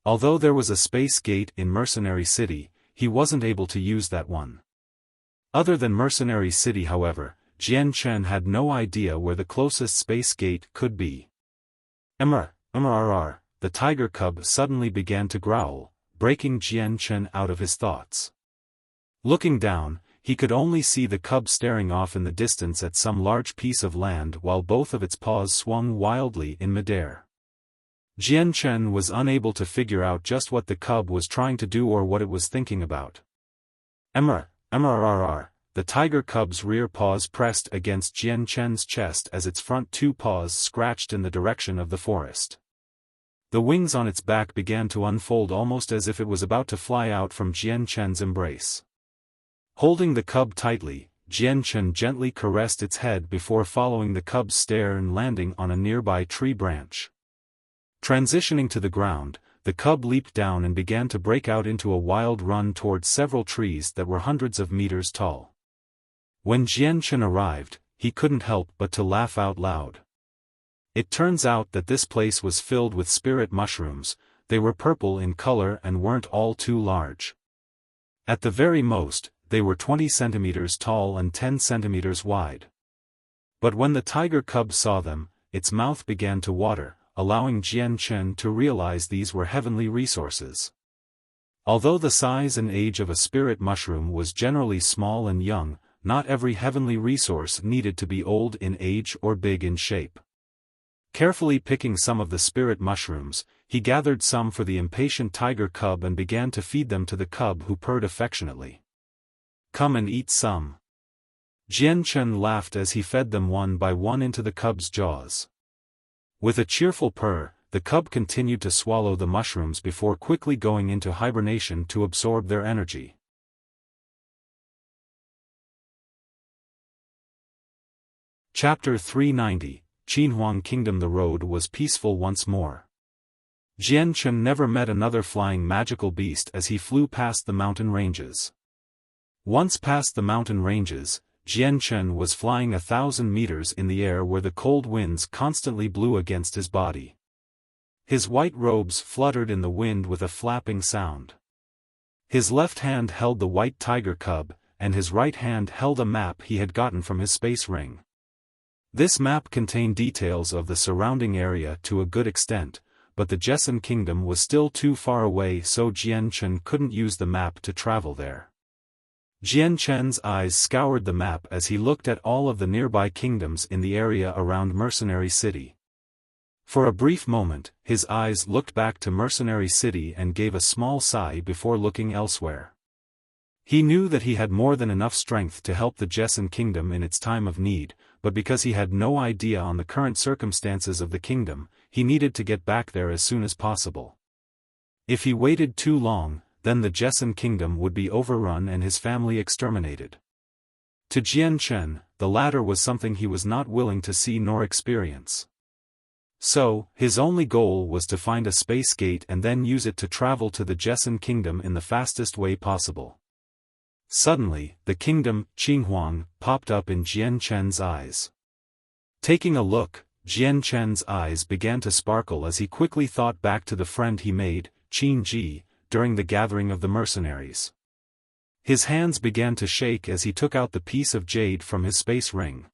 Although there was a space gate in Mercenary City, he wasn't able to use that one. Other than Mercenary City, however, Jian Chen had no idea where the closest space gate could be. The tiger cub suddenly began to growl, breaking Jian Chen out of his thoughts. Looking down, he could only see the cub staring off in the distance at some large piece of land while both of its paws swung wildly in midair. Jian Chen was unable to figure out just what the cub was trying to do or what it was thinking about. The tiger cub's rear paws pressed against Jian Chen's chest as its front two paws scratched in the direction of the forest. The wings on its back began to unfold almost as if it was about to fly out from Jian Chen's embrace. Holding the cub tightly, Jian Chen gently caressed its head before following the cub's stare and landing on a nearby tree branch. Transitioning to the ground, the cub leaped down and began to break out into a wild run towards several trees that were hundreds of meters tall. When Jian Chen arrived, he couldn't help but to laugh out loud. It turns out that this place was filled with spirit mushrooms. They were purple in color and weren't all too large. At the very most, they were 20 centimeters tall and 10 centimeters wide. But when the tiger cub saw them, its mouth began to water, allowing Jian Chen to realize these were heavenly resources. Although the size and age of a spirit mushroom was generally small and young, not every heavenly resource needed to be old in age or big in shape. Carefully picking some of the spirit mushrooms, he gathered some for the impatient tiger cub and began to feed them to the cub, who purred affectionately. "Come and eat some." Jian Chen laughed as he fed them one by one into the cub's jaws. With a cheerful purr, the cub continued to swallow the mushrooms before quickly going into hibernation to absorb their energy. Chapter 390, Qinhuang Kingdom. The road was peaceful once more. Jian Chen never met another flying magical beast as he flew past the mountain ranges. Once past the mountain ranges, Jian Chen was flying 1,000 meters in the air where the cold winds constantly blew against his body. His white robes fluttered in the wind with a flapping sound. His left hand held the white tiger cub, and his right hand held a map he had gotten from his space ring. This map contained details of the surrounding area to a good extent, but the Jesson Kingdom was still too far away, so Jian Chen couldn't use the map to travel there. Jian Chen's eyes scoured the map as he looked at all of the nearby kingdoms in the area around Mercenary City. For a brief moment, his eyes looked back to Mercenary City and gave a small sigh before looking elsewhere. He knew that he had more than enough strength to help the Jesson Kingdom in its time of need, but because he had no idea on the current circumstances of the kingdom, he needed to get back there as soon as possible. If he waited too long, then the Jesson Kingdom would be overrun and his family exterminated. To Jian Chen, the latter was something he was not willing to see nor experience. So, his only goal was to find a space gate and then use it to travel to the Jesson Kingdom in the fastest way possible. Suddenly, the kingdom, Qinhuang, popped up in Jian Chen's eyes. Taking a look, Jian Chen's eyes began to sparkle as he quickly thought back to the friend he made, Qin Ji, during the gathering of the mercenaries. His hands began to shake as he took out the piece of jade from his space ring.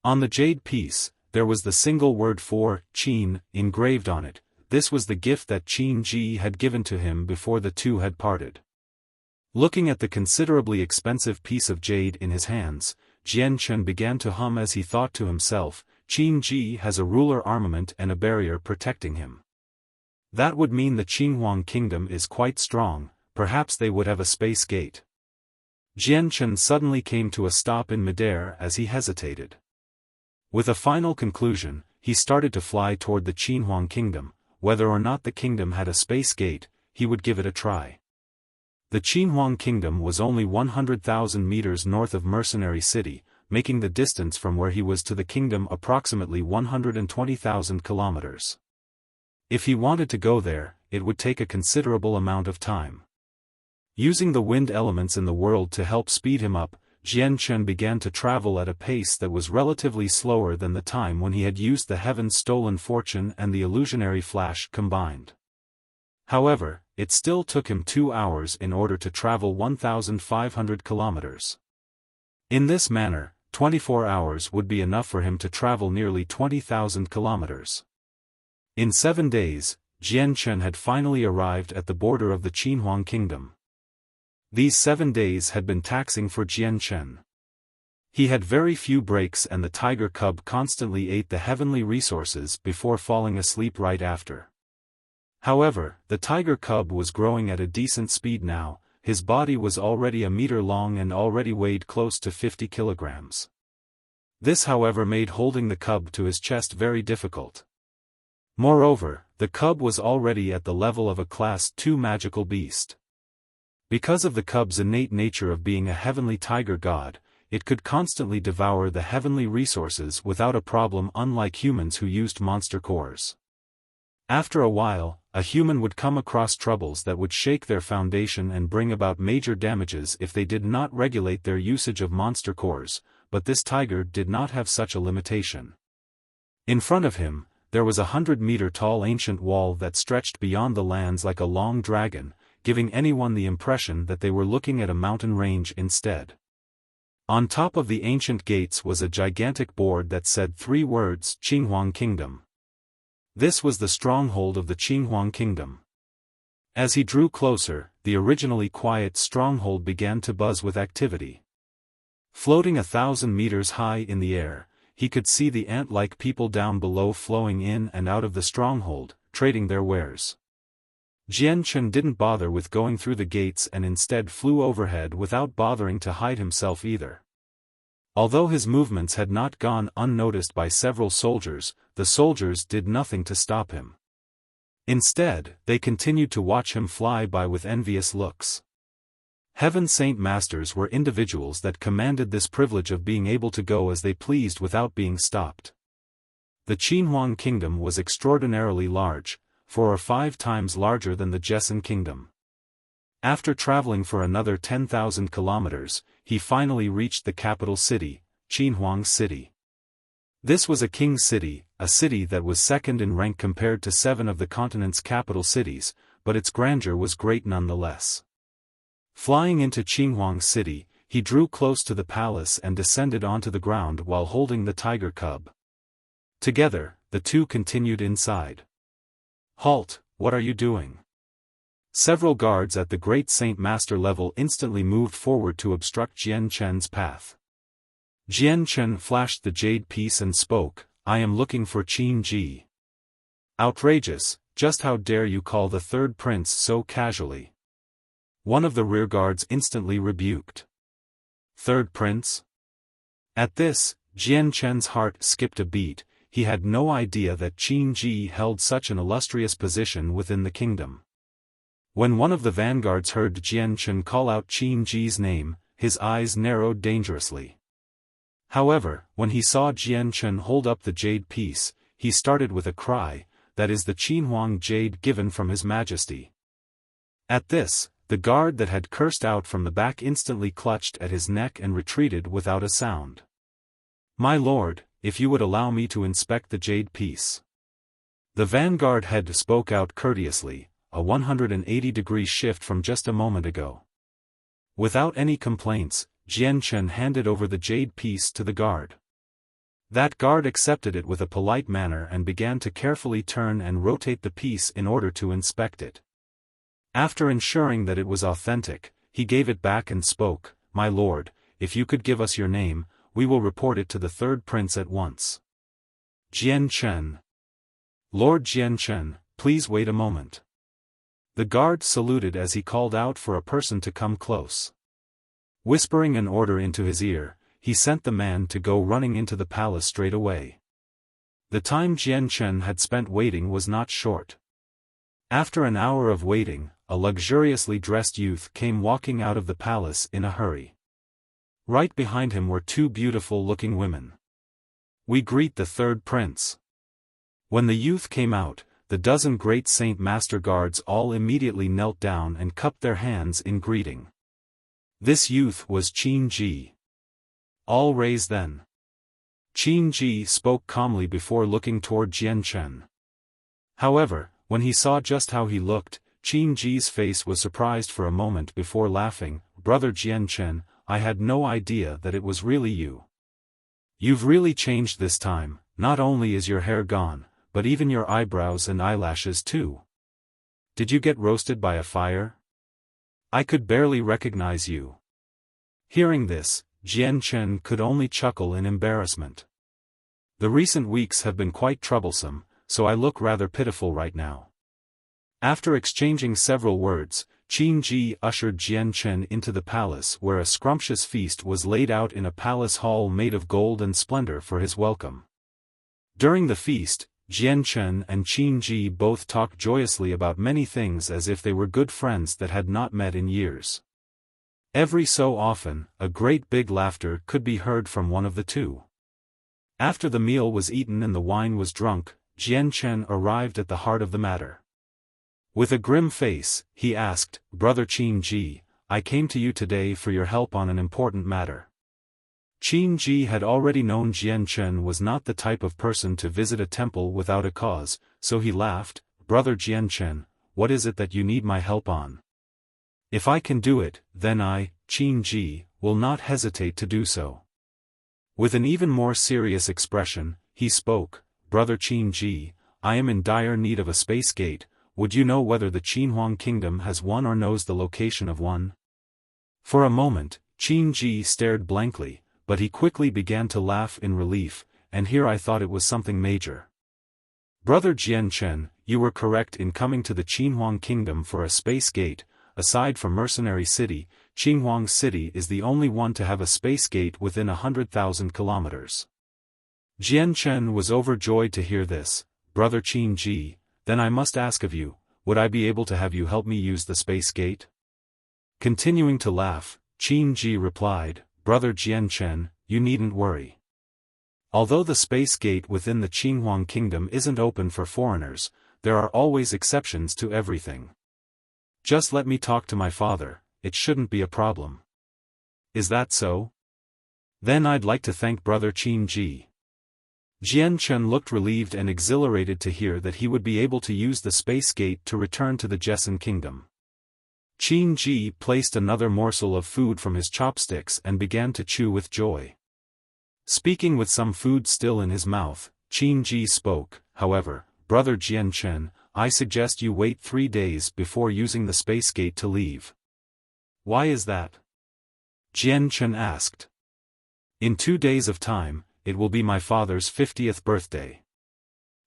On the jade piece, there was the single word for Qin engraved on it. This was the gift that Qin Ji had given to him before the two had parted. Looking at the considerably expensive piece of jade in his hands, Jian Chen began to hum as he thought to himself, Qin Ji has a ruler armament and a barrier protecting him. That would mean the Qinhuang Kingdom is quite strong, perhaps they would have a space gate. Jian Chen suddenly came to a stop in midair as he hesitated. With a final conclusion, he started to fly toward the Qinhuang Kingdom. Whether or not the kingdom had a space gate, he would give it a try. The Qinhuang Kingdom was only 100,000 meters north of Mercenary City, making the distance from where he was to the kingdom approximately 120,000 kilometers. If he wanted to go there, it would take a considerable amount of time. Using the wind elements in the world to help speed him up, Jian Chen began to travel at a pace that was relatively slower than the time when he had used the Heaven's Stolen Fortune and the Illusionary Flash combined. However, it still took him 2 hours in order to travel 1,500 kilometers. In this manner, 24 hours would be enough for him to travel nearly 20,000 kilometers. In 7 days, Jian Chen had finally arrived at the border of the Qinhuang Kingdom. These 7 days had been taxing for Jian Chen. He had very few breaks and the tiger cub constantly ate the heavenly resources before falling asleep right after. However, the tiger cub was growing at a decent speed now. His body was already a meter long and already weighed close to 50 kilograms. This however made holding the cub to his chest very difficult. Moreover, the cub was already at the level of a Class 2 magical beast. Because of the cub's innate nature of being a heavenly tiger god, it could constantly devour the heavenly resources without a problem, unlike humans who used monster cores. After a while, a human would come across troubles that would shake their foundation and bring about major damages if they did not regulate their usage of monster cores, but this tiger did not have such a limitation. In front of him, there was a 100-meter-tall ancient wall that stretched beyond the lands like a long dragon, giving anyone the impression that they were looking at a mountain range instead. On top of the ancient gates was a gigantic board that said 3 words, Qinhuang Kingdom. This was the stronghold of the Qinhuang Kingdom. As he drew closer, the originally quiet stronghold began to buzz with activity. Floating 1,000 meters high in the air, he could see the ant-like people down below flowing in and out of the stronghold, trading their wares. Jian Chen didn't bother with going through the gates and instead flew overhead without bothering to hide himself either. Although his movements had not gone unnoticed by several soldiers, the soldiers did nothing to stop him. Instead, they continued to watch him fly by with envious looks. Heaven Saint Masters were individuals that commanded this privilege of being able to go as they pleased without being stopped. The Qinhuang Kingdom was extraordinarily large, 4 or 5 times larger than the Jessan Kingdom. After traveling for another 10,000 kilometers, he finally reached the capital city, Qinhuang City. This was a king's city, a city that was second in rank compared to 7 of the continent's capital cities, but its grandeur was great nonetheless. Flying into Qinhuang City, he drew close to the palace and descended onto the ground while holding the tiger cub. Together, the two continued inside. "Halt, what are you doing?" Several guards at the Great Saint Master level instantly moved forward to obstruct Jian Chen's path. Jian Chen flashed the jade piece and spoke, "I am looking for Qin Ji." "Outrageous, just how dare you call the third prince so casually?" One of the rear guards instantly rebuked. "Third prince?" At this, Jian Chen's heart skipped a beat. He had no idea that Qin Ji held such an illustrious position within the kingdom. When one of the vanguards heard Jian Chen call out Qin Ji's name, his eyes narrowed dangerously. However, when he saw Jian Chen hold up the jade piece, he started with a cry, "That is the Qinhuang jade given from His Majesty." At this, the guard that had cursed out from the back instantly clutched at his neck and retreated without a sound. "My lord, if you would allow me to inspect the jade piece." The vanguard head spoke out courteously, a 180-degree shift from just a moment ago. Without any complaints, Jian Chen handed over the jade piece to the guard. That guard accepted it with a polite manner and began to carefully turn and rotate the piece in order to inspect it. After ensuring that it was authentic, he gave it back and spoke, "My lord, if you could give us your name, we will report it to the third prince at once." "Jian Chen." "Lord Jian Chen, please wait a moment." The guard saluted as he called out for a person to come close. Whispering an order into his ear, he sent the man to go running into the palace straight away. The time Jian Chen had spent waiting was not short. After an hour of waiting, a luxuriously dressed youth came walking out of the palace in a hurry. Right behind him were two beautiful-looking women. "We greet the third prince." When the youth came out, the dozen great Saint Master Guards all immediately knelt down and cupped their hands in greeting. This youth was Qin Ji. All raise then. Qin Ji spoke calmly before looking toward Jian Chen. However, when he saw just how he looked, Qin Ji's face was surprised for a moment before laughing. "Brother Jian Chen, I had no idea that it was really you. You've really changed this time. Not only is your hair gone, but even your eyebrows and eyelashes too. Did you get roasted by a fire? I could barely recognize you." Hearing this, Jian Chen could only chuckle in embarrassment. "The recent weeks have been quite troublesome, so I look rather pitiful right now." After exchanging several words, Qin Ji ushered Jian Chen into the palace where a scrumptious feast was laid out in a palace hall made of gold and splendor for his welcome. During the feast, Jian Chen and Qin Ji both talked joyously about many things as if they were good friends that had not met in years. Every so often, a great big laughter could be heard from one of the two. After the meal was eaten and the wine was drunk, Jian Chen arrived at the heart of the matter. With a grim face, he asked, "Brother Qin Ji, I came to you today for your help on an important matter." Qin Ji had already known Jian Chen was not the type of person to visit a temple without a cause, so he laughed, "Brother Jian Chen, what is it that you need my help on? If I can do it, then I, Qin Ji, will not hesitate to do so." With an even more serious expression, he spoke, "Brother Qin Ji, I am in dire need of a space gate. Would you know whether the Qinhuang kingdom has one or knows the location of one?" For a moment, Qin Ji stared blankly, but he quickly began to laugh in relief, "And here I thought it was something major." "Brother Jian Chen, you were correct in coming to the Qinhuang kingdom for a space gate. Aside from Mercenary City, Qinhuang City is the only one to have a space gate within 100,000 kilometers." Jian Chen was overjoyed to hear this. "Brother Qin Ji, then I must ask of you, would I be able to have you help me use the space gate?" Continuing to laugh, Qin Ji replied, "Brother Jian Chen, you needn't worry. Although the space gate within the Qinhuang kingdom isn't open for foreigners, there are always exceptions to everything. Just let me talk to my father, it shouldn't be a problem." "Is that so? Then I'd like to thank Brother Qin Ji." Jian Chen looked relieved and exhilarated to hear that he would be able to use the space gate to return to the Jessen kingdom. Qin Ji placed another morsel of food from his chopsticks and began to chew with joy. Speaking with some food still in his mouth, Qin Ji spoke, "However, Brother Jian Chen, I suggest you wait 3 days before using the space gate to leave." "Why is that?" Jian Chen asked. "In 2 days of time, it will be my father's 50th birthday.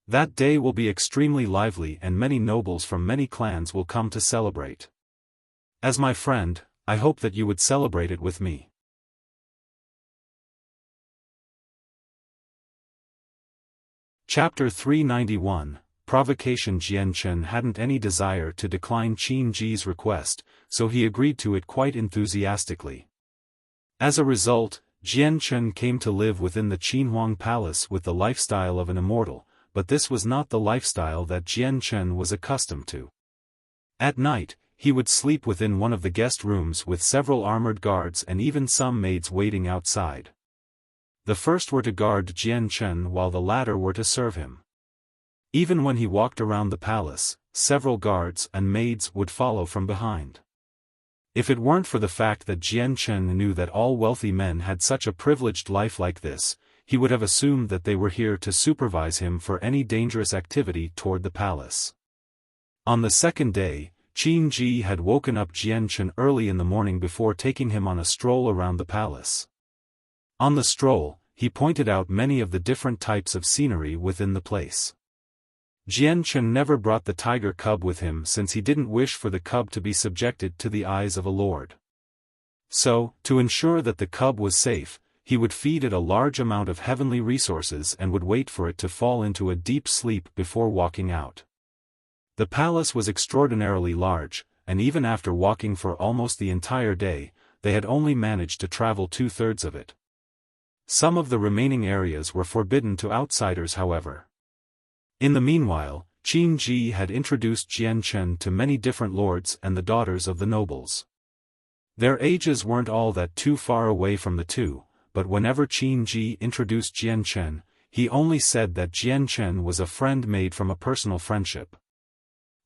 That day will be extremely lively and many nobles from many clans will come to celebrate. As my friend, I hope that you would celebrate it with me." Chapter 391, Provocation. Jian Chen hadn't any desire to decline Qin Ji's request, so he agreed to it quite enthusiastically. As a result, Jian Chen came to live within the Qinhuang palace with the lifestyle of an immortal, but this was not the lifestyle that Jian Chen was accustomed to. At night, he would sleep within one of the guest rooms with several armored guards and even some maids waiting outside. The first were to guard Jian Chen while the latter were to serve him. Even when he walked around the palace, several guards and maids would follow from behind. If it weren't for the fact that Jian Chen knew that all wealthy men had such a privileged life like this, he would have assumed that they were here to supervise him for any dangerous activity toward the palace. On the second day, Qin Ji had woken up Jian Chen early in the morning before taking him on a stroll around the palace. On the stroll, he pointed out many of the different types of scenery within the place. Jian Chen never brought the tiger cub with him since he didn't wish for the cub to be subjected to the eyes of a lord. So, to ensure that the cub was safe, he would feed it a large amount of heavenly resources and would wait for it to fall into a deep sleep before walking out. The palace was extraordinarily large, and even after walking for almost the entire day, they had only managed to travel 2/3 of it. Some of the remaining areas were forbidden to outsiders, however. In the meanwhile, Qin Ji had introduced Jian Chen to many different lords and the daughters of the nobles. Their ages weren't all that too far away from the two, but whenever Qin Ji introduced Jian Chen, he only said that Jian Chen was a friend made from a personal friendship.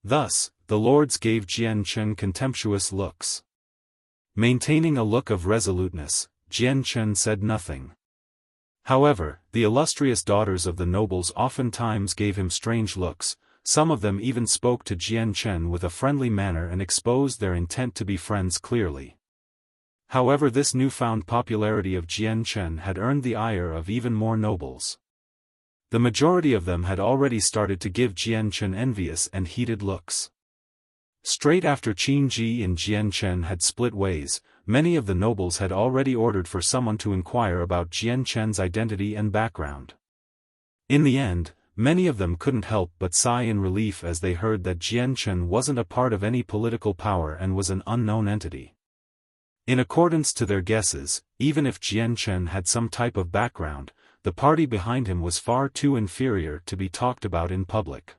Thus, the lords gave Jian Chen contemptuous looks. Maintaining a look of resoluteness, Jian Chen said nothing. However, the illustrious daughters of the nobles oftentimes gave him strange looks. Some of them even spoke to Jian Chen with a friendly manner and exposed their intent to be friends clearly. However, this newfound popularity of Jian Chen had earned the ire of even more nobles. The majority of them had already started to give Jian Chen envious and heated looks. Straight after Qin Ji and Jian Chen had split ways, many of the nobles had already ordered for someone to inquire about Jian Chen's identity and background. In the end, many of them couldn't help but sigh in relief as they heard that Jian Chen wasn't a part of any political power and was an unknown entity. In accordance to their guesses, even if Jian Chen had some type of background, the party behind him was far too inferior to be talked about in public.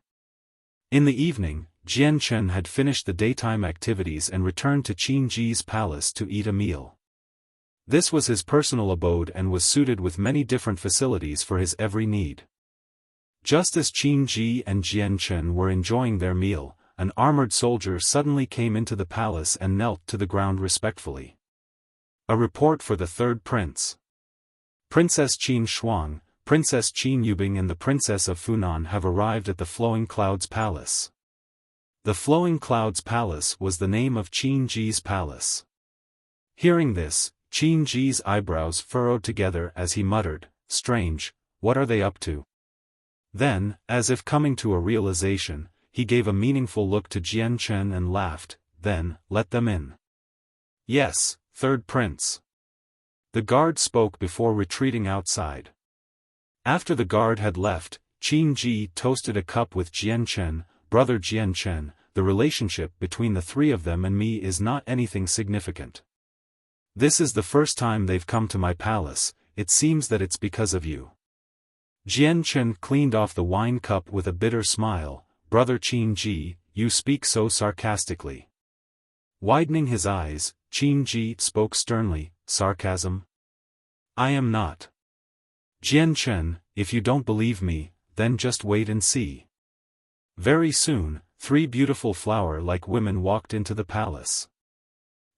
In the evening, Jian Chen had finished the daytime activities and returned to Qin Ji's palace to eat a meal. This was his personal abode and was suited with many different facilities for his every need. Just as Qin Ji and Jian Chen were enjoying their meal, an armored soldier suddenly came into the palace and knelt to the ground respectfully. A report for the third prince. Princess Qin Shuang, Princess Qin Yubing and the Princess of Funan have arrived at the Flowing Clouds Palace. The Flowing Clouds Palace was the name of Qin Ji's palace. Hearing this, Qin Ji's eyebrows furrowed together as he muttered, "Strange, what are they up to?" Then, as if coming to a realization, he gave a meaningful look to Jian Chen and laughed, "Then, let them in." "Yes, third prince." The guard spoke before retreating outside. After the guard had left, Qin Ji toasted a cup with Jian Chen. "Brother Jian Chen, the relationship between the three of them and me is not anything significant. This is the first time they've come to my palace. It seems that it's because of you." Jian Chen cleaned off the wine cup with a bitter smile. "Brother Qin Ji, you speak so sarcastically." Widening his eyes, Qin Ji spoke sternly, "Sarcasm? I am not." "Jian Chen, if you don't believe me, then just wait and see." Very soon, 3 beautiful flower-like women walked into the palace.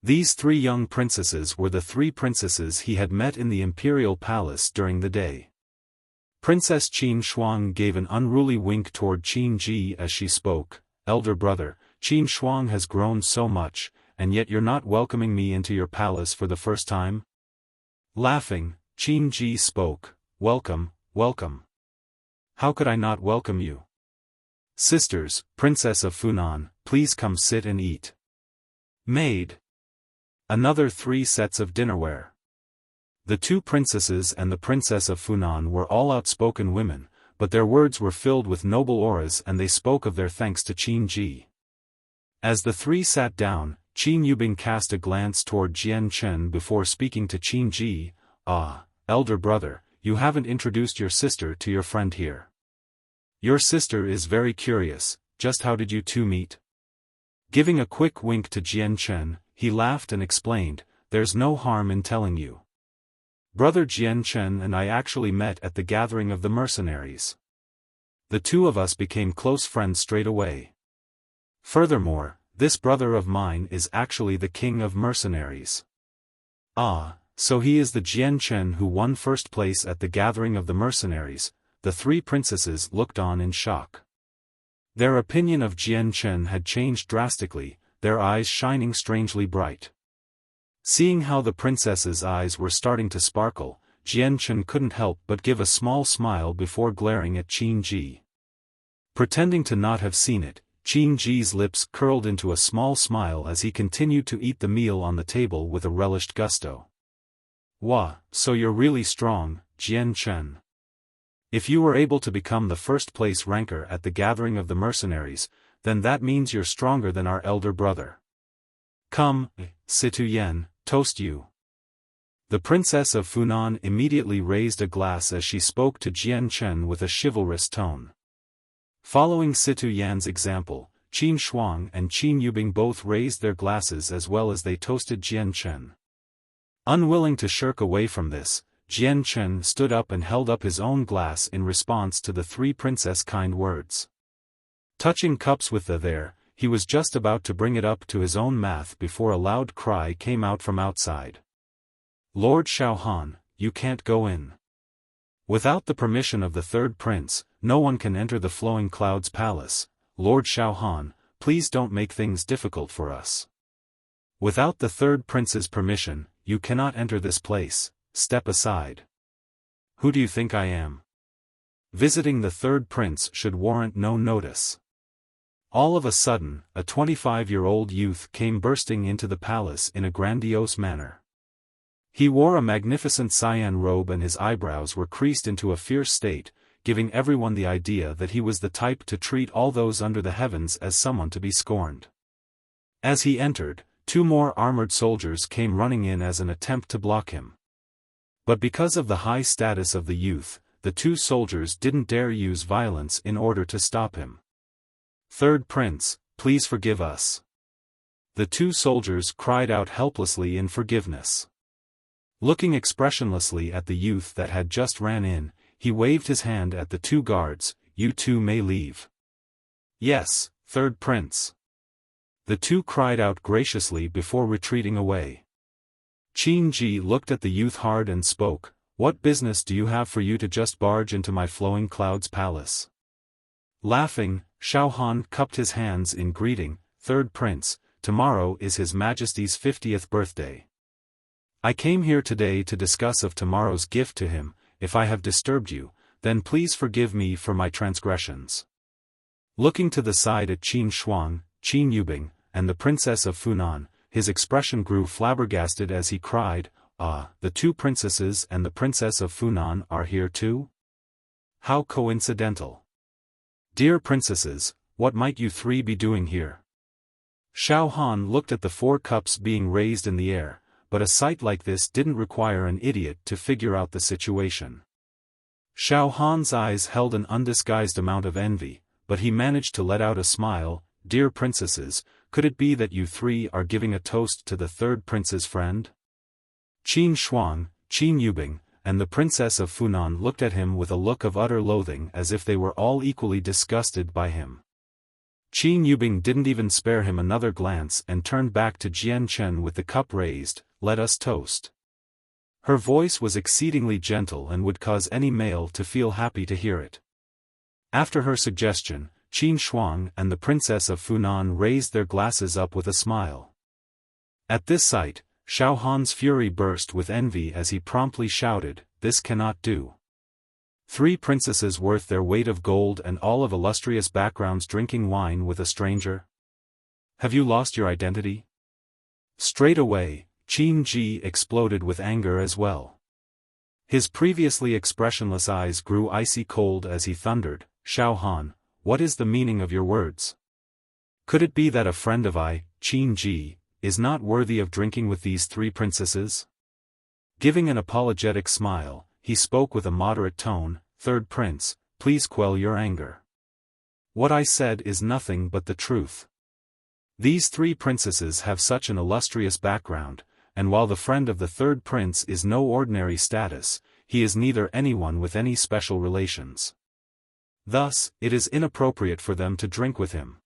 These 3 young princesses were the 3 princesses he had met in the imperial palace during the day. Princess Qin Shuang gave an unruly wink toward Qin Ji as she spoke. "Elder brother, Qin Shuang has grown so much, and yet you're not welcoming me into your palace for the first time?" Laughing, Qin Ji spoke, "Welcome, welcome. How could I not welcome you? Sisters, Princess of Funan, please come sit and eat." Maid. Another 3 sets of dinnerware. The 2 princesses and the Princess of Funan were all outspoken women, but their words were filled with noble auras and they spoke of their thanks to Qin Ji. As the 3 sat down, Qin Yubing cast a glance toward Jian Chen before speaking to Qin Ji. "Ah, elder brother, you haven't introduced your sister to your friend here. Your sister is very curious, just how did you two meet?" Giving a quick wink to Jian Chen, he laughed and explained, "There's no harm in telling you. Brother Jian Chen and I actually met at the gathering of the mercenaries. The 2 of us became close friends straight away. Furthermore, this brother of mine is actually the king of mercenaries." "Ah, so he is the Jian Chen who won first place at the gathering of the mercenaries." The 3 princesses looked on in shock. Their opinion of Jian Chen had changed drastically, their eyes shining strangely bright. Seeing how the princess's eyes were starting to sparkle, Jian Chen couldn't help but give a small smile before glaring at Qin Ji. Pretending to not have seen it, Qin Ji's lips curled into a small smile as he continued to eat the meal on the table with a relished gusto. "Wah, so you're really strong, Jian Chen. If you were able to become the first-place ranker at the gathering of the mercenaries, then that means you're stronger than our elder brother." Come, Situ Yen, toast you. The Princess of Funan immediately raised a glass as she spoke to Jian Chen with a chivalrous tone. Following Situ Yan's example, Qin Shuang and Qin Yubing both raised their glasses as well as they toasted Jian Chen. Unwilling to shirk away from this, Jian Chen stood up and held up his own glass in response to the three princess' kind words. Touching cups with the there, he was just about to bring it up to his own mouth before a loud cry came out from outside. Lord Xiaofan, you can't go in. Without the permission of the third prince, no one can enter the Flowing Clouds Palace. Lord Xiaofan, please don't make things difficult for us. Without the third prince's permission, you cannot enter this place, step aside. Who do you think I am? Visiting the third prince should warrant no notice. All of a sudden, a 25-year-old youth came bursting into the palace in a grandiose manner. He wore a magnificent cyan robe and his eyebrows were creased into a fierce state, giving everyone the idea that he was the type to treat all those under the heavens as someone to be scorned. As he entered, two more armored soldiers came running in as an attempt to block him. But because of the high status of the youth, the two soldiers didn't dare use violence in order to stop him. Third Prince, please forgive us. The two soldiers cried out helplessly in forgiveness. Looking expressionlessly at the youth that had just ran in, he waved his hand at the two guards. You two may leave. Yes, Third Prince. The two cried out graciously before retreating away. Qin Ji looked at the youth hard and spoke, What business do you have for you to just barge into my Flowing Clouds Palace? Laughing, Xiaofan cupped his hands in greeting, Third Prince, tomorrow is His Majesty's 50th birthday. I came here today to discuss of tomorrow's gift to him. If I have disturbed you, then please forgive me for my transgressions. Looking to the side at Qin Shuang, Qin Yubing, and the Princess of Funan, his expression grew flabbergasted as he cried, Ah, the two princesses and the Princess of Funan are here too? How coincidental. Dear princesses, what might you three be doing here? Xiaofan looked at the four cups being raised in the air. But a sight like this didn't require an idiot to figure out the situation. Xiaofan's eyes held an undisguised amount of envy, but he managed to let out a smile. Dear princesses, could it be that you three are giving a toast to the third prince's friend? Qin Shuang, Qin Yubing, and the Princess of Funan looked at him with a look of utter loathing as if they were all equally disgusted by him. Qin Yubing didn't even spare him another glance and turned back to Jian Chen with the cup raised, Let us toast. Her voice was exceedingly gentle and would cause any male to feel happy to hear it. After her suggestion, Qin Shuang and the Princess of Funan raised their glasses up with a smile. At this sight, Xiaofan's fury burst with envy as he promptly shouted, This cannot do. Three princesses worth their weight of gold and all of illustrious backgrounds drinking wine with a stranger? Have you lost your identity? Straight away, Qin Ji exploded with anger as well. His previously expressionless eyes grew icy cold as he thundered, Xiaofan, what is the meaning of your words? Could it be that a friend of Qin Ji, is not worthy of drinking with these three princesses? Giving an apologetic smile, he spoke with a moderate tone, Third Prince, please quell your anger. What I said is nothing but the truth. These three princesses have such an illustrious background, and while the friend of the third prince is no ordinary status, he is neither anyone with any special relations. Thus, it is inappropriate for them to drink with him.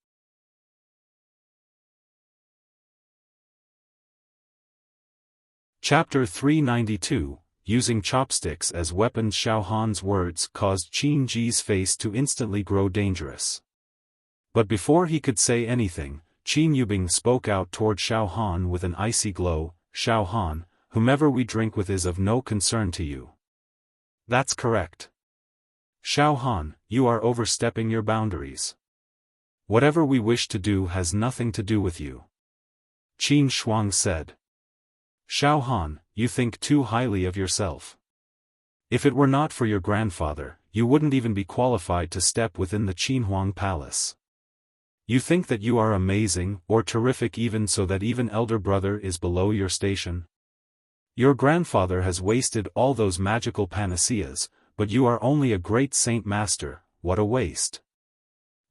Chapter 392, Using chopsticks as weapons. Xiaofan's words caused Qin Ji's face to instantly grow dangerous. But before he could say anything, Qin Yubing spoke out toward Xiaofan with an icy glow, Xiaofan, whomever we drink with is of no concern to you. That's correct. Xiaofan, you are overstepping your boundaries. Whatever we wish to do has nothing to do with you. Qin Shuang said. Xiaofan, you think too highly of yourself. If it were not for your grandfather, you wouldn't even be qualified to step within the Qinhuang Palace. You think that you are amazing, or terrific even so that even elder brother is below your station? Your grandfather has wasted all those magical panaceas, but you are only a great saint master, what a waste.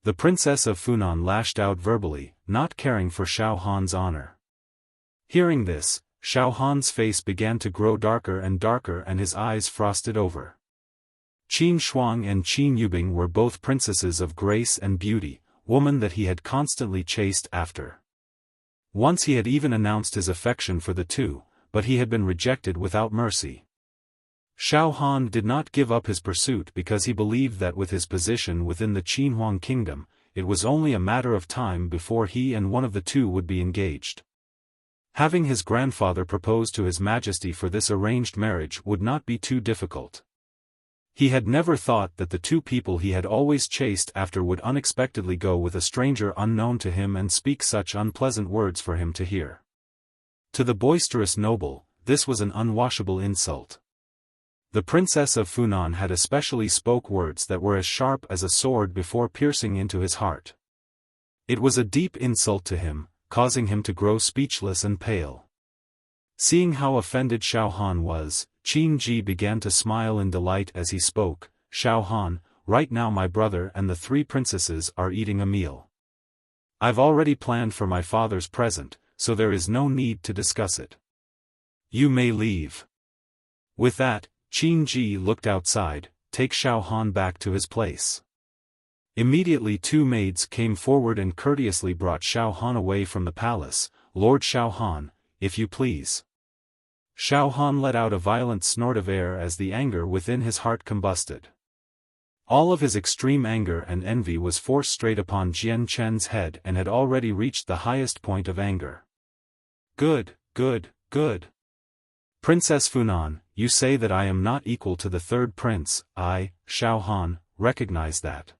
The princess of Funan lashed out verbally, not caring for Xiaofan's honor. Hearing this, Xiaofan's face began to grow darker and his eyes frosted over. Qin Shuang and Qin Yubing were both princesses of grace and beauty, women that he had constantly chased after. Once he had even announced his affection for the two, but he had been rejected without mercy. Xiaofan did not give up his pursuit because he believed that with his position within the Qinhuang kingdom, it was only a matter of time before he and one of the two would be engaged. Having his grandfather propose to His Majesty for this arranged marriage would not be too difficult. He had never thought that the two people he had always chased after would unexpectedly go with a stranger unknown to him and speak such unpleasant words for him to hear. To the boisterous noble, this was an unwashable insult. The princess of Funan had especially spoke words that were as sharp as a sword before piercing into his heart. It was a deep insult to him, causing him to grow speechless and pale. Seeing how offended Xiaofan was, Qin Ji began to smile in delight as he spoke. Xiaofan, right now my brother and the three princesses are eating a meal. I've already planned for my father's present, so there is no need to discuss it. You may leave. With that, Qin Ji looked outside, take Xiaofan back to his place. Immediately two maids came forward and courteously brought Xiaofan away from the palace. Lord Xiaofan, if you please. Xiaofan let out a violent snort of air as the anger within his heart combusted. All of his extreme anger and envy was forced straight upon Jian Chen's head and had already reached the highest point of anger. Good, good, good. Princess Funan, you say that I am not equal to the third prince. I, Xiaofan, recognize that.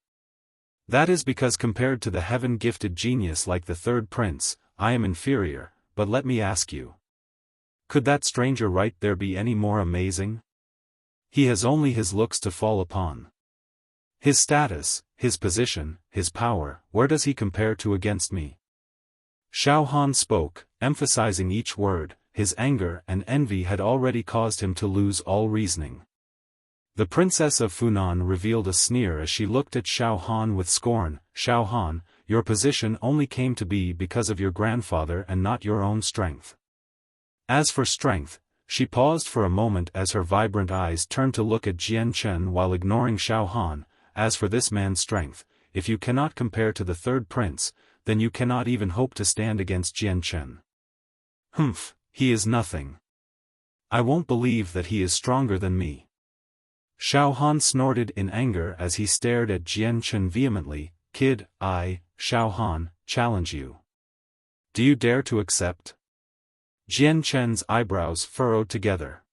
That is because compared to the heaven-gifted genius like the third prince, I am inferior, but let me ask you. Could that stranger right there be any more amazing? He has only his looks to fall upon. His status, his position, his power, where does he compare to against me? Xiaofan spoke, emphasizing each word. His anger and envy had already caused him to lose all reasoning. The princess of Funan revealed a sneer as she looked at Xiaofan with scorn. Xiaofan, your position only came to be because of your grandfather and not your own strength. As for strength, she paused for a moment as her vibrant eyes turned to look at Jian Chen while ignoring Xiaofan. As for this man's strength, if you cannot compare to the third prince, then you cannot even hope to stand against Jian Chen. Humph. He is nothing. I won't believe that he is stronger than me. Xiaofan snorted in anger as he stared at Jian Chen vehemently. Kid, I, Xiaofan, challenge you. Do you dare to accept? Jian Chen's eyebrows furrowed together.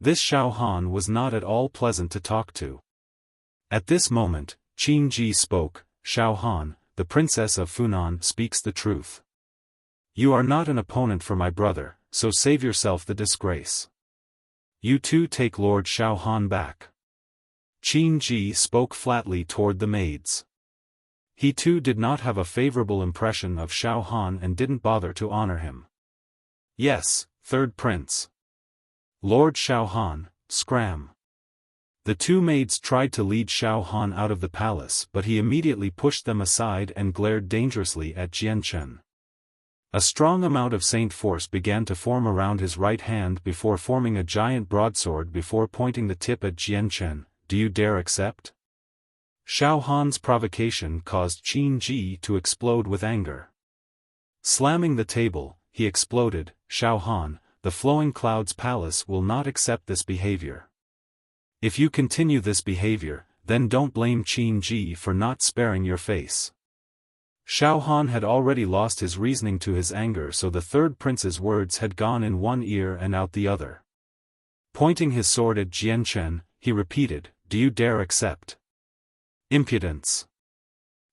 This Xiaofan was not at all pleasant to talk to. At this moment, Qin Ji spoke. Xiaofan, the princess of Funan speaks the truth. You are not an opponent for my brother, so save yourself the disgrace. You too take Lord Xiaofan back. Qin Ji spoke flatly toward the maids. He too did not have a favorable impression of Xiaofan and didn't bother to honor him. Yes, third prince. Lord Xiaofan, scram. The two maids tried to lead Xiaofan out of the palace but he immediately pushed them aside and glared dangerously at Jian Chen. A strong amount of saint force began to form around his right hand before forming a giant broadsword before pointing the tip at Jian Chen. Do you dare accept? Xiaofan's provocation caused Qin Ji to explode with anger. Slamming the table, he exploded. Xiaofan, the Flowing Clouds Palace will not accept this behavior. If you continue this behavior, then don't blame Qin Ji for not sparing your face. Xiaofan had already lost his reasoning to his anger, so the third prince's words had gone in one ear and out the other. Pointing his sword at Jian Chen, he repeated, Do you dare accept? Impudence.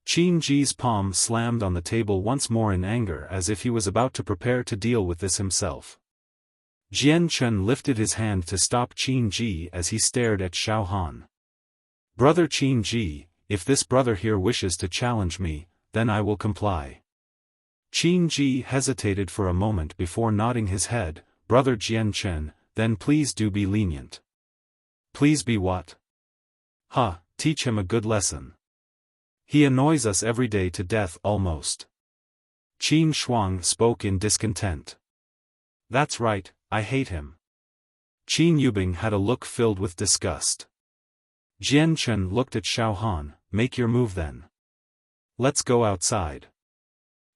Qin Ji's palm slammed on the table once more in anger as if he was about to prepare to deal with this himself. Jian Chen lifted his hand to stop Qin Ji as he stared at Xiaofan. Brother Qin Ji, if this brother here wishes to challenge me, then I will comply. Qin Ji hesitated for a moment before nodding his head. Brother Jian Chen, then please do be lenient. Please be what? Teach him a good lesson. He annoys us every day to death almost. Qin Shuang spoke in discontent. That's right, I hate him. Qin Yubing had a look filled with disgust. Jian Chen looked at Xiaofan. Make your move then. Let's go outside.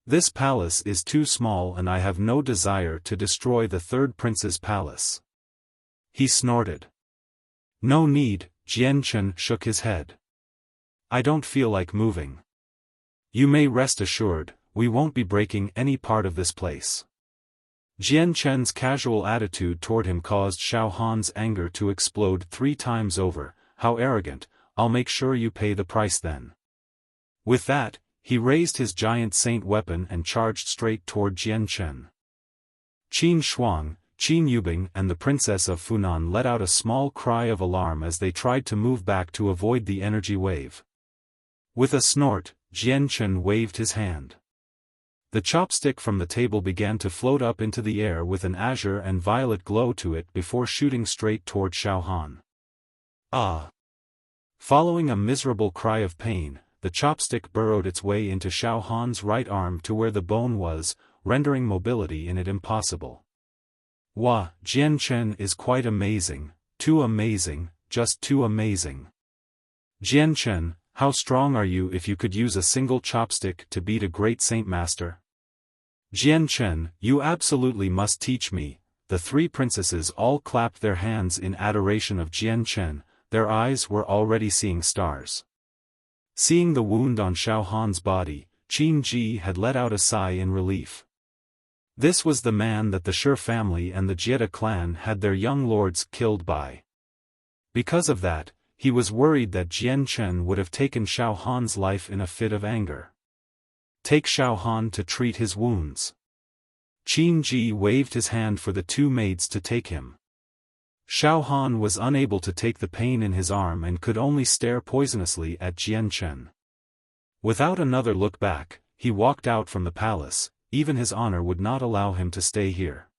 This palace is too small and I have no desire to destroy the third prince's palace. He snorted. No need, Jian Chen shook his head. I don't feel like moving. You may rest assured, we won't be breaking any part of this place. Jian Chen's casual attitude toward him caused Xiaofan's anger to explode 3 times over. How arrogant, I'll make sure you pay the price then. With that, he raised his giant saint weapon and charged straight toward Jian Chen. Qin Shuang, Qin Yubing and the princess of Funan let out a small cry of alarm as they tried to move back to avoid the energy wave. With a snort, Jian Chen waved his hand. The chopstick from the table began to float up into the air with an azure and violet glow to it before shooting straight toward Xiaofan. Following a miserable cry of pain, the chopstick burrowed its way into Xiaofan's right arm to where the bone was, rendering mobility in it impossible. Jian Chen is quite amazing, too amazing, just too amazing. Jian Chen, how strong are you if you could use a single chopstick to beat a great saint master? Jian Chen, you absolutely must teach me. The 3 princesses all clapped their hands in adoration of Jian Chen, their eyes were already seeing stars. Seeing the wound on Xiaofan's body, Qin Ji had let out a sigh in relief. This was the man that the Shi family and the Jie clan had their young lords killed by. Because of that, he was worried that Jian Chen would have taken Xiaofan's life in a fit of anger. Take Xiaofan to treat his wounds. Qin Ji waved his hand for the 2 maids to take him. Xiaofan was unable to take the pain in his arm and could only stare poisonously at Jian Chen. Without another look back, he walked out from the palace. Even his honor would not allow him to stay here.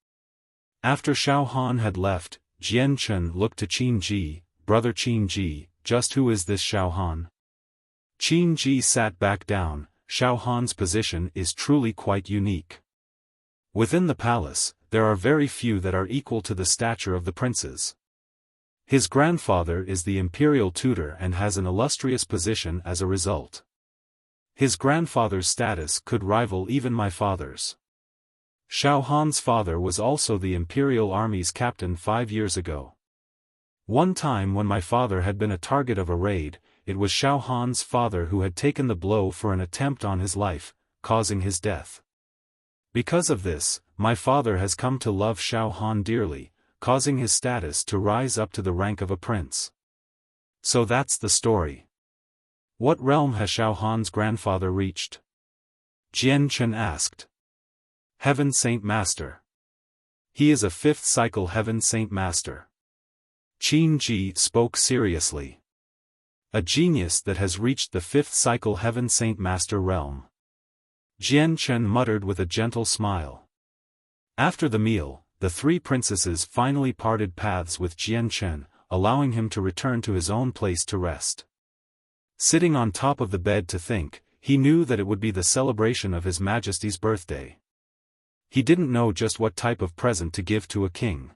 After Xiaofan had left, Jian Chen looked to Qin Ji. Brother Qin Ji, just who is this Xiaofan? Qin Ji sat back down. Xiaofan's position is truly quite unique. Within the palace, there are very few that are equal to the stature of the princes. His grandfather is the imperial tutor and has an illustrious position as a result. His grandfather's status could rival even my father's. Xiaofan's father was also the imperial army's captain 5 years ago. One time when my father had been a target of a raid, it was Xiaofan's father who had taken the blow for an attempt on his life, causing his death. Because of this, my father has come to love Xiaofan dearly, causing his status to rise up to the rank of a prince. So that's the story. What realm has Xiaofan's grandfather reached? Jian Chen asked. Heaven Saint Master. He is a 5th cycle Heaven Saint Master. Qin Ji spoke seriously. A genius that has reached the 5th cycle Heaven Saint Master realm. Jian Chen muttered with a gentle smile. After the meal, the 3 princesses finally parted paths with Jian Chen, allowing him to return to his own place to rest. Sitting on top of the bed to think, he knew that it would be the celebration of His Majesty's birthday. He didn't know just what type of present to give to a king.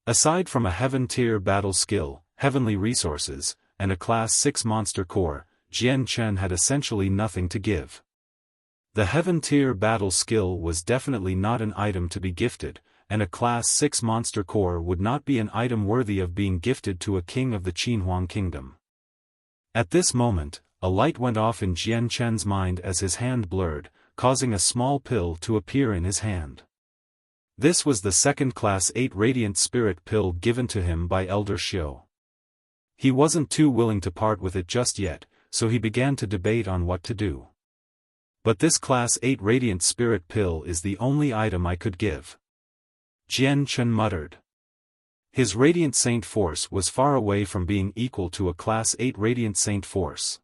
Aside from a heaven-tier battle skill, heavenly resources, and a Class 6 monster core, Jian Chen had essentially nothing to give. The heaven-tier battle skill was definitely not an item to be gifted, and a Class 6 monster core would not be an item worthy of being gifted to a king of the Qinhuang kingdom. At this moment, a light went off in Jian Chen's mind as his hand blurred, causing a small pill to appear in his hand. This was the 2nd Class 8 Radiant Spirit pill given to him by Elder Xiu. He wasn't too willing to part with it just yet, so he began to debate on what to do. But this Class 8 Radiant Spirit pill is the only item I could give. Jian Chen muttered. His Radiant Saint Force was far away from being equal to a Class 8 Radiant Saint Force.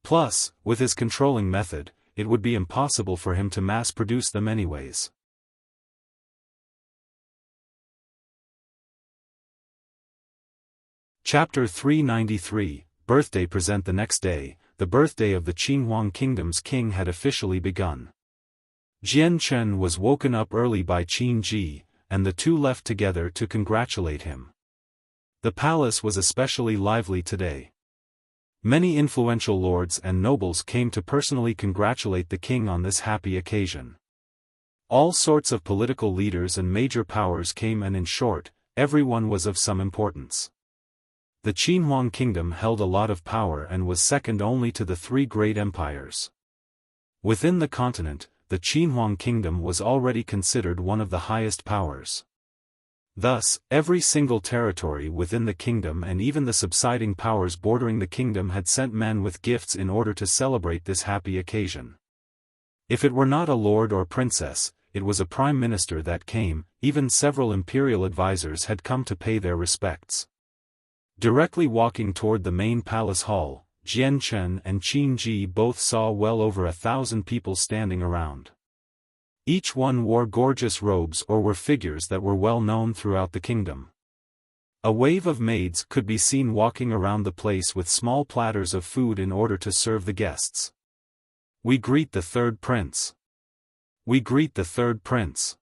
Plus, with his controlling method, it would be impossible for him to mass-produce them anyways. Chapter 393, Birthday Present. The next day, the birthday of the Qinhuang Kingdom's king had officially begun. Jian Chen was woken up early by Qin Ji, and the two left together to congratulate him. The palace was especially lively today. Many influential lords and nobles came to personally congratulate the king on this happy occasion. All sorts of political leaders and major powers came, and in short, everyone was of some importance. The Qinhuang kingdom held a lot of power and was second only to the three great empires. Within the continent, the Qinhuang kingdom was already considered one of the highest powers. Thus, every single territory within the kingdom and even the subsiding powers bordering the kingdom had sent men with gifts in order to celebrate this happy occasion. If it were not a lord or princess, it was a prime minister that came. Even several imperial advisors had come to pay their respects. Directly walking toward the main palace hall, Jian Chen and Qin Ji both saw well over 1,000 people standing around. Each one wore gorgeous robes or were figures that were well known throughout the kingdom. A wave of maids could be seen walking around the place with small platters of food in order to serve the guests. "We greet the third prince. We greet the third prince."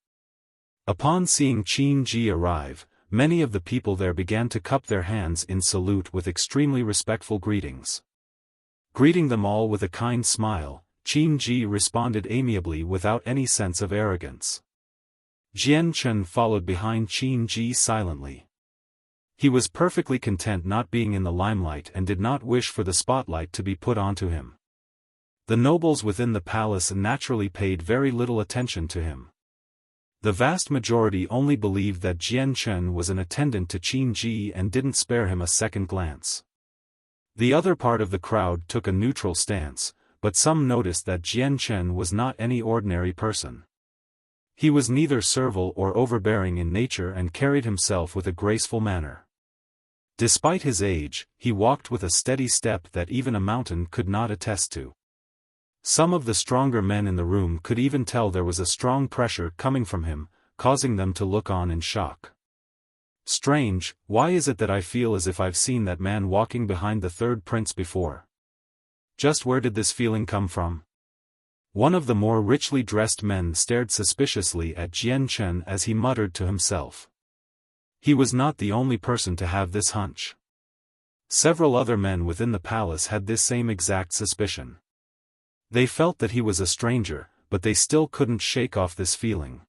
Upon seeing Qin Ji arrive, many of the people there began to cup their hands in salute with extremely respectful greetings. Greeting them all with a kind smile, Qin Ji responded amiably without any sense of arrogance. Jian Chen followed behind Qin Ji silently. He was perfectly content not being in the limelight and did not wish for the spotlight to be put onto him. The nobles within the palace naturally paid very little attention to him. The vast majority only believed that Jian Chen was an attendant to Qin Ji and didn't spare him a second glance. The other part of the crowd took a neutral stance, but some noticed that Jian Chen was not any ordinary person. He was neither servile or overbearing in nature and carried himself with a graceful manner. Despite his age, he walked with a steady step that even a mountain could not attest to. Some of the stronger men in the room could even tell there was a strong pressure coming from him, causing them to look on in shock. "Strange, why is it that I feel as if I've seen that man walking behind the third prince before? Just where did this feeling come from?" One of the more richly dressed men stared suspiciously at Jian Chen as he muttered to himself. He was not the only person to have this hunch. Several other men within the palace had this same exact suspicion. They felt that he was a stranger, but they still couldn't shake off this feeling.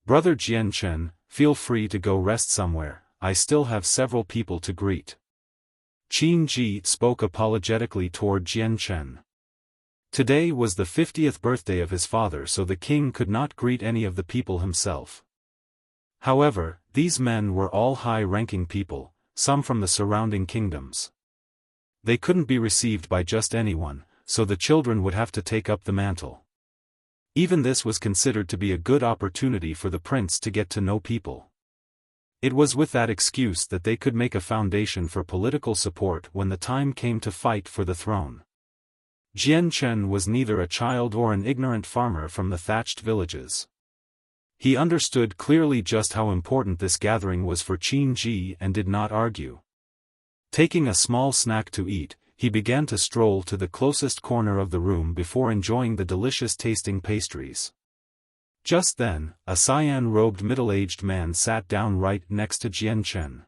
"Brother Jian Chen, feel free to go rest somewhere, I still have several people to greet." Qin Ji spoke apologetically toward Jian Chen. Today was the 50th birthday of his father, so the king could not greet any of the people himself. However, these men were all high-ranking people, some from the surrounding kingdoms. They couldn't be received by just anyone, so the children would have to take up the mantle. Even this was considered to be a good opportunity for the prince to get to know people. It was with that excuse that they could make a foundation for political support when the time came to fight for the throne. Jian Chen was neither a child or an ignorant farmer from the thatched villages. He understood clearly just how important this gathering was for Qin Ji and did not argue. Taking a small snack to eat, he began to stroll to the closest corner of the room before enjoying the delicious-tasting pastries. Just then, a cyan-robed middle-aged man sat down right next to Jian Chen.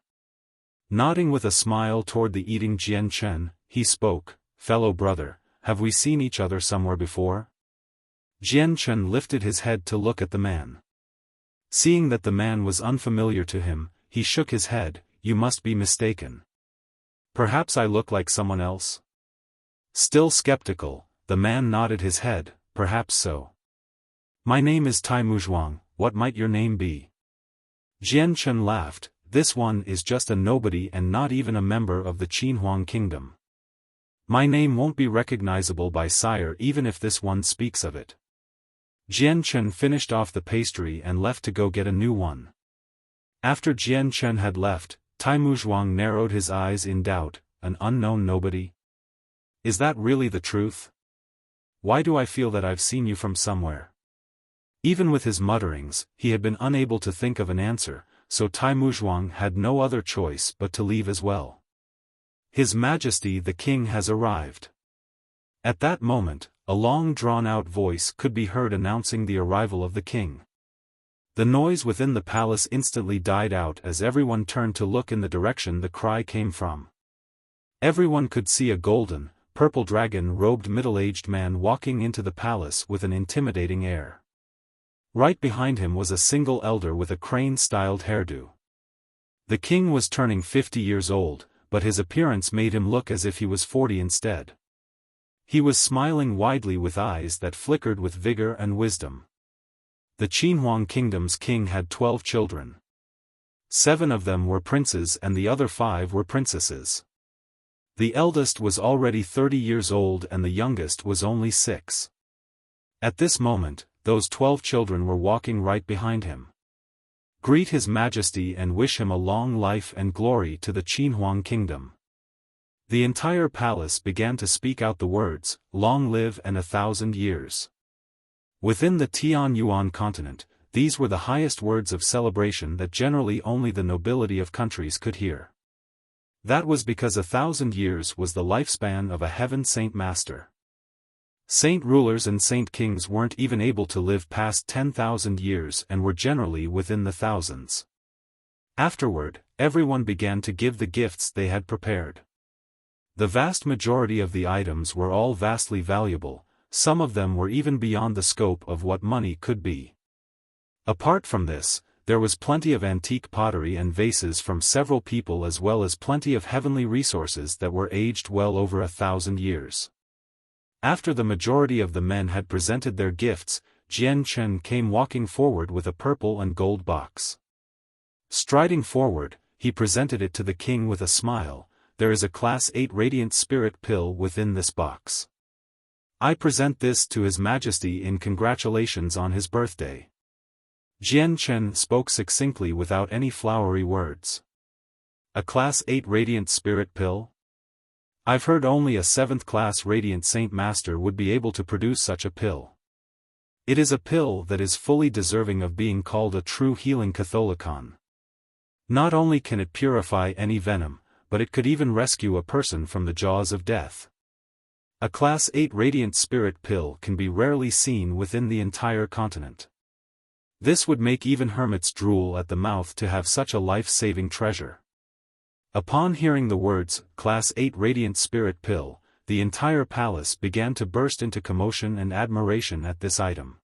Nodding with a smile toward the eating Jian Chen, he spoke, "Fellow brother, have we seen each other somewhere before?" Jian Chen lifted his head to look at the man. Seeing that the man was unfamiliar to him, he shook his head. "You must be mistaken. Perhaps I look like someone else?" Still skeptical, the man nodded his head. "Perhaps so. My name is Tai Muzhuang, what might your name be?" Jian Chen laughed. "This one is just a nobody and not even a member of the Qinhuang kingdom. My name won't be recognizable by sire even if this one speaks of it." Jian Chen finished off the pastry and left to go get a new one. After Jian Chen had left, Tai Muzhuang narrowed his eyes in doubt. "An unknown nobody? Is that really the truth? Why do I feel that I've seen you from somewhere? Even with his mutterings, he had been unable to think of an answer, so Tai Muzhuang had no other choice but to leave as well. His Majesty the King has arrived. At that moment, a long drawn-out voice could be heard announcing the arrival of the king. The noise within the palace instantly died out as everyone turned to look in the direction the cry came from. Everyone could see a golden, purple dragon-robed middle-aged man walking into the palace with an intimidating air. Right behind him was a single elder with a crane-styled hairdo. The king was turning 50 years old, but his appearance made him look as if he was 40 instead. He was smiling widely with eyes that flickered with vigor and wisdom. The Qinhuang Kingdom's king had 12 children. 7 of them were princes and the other 5 were princesses. The eldest was already 30 years old and the youngest was only 6. At this moment, those 12 children were walking right behind him. Greet His Majesty and wish him a long life and glory to the Qinhuang Kingdom. The entire palace began to speak out the words, "Long live and 1,000 years." Within the Tianyuan continent, these were the highest words of celebration that generally only the nobility of countries could hear. That was because 1,000 years was the lifespan of a heaven saint master. Saint rulers and saint kings weren't even able to live past 10,000 years and were generally within the thousands. Afterward, everyone began to give the gifts they had prepared. The vast majority of the items were all vastly valuable, some of them were even beyond the scope of what money could be. Apart from this, there was plenty of antique pottery and vases from several people as well as plenty of heavenly resources that were aged well over 1,000 years. After the majority of the men had presented their gifts, Jian Chen came walking forward with a purple and gold box. Striding forward, he presented it to the king with a smile. There is a Class 8 Radiant Spirit Pill within this box. I present this to His Majesty in congratulations on his birthday. Jian Chen spoke succinctly without any flowery words. A Class 8 Radiant Spirit Pill? I've heard only a 7th class Radiant Saint Master would be able to produce such a pill. It is a pill that is fully deserving of being called a true healing Catholicon. Not only can it purify any venom, but it could even rescue a person from the jaws of death. A Class 8 Radiant Spirit Pill can be rarely seen within the entire continent. This would make even hermits drool at the mouth to have such a life-saving treasure. Upon hearing the words, Class 8 Radiant Spirit Pill, the entire palace began to burst into commotion and admiration at this item.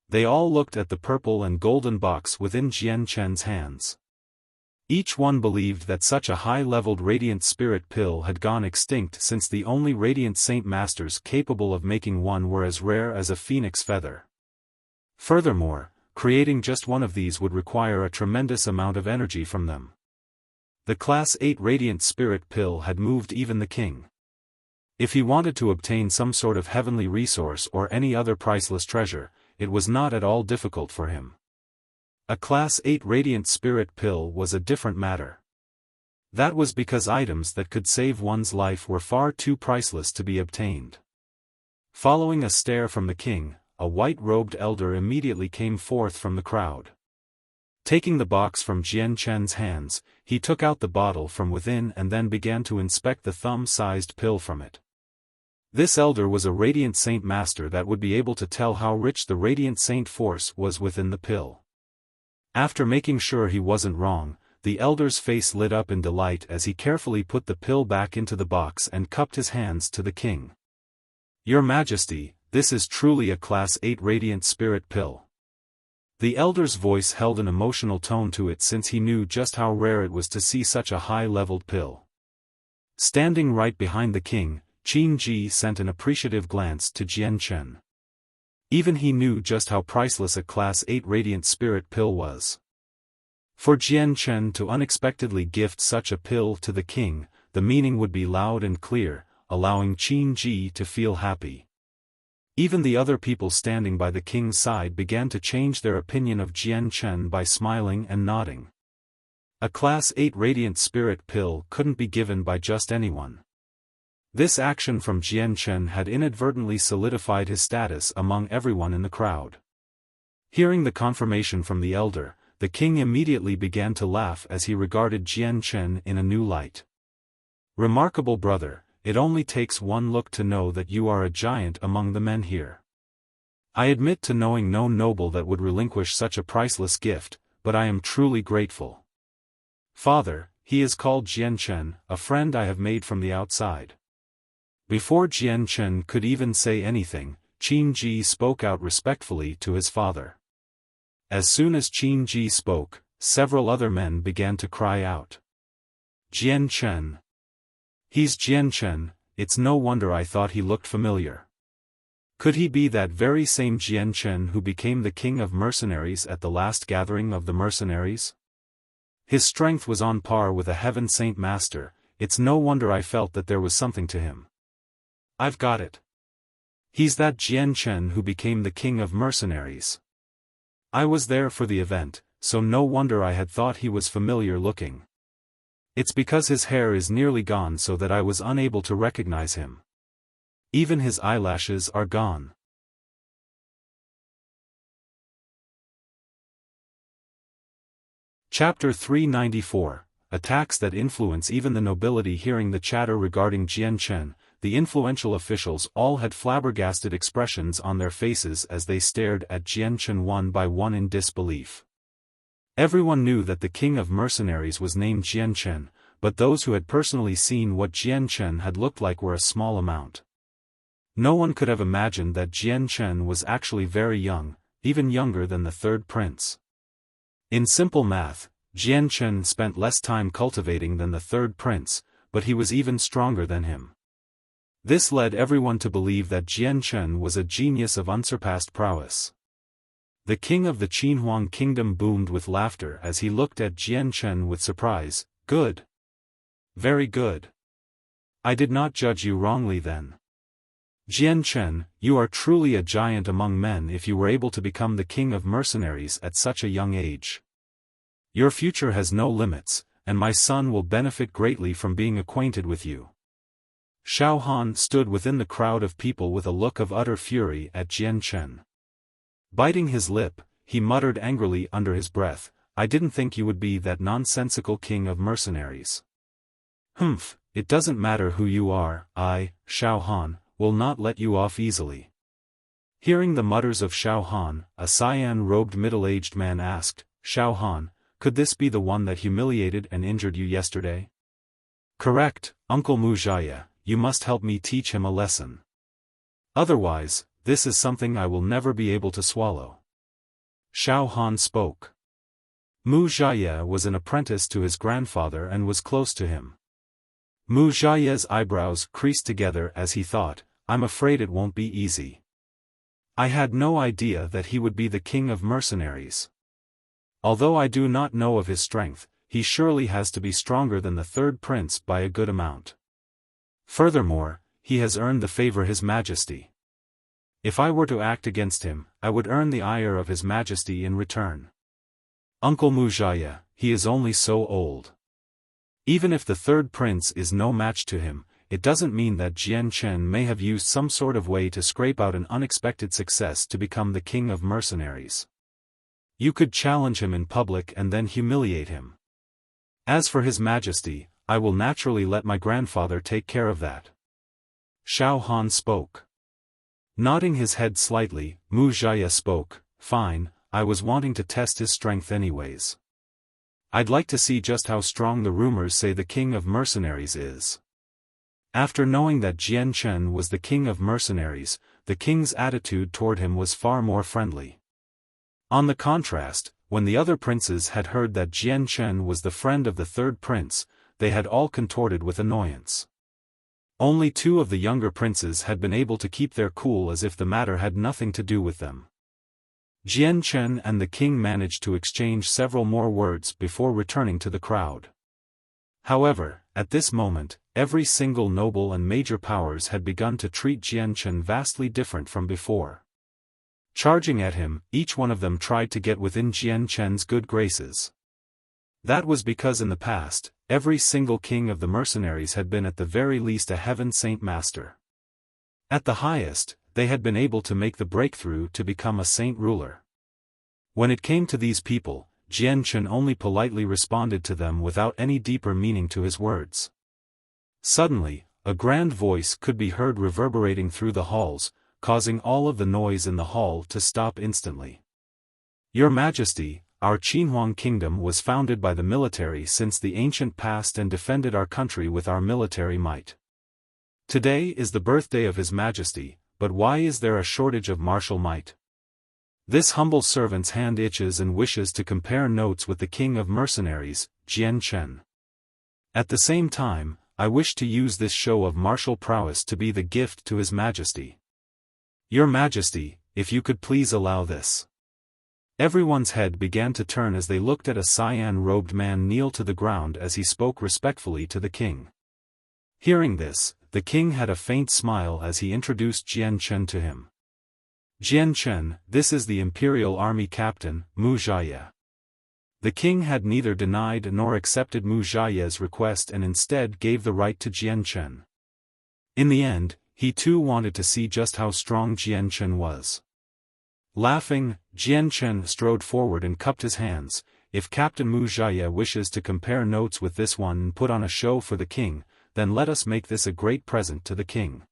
They all looked at the purple and golden box within Jian Chen's hands. Each one believed that such a high-leveled Radiant Spirit Pill had gone extinct since the only Radiant Saint Masters capable of making one were as rare as a phoenix feather. Furthermore, creating just one of these would require a tremendous amount of energy from them. The Class 8 Radiant Spirit Pill had moved even the king. If he wanted to obtain some sort of heavenly resource or any other priceless treasure, it was not at all difficult for him. A Class 8 Radiant Spirit Pill was a different matter. That was because items that could save one's life were far too priceless to be obtained. Following a stare from the king, a white-robed elder immediately came forth from the crowd. Taking the box from Jian Chen's hands, he took out the bottle from within and then began to inspect the thumb-sized pill from it. This elder was a Radiant Saint Master that would be able to tell how rich the Radiant Saint force was within the pill. After making sure he wasn't wrong, the elder's face lit up in delight as he carefully put the pill back into the box and cupped his hands to the king. Your Majesty, this is truly a Class 8 Radiant Spirit Pill. The elder's voice held an emotional tone to it since he knew just how rare it was to see such a high-leveled pill. Standing right behind the king, Qin Ji sent an appreciative glance to Jian Chen. Even he knew just how priceless a Class 8 Radiant Spirit Pill was. For Jian Chen to unexpectedly gift such a pill to the king, the meaning would be loud and clear, allowing Qin Ji to feel happy. Even the other people standing by the king's side began to change their opinion of Jian Chen by smiling and nodding. A Class 8 Radiant Spirit Pill couldn't be given by just anyone. This action from Jian Chen had inadvertently solidified his status among everyone in the crowd. Hearing the confirmation from the elder, the king immediately began to laugh as he regarded Jian Chen in a new light. Remarkable brother, it only takes one look to know that you are a giant among the men here. I admit to knowing no noble that would relinquish such a priceless gift, but I am truly grateful. Father, he is called Jian Chen, a friend I have made from the outside. Before Jian Chen could even say anything, Qin Ji spoke out respectfully to his father. As soon as Qin Ji spoke, several other men began to cry out. Jian Chen. He's Jian Chen, it's no wonder I thought he looked familiar. Could he be that very same Jian Chen who became the king of mercenaries at the last gathering of the mercenaries? His strength was on par with a heaven saint master, it's no wonder I felt that there was something to him. I've got it. He's that Jian Chen who became the king of mercenaries. I was there for the event, so no wonder I had thought he was familiar looking. It's because his hair is nearly gone so that I was unable to recognize him. Even his eyelashes are gone. Chapter 394, Attacks that influence even the nobility. Hearing the chatter regarding Jian Chen, the influential officials all had flabbergasted expressions on their faces as they stared at Jian Chen one by one in disbelief. Everyone knew that the king of mercenaries was named Jian Chen, but those who had personally seen what Jian Chen had looked like were a small amount. No one could have imagined that Jian Chen was actually very young, even younger than the third prince. In simple math, Jian Chen spent less time cultivating than the third prince, but he was even stronger than him. This led everyone to believe that Jian Chen was a genius of unsurpassed prowess. The king of the Qinhuang kingdom boomed with laughter as he looked at Jian Chen with surprise. Good. Very good. I did not judge you wrongly then. Jian Chen, you are truly a giant among men if you were able to become the king of mercenaries at such a young age. Your future has no limits, and my son will benefit greatly from being acquainted with you. Xiaofan stood within the crowd of people with a look of utter fury at Jian Chen. Biting his lip, he muttered angrily under his breath, I didn't think you would be that nonsensical king of mercenaries. Humph, it doesn't matter who you are, I, Xiaofan, will not let you off easily. Hearing the mutters of Xiaofan, a cyan-robed middle-aged man asked, Xiaofan, could this be the one that humiliated and injured you yesterday? Correct, Uncle Wuxia, you must help me teach him a lesson. Otherwise, this is something I will never be able to swallow. Xiaofan spoke. Wuxia was an apprentice to his grandfather and was close to him. Wuxia's eyebrows creased together as he thought, I'm afraid it won't be easy. I had no idea that he would be the king of mercenaries. Although I do not know of his strength, he surely has to be stronger than the third prince by a good amount. Furthermore, he has earned the favor His Majesty. If I were to act against him, I would earn the ire of His Majesty in return. Uncle Wuxia, he is only so old. Even if the third prince is no match to him, it doesn't mean that Jian Chen may have used some sort of way to scrape out an unexpected success to become the king of mercenaries. You could challenge him in public and then humiliate him. As for His Majesty, I will naturally let my grandfather take care of that. Xiaofan spoke. Nodding his head slightly, Wuxia spoke, fine, I was wanting to test his strength anyways. I'd like to see just how strong the rumors say the king of mercenaries is. After knowing that Jian Chen was the king of mercenaries, the king's attitude toward him was far more friendly. On the contrast, when the other princes had heard that Jian Chen was the friend of the third prince, they had all contorted with annoyance. Only 2 of the younger princes had been able to keep their cool as if the matter had nothing to do with them. Jian Chen and the king managed to exchange several more words before returning to the crowd. However, at this moment, every single noble and major powers had begun to treat Jian Chen vastly different from before. Charging at him, each one of them tried to get within Jian Chen's good graces. That was because in the past, every single king of the mercenaries had been at the very least a heaven saint master. At the highest, they had been able to make the breakthrough to become a saint ruler. When it came to these people, Jian Chen only politely responded to them without any deeper meaning to his words. Suddenly, a grand voice could be heard reverberating through the halls, causing all of the noise in the hall to stop instantly. Your Majesty, our Qinhuang kingdom was founded by the military since the ancient past and defended our country with our military might. Today is the birthday of His Majesty, but why is there a shortage of martial might? This humble servant's hand itches and wishes to compare notes with the king of mercenaries, Jian Chen. At the same time, I wish to use this show of martial prowess to be the gift to His Majesty. Your Majesty, if you could please allow this. Everyone's head began to turn as they looked at a cyan-robed man kneel to the ground as he spoke respectfully to the king. Hearing this, the king had a faint smile as he introduced Jian Chen to him. Jian Chen, this is the Imperial Army Captain, Mu Zhaye. The king had neither denied nor accepted Mu Zhaye's request and instead gave the right to Jian Chen. In the end, he too wanted to see just how strong Jian Chen was. Laughing, Jian Chen strode forward and cupped his hands. If Captain Mu Zhaye wishes to compare notes with this one and put on a show for the king, then let us make this a great present to the king.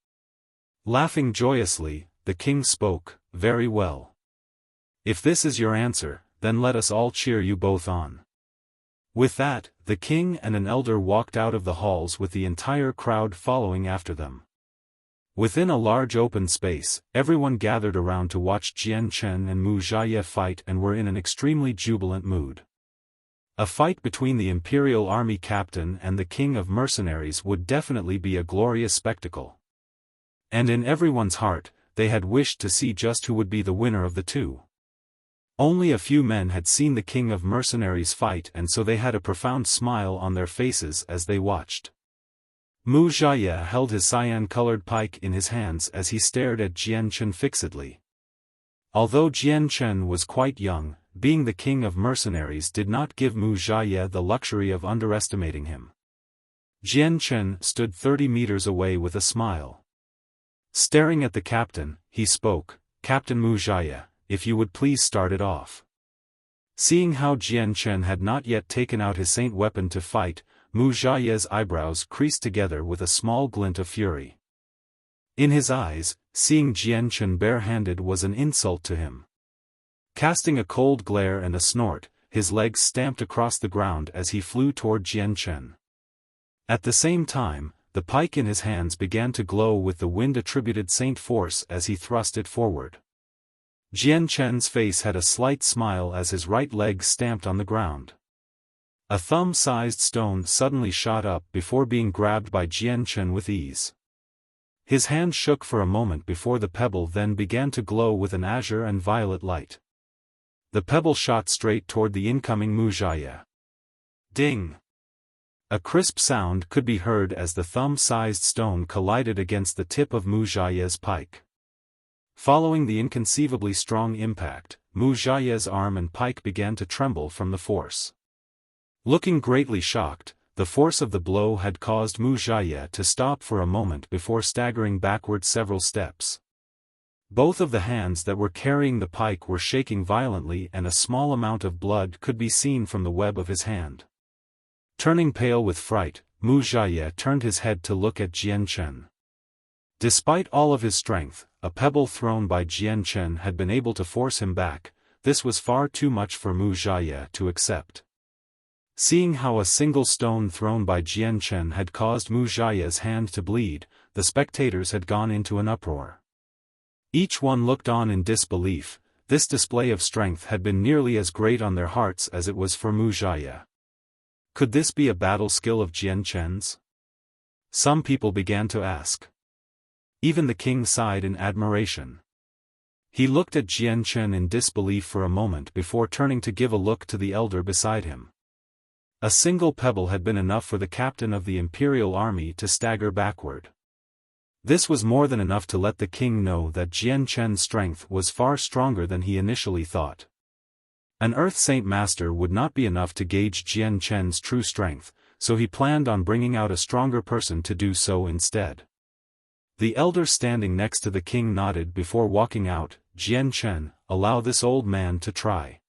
Laughing joyously, the king spoke, very well. If this is your answer, then let us all cheer you both on. With that, the king and an elder walked out of the halls with the entire crowd following after them. Within a large open space, everyone gathered around to watch Jian Chen and Mu Zhaye fight and were in an extremely jubilant mood. A fight between the Imperial Army captain and the king of mercenaries would definitely be a glorious spectacle. And in everyone's heart, they had wished to see just who would be the winner of the two. Only a few men had seen the king of mercenaries fight and so they had a profound smile on their faces as they watched. Mu Zhaye held his cyan-colored pike in his hands as he stared at Jian Chen fixedly. Although Jian Chen was quite young, being the king of mercenaries did not give Mu Zhaye the luxury of underestimating him. Jian Chen stood 30 meters away with a smile. Staring at the captain, he spoke, Captain Mu Zhaye, if you would please start it off. Seeing how Jian Chen had not yet taken out his saint weapon to fight, Mu Zhaye's eyebrows creased together with a small glint of fury. In his eyes, seeing Jian Chen bare-handed was an insult to him. Casting a cold glare and a snort, his legs stamped across the ground as he flew toward Jian Chen. At the same time, the pike in his hands began to glow with the wind-attributed saint force as he thrust it forward. Jian Chen's face had a slight smile as his right leg stamped on the ground. A thumb-sized stone suddenly shot up before being grabbed by Jian Chen with ease. His hand shook for a moment before the pebble then began to glow with an azure and violet light. The pebble shot straight toward the incoming Mu Zhaye. Ding! A crisp sound could be heard as the thumb-sized stone collided against the tip of Mu Zhaye's pike. Following the inconceivably strong impact, Mu Zhaye's arm and pike began to tremble from the force. Looking greatly shocked, the force of the blow had caused Mu Zhaye to stop for a moment before staggering backward several steps. Both of the hands that were carrying the pike were shaking violently and a small amount of blood could be seen from the web of his hand. Turning pale with fright, Mu Zhaye turned his head to look at Jian Chen. Despite all of his strength, a pebble thrown by Jian Chen had been able to force him back. This was far too much for Mu Zhaye to accept. Seeing how a single stone thrown by Jian Chen had caused Mu Zhaye's hand to bleed, the spectators had gone into an uproar. Each one looked on in disbelief. This display of strength had been nearly as great on their hearts as it was for Mu Zhaye. Could this be a battle skill of Jian Chen's? Some people began to ask. Even the king sighed in admiration. He looked at Jian Chen in disbelief for a moment before turning to give a look to the elder beside him. A single pebble had been enough for the captain of the Imperial Army to stagger backward. This was more than enough to let the king know that Jian Chen's strength was far stronger than he initially thought. An Earth Saint Master would not be enough to gauge Jian Chen's true strength, so he planned on bringing out a stronger person to do so instead. The elder standing next to the king nodded before walking out. Jian Chen, allow this old man to try.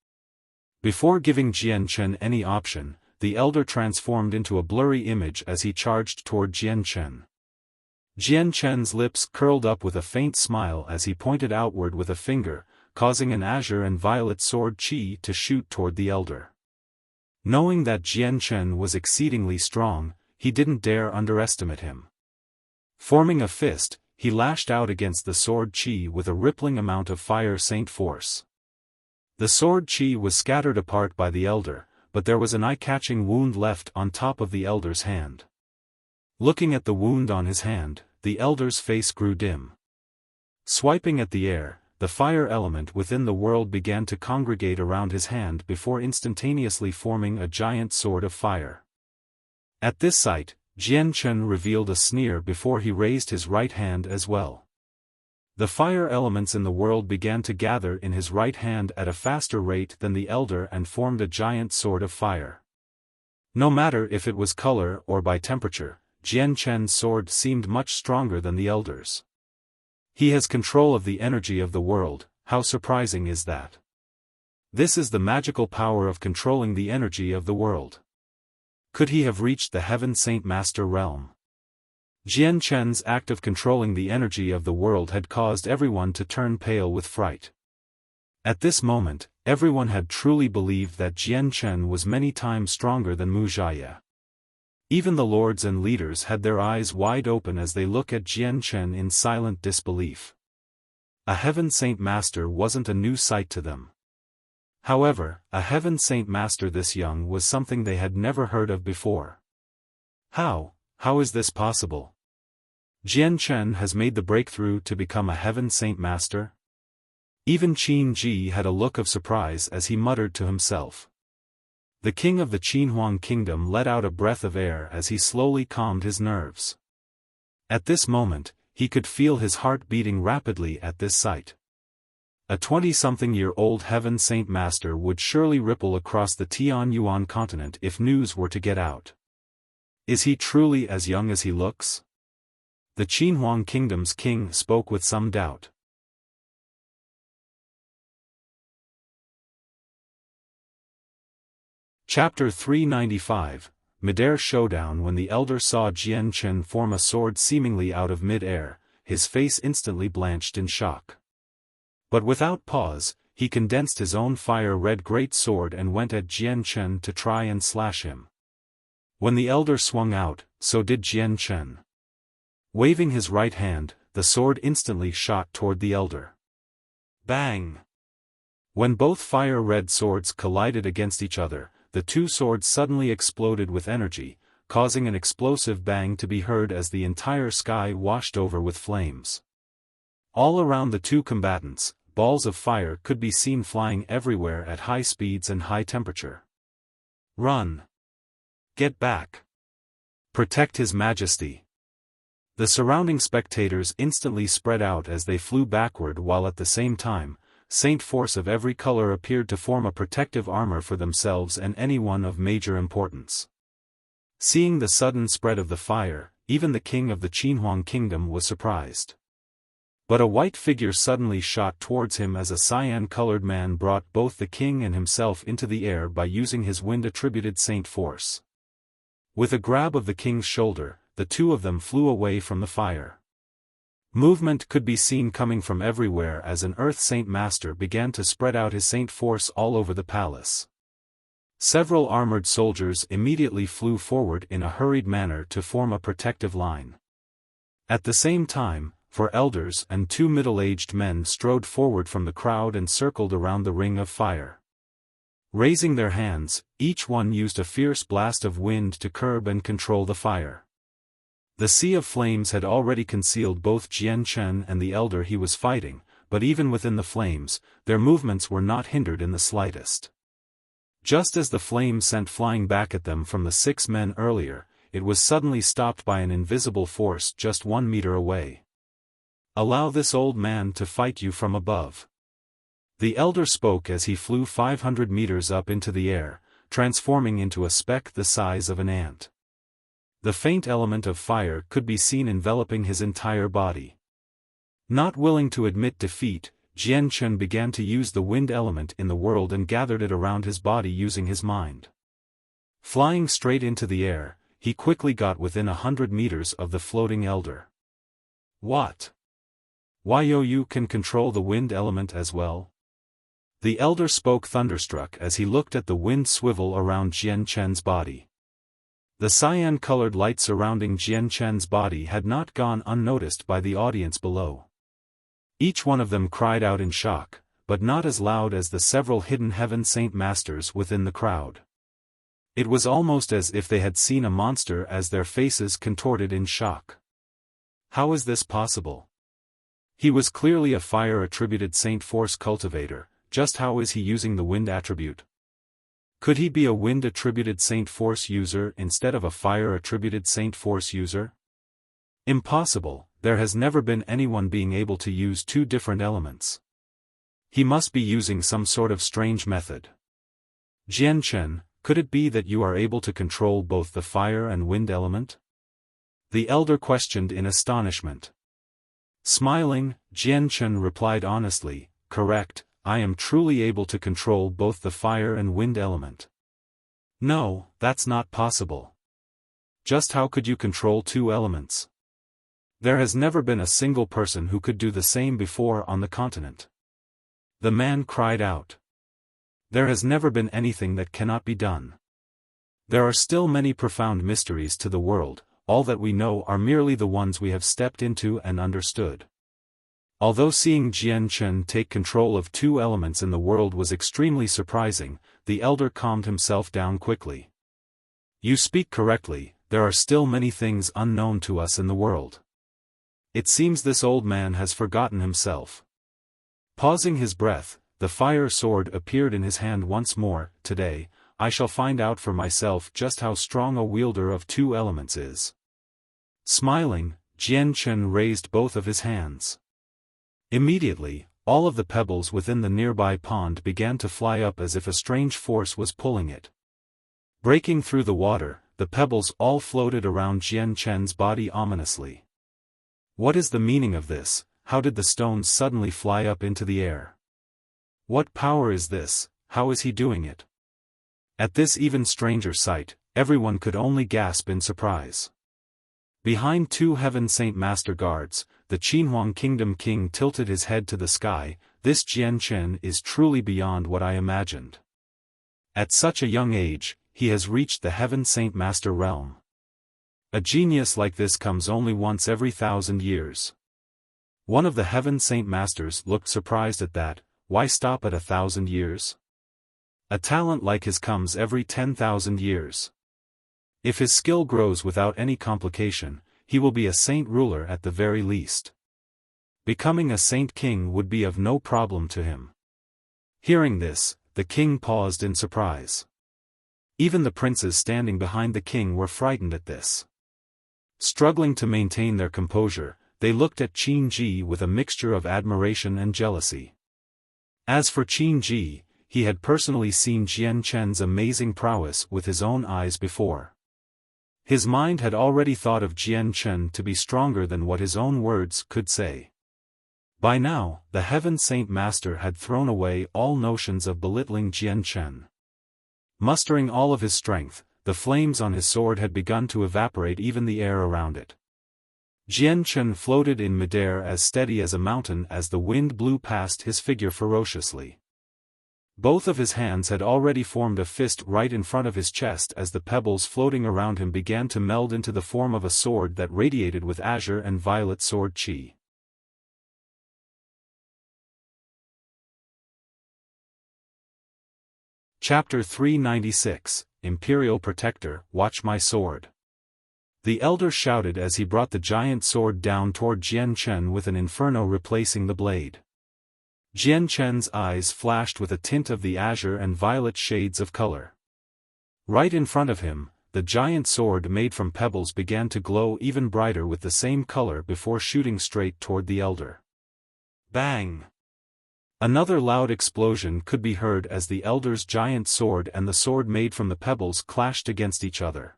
Before giving Jian Chen any option, the elder transformed into a blurry image as he charged toward Jian Chen. Jian Chen's lips curled up with a faint smile as he pointed outward with a finger, causing an azure and violet sword qi to shoot toward the elder. Knowing that Jian Chen was exceedingly strong, he didn't dare underestimate him. Forming a fist, he lashed out against the sword qi with a rippling amount of fire saint force. The sword qi was scattered apart by the elder, but there was an eye-catching wound left on top of the elder's hand. Looking at the wound on his hand, the elder's face grew dim. Swiping at the air, the fire element within the world began to congregate around his hand before instantaneously forming a giant sword of fire. At this sight, Jian Chen revealed a sneer before he raised his right hand as well. The fire elements in the world began to gather in his right hand at a faster rate than the elder and formed a giant sword of fire. No matter if it was color or by temperature, Jian Chen's sword seemed much stronger than the elder's. He has control of the energy of the world. How surprising is that? This is the magical power of controlling the energy of the world. Could he have reached the Heaven Saint Master realm? Jian Chen's act of controlling the energy of the world had caused everyone to turn pale with fright. At this moment, everyone had truly believed that Jian Chen was many times stronger than Wuxia. Even the lords and leaders had their eyes wide open as they look at Jian Chen in silent disbelief. A Heaven Saint Master wasn't a new sight to them. However, a Heaven Saint Master this young was something they had never heard of before. How is this possible? Jian Chen has made the breakthrough to become a Heaven Saint Master? Even Qin Ji had a look of surprise as he muttered to himself. The king of the Qinhuang kingdom let out a breath of air as he slowly calmed his nerves. At this moment, he could feel his heart beating rapidly at this sight. A 20-something-year-old Heaven Saint Master would surely ripple across the Tianyuan continent if news were to get out. Is he truly as young as he looks? The Qinhuang kingdom's king spoke with some doubt. Chapter 395, Midair Showdown. When the elder saw Jian Chen form a sword seemingly out of mid-air, his face instantly blanched in shock. But without pause, he condensed his own fire-red great sword and went at Jian Chen to try and slash him. When the elder swung out, so did Jian Chen. Waving his right hand, the sword instantly shot toward the elder. Bang! When both fire-red swords collided against each other, the two swords suddenly exploded with energy, causing an explosive bang to be heard as the entire sky washed over with flames. All around the two combatants, balls of fire could be seen flying everywhere at high speeds and high temperature. Run! Get back! Protect His Majesty! The surrounding spectators instantly spread out as they flew backward, while at the same time, saint force of every color appeared to form a protective armor for themselves and anyone of major importance. Seeing the sudden spread of the fire, even the king of the Qinhuang kingdom was surprised. But a white figure suddenly shot towards him as a cyan-colored man brought both the king and himself into the air by using his wind-attributed saint force. With a grab of the king's shoulder, the two of them flew away from the fire. Movement could be seen coming from everywhere as an Earth Saint Master began to spread out his saint force all over the palace. Several armored soldiers immediately flew forward in a hurried manner to form a protective line. At the same time, four elders and two middle-aged men strode forward from the crowd and circled around the ring of fire. Raising their hands, each one used a fierce blast of wind to curb and control the fire. The sea of flames had already concealed both Jian Chen and the elder he was fighting, but even within the flames, their movements were not hindered in the slightest. Just as the flames sent flying back at them from the 6 men earlier, it was suddenly stopped by an invisible force just 1 meter away. Allow this old man to fight you from above. The elder spoke as he flew 500 meters up into the air, transforming into a speck the size of an ant. The faint element of fire could be seen enveloping his entire body. Not willing to admit defeat, Jian Chen began to use the wind element in the world and gathered it around his body using his mind. Flying straight into the air, he quickly got within 100 meters of the floating elder. What? You can control the wind element as well? The elder spoke thunderstruck as he looked at the wind swivel around Jian Chen's body. The cyan-colored light surrounding Jian Chen's body had not gone unnoticed by the audience below. Each one of them cried out in shock, but not as loud as the several hidden heaven saint masters within the crowd. It was almost as if they had seen a monster as their faces contorted in shock. How is this possible? He was clearly a fire-attributed saint force cultivator, just how is he using the wind attribute? Could he be a wind-attributed saint force user instead of a fire-attributed saint force user? Impossible, there has never been anyone being able to use two different elements. He must be using some sort of strange method. Jian Chen, could it be that you are able to control both the fire and wind element? The elder questioned in astonishment. Smiling, Jian Chen replied honestly, correct, I am truly able to control both the fire and wind element. No, that's not possible. Just how could you control two elements? There has never been a single person who could do the same before on the continent. The man cried out. There has never been anything that cannot be done. There are still many profound mysteries to the world, all that we know are merely the ones we have stepped into and understood. Although seeing Jian Chen take control of two elements in the world was extremely surprising, the elder calmed himself down quickly. You speak correctly, there are still many things unknown to us in the world. It seems this old man has forgotten himself. Pausing his breath, the fire sword appeared in his hand once more. Today, I shall find out for myself just how strong a wielder of two elements is. Smiling, Jian Chen raised both of his hands. Immediately, all of the pebbles within the nearby pond began to fly up as if a strange force was pulling it. Breaking through the water, the pebbles all floated around Jian Chen's body ominously. What is the meaning of this? How did the stones suddenly fly up into the air? What power is this? How is he doing it? At this even stranger sight, everyone could only gasp in surprise. Behind two Heaven Saint Master guards, the Qinhuang Kingdom King tilted his head to the sky. This Jian Chen is truly beyond what I imagined. At such a young age, he has reached the Heaven Saint Master realm. A genius like this comes only once every 1,000 years. One of the Heaven Saint Masters looked surprised at that. Why stop at 1,000 years? A talent like his comes every 10,000 years. If his skill grows without any complication, he will be a saint ruler at the very least. Becoming a saint king would be of no problem to him. Hearing this, the king paused in surprise. Even the princes standing behind the king were frightened at this. Struggling to maintain their composure, they looked at Qin Ji with a mixture of admiration and jealousy. As for Qin Ji, he had personally seen Jian Chen's amazing prowess with his own eyes before. His mind had already thought of Jian Chen to be stronger than what his own words could say. By now, the Heaven Saint Master had thrown away all notions of belittling Jian Chen. Mustering all of his strength, the flames on his sword had begun to evaporate even the air around it. Jian Chen floated in midair as steady as a mountain as the wind blew past his figure ferociously. Both of his hands had already formed a fist right in front of his chest as the pebbles floating around him began to meld into the form of a sword that radiated with azure and violet sword chi. Chapter 396, Imperial Protector, Watch My Sword. The elder shouted as he brought the giant sword down toward Jian Chen with an inferno replacing the blade. Jian Chen's eyes flashed with a tint of the azure and violet shades of color. Right in front of him, the giant sword made from pebbles began to glow even brighter with the same color before shooting straight toward the elder. Bang! Another loud explosion could be heard as the elder's giant sword and the sword made from the pebbles clashed against each other.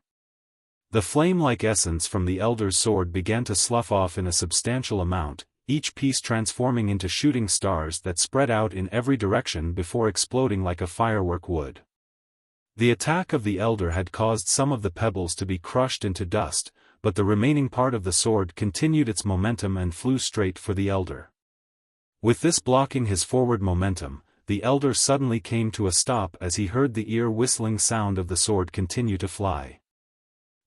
The flame-like essence from the elder's sword began to slough off in a substantial amount, each piece transforming into shooting stars that spread out in every direction before exploding like a firework would. The attack of the elder had caused some of the pebbles to be crushed into dust, but the remaining part of the sword continued its momentum and flew straight for the elder. With this blocking his forward momentum, the elder suddenly came to a stop as he heard the ear-whistling sound of the sword continue to fly.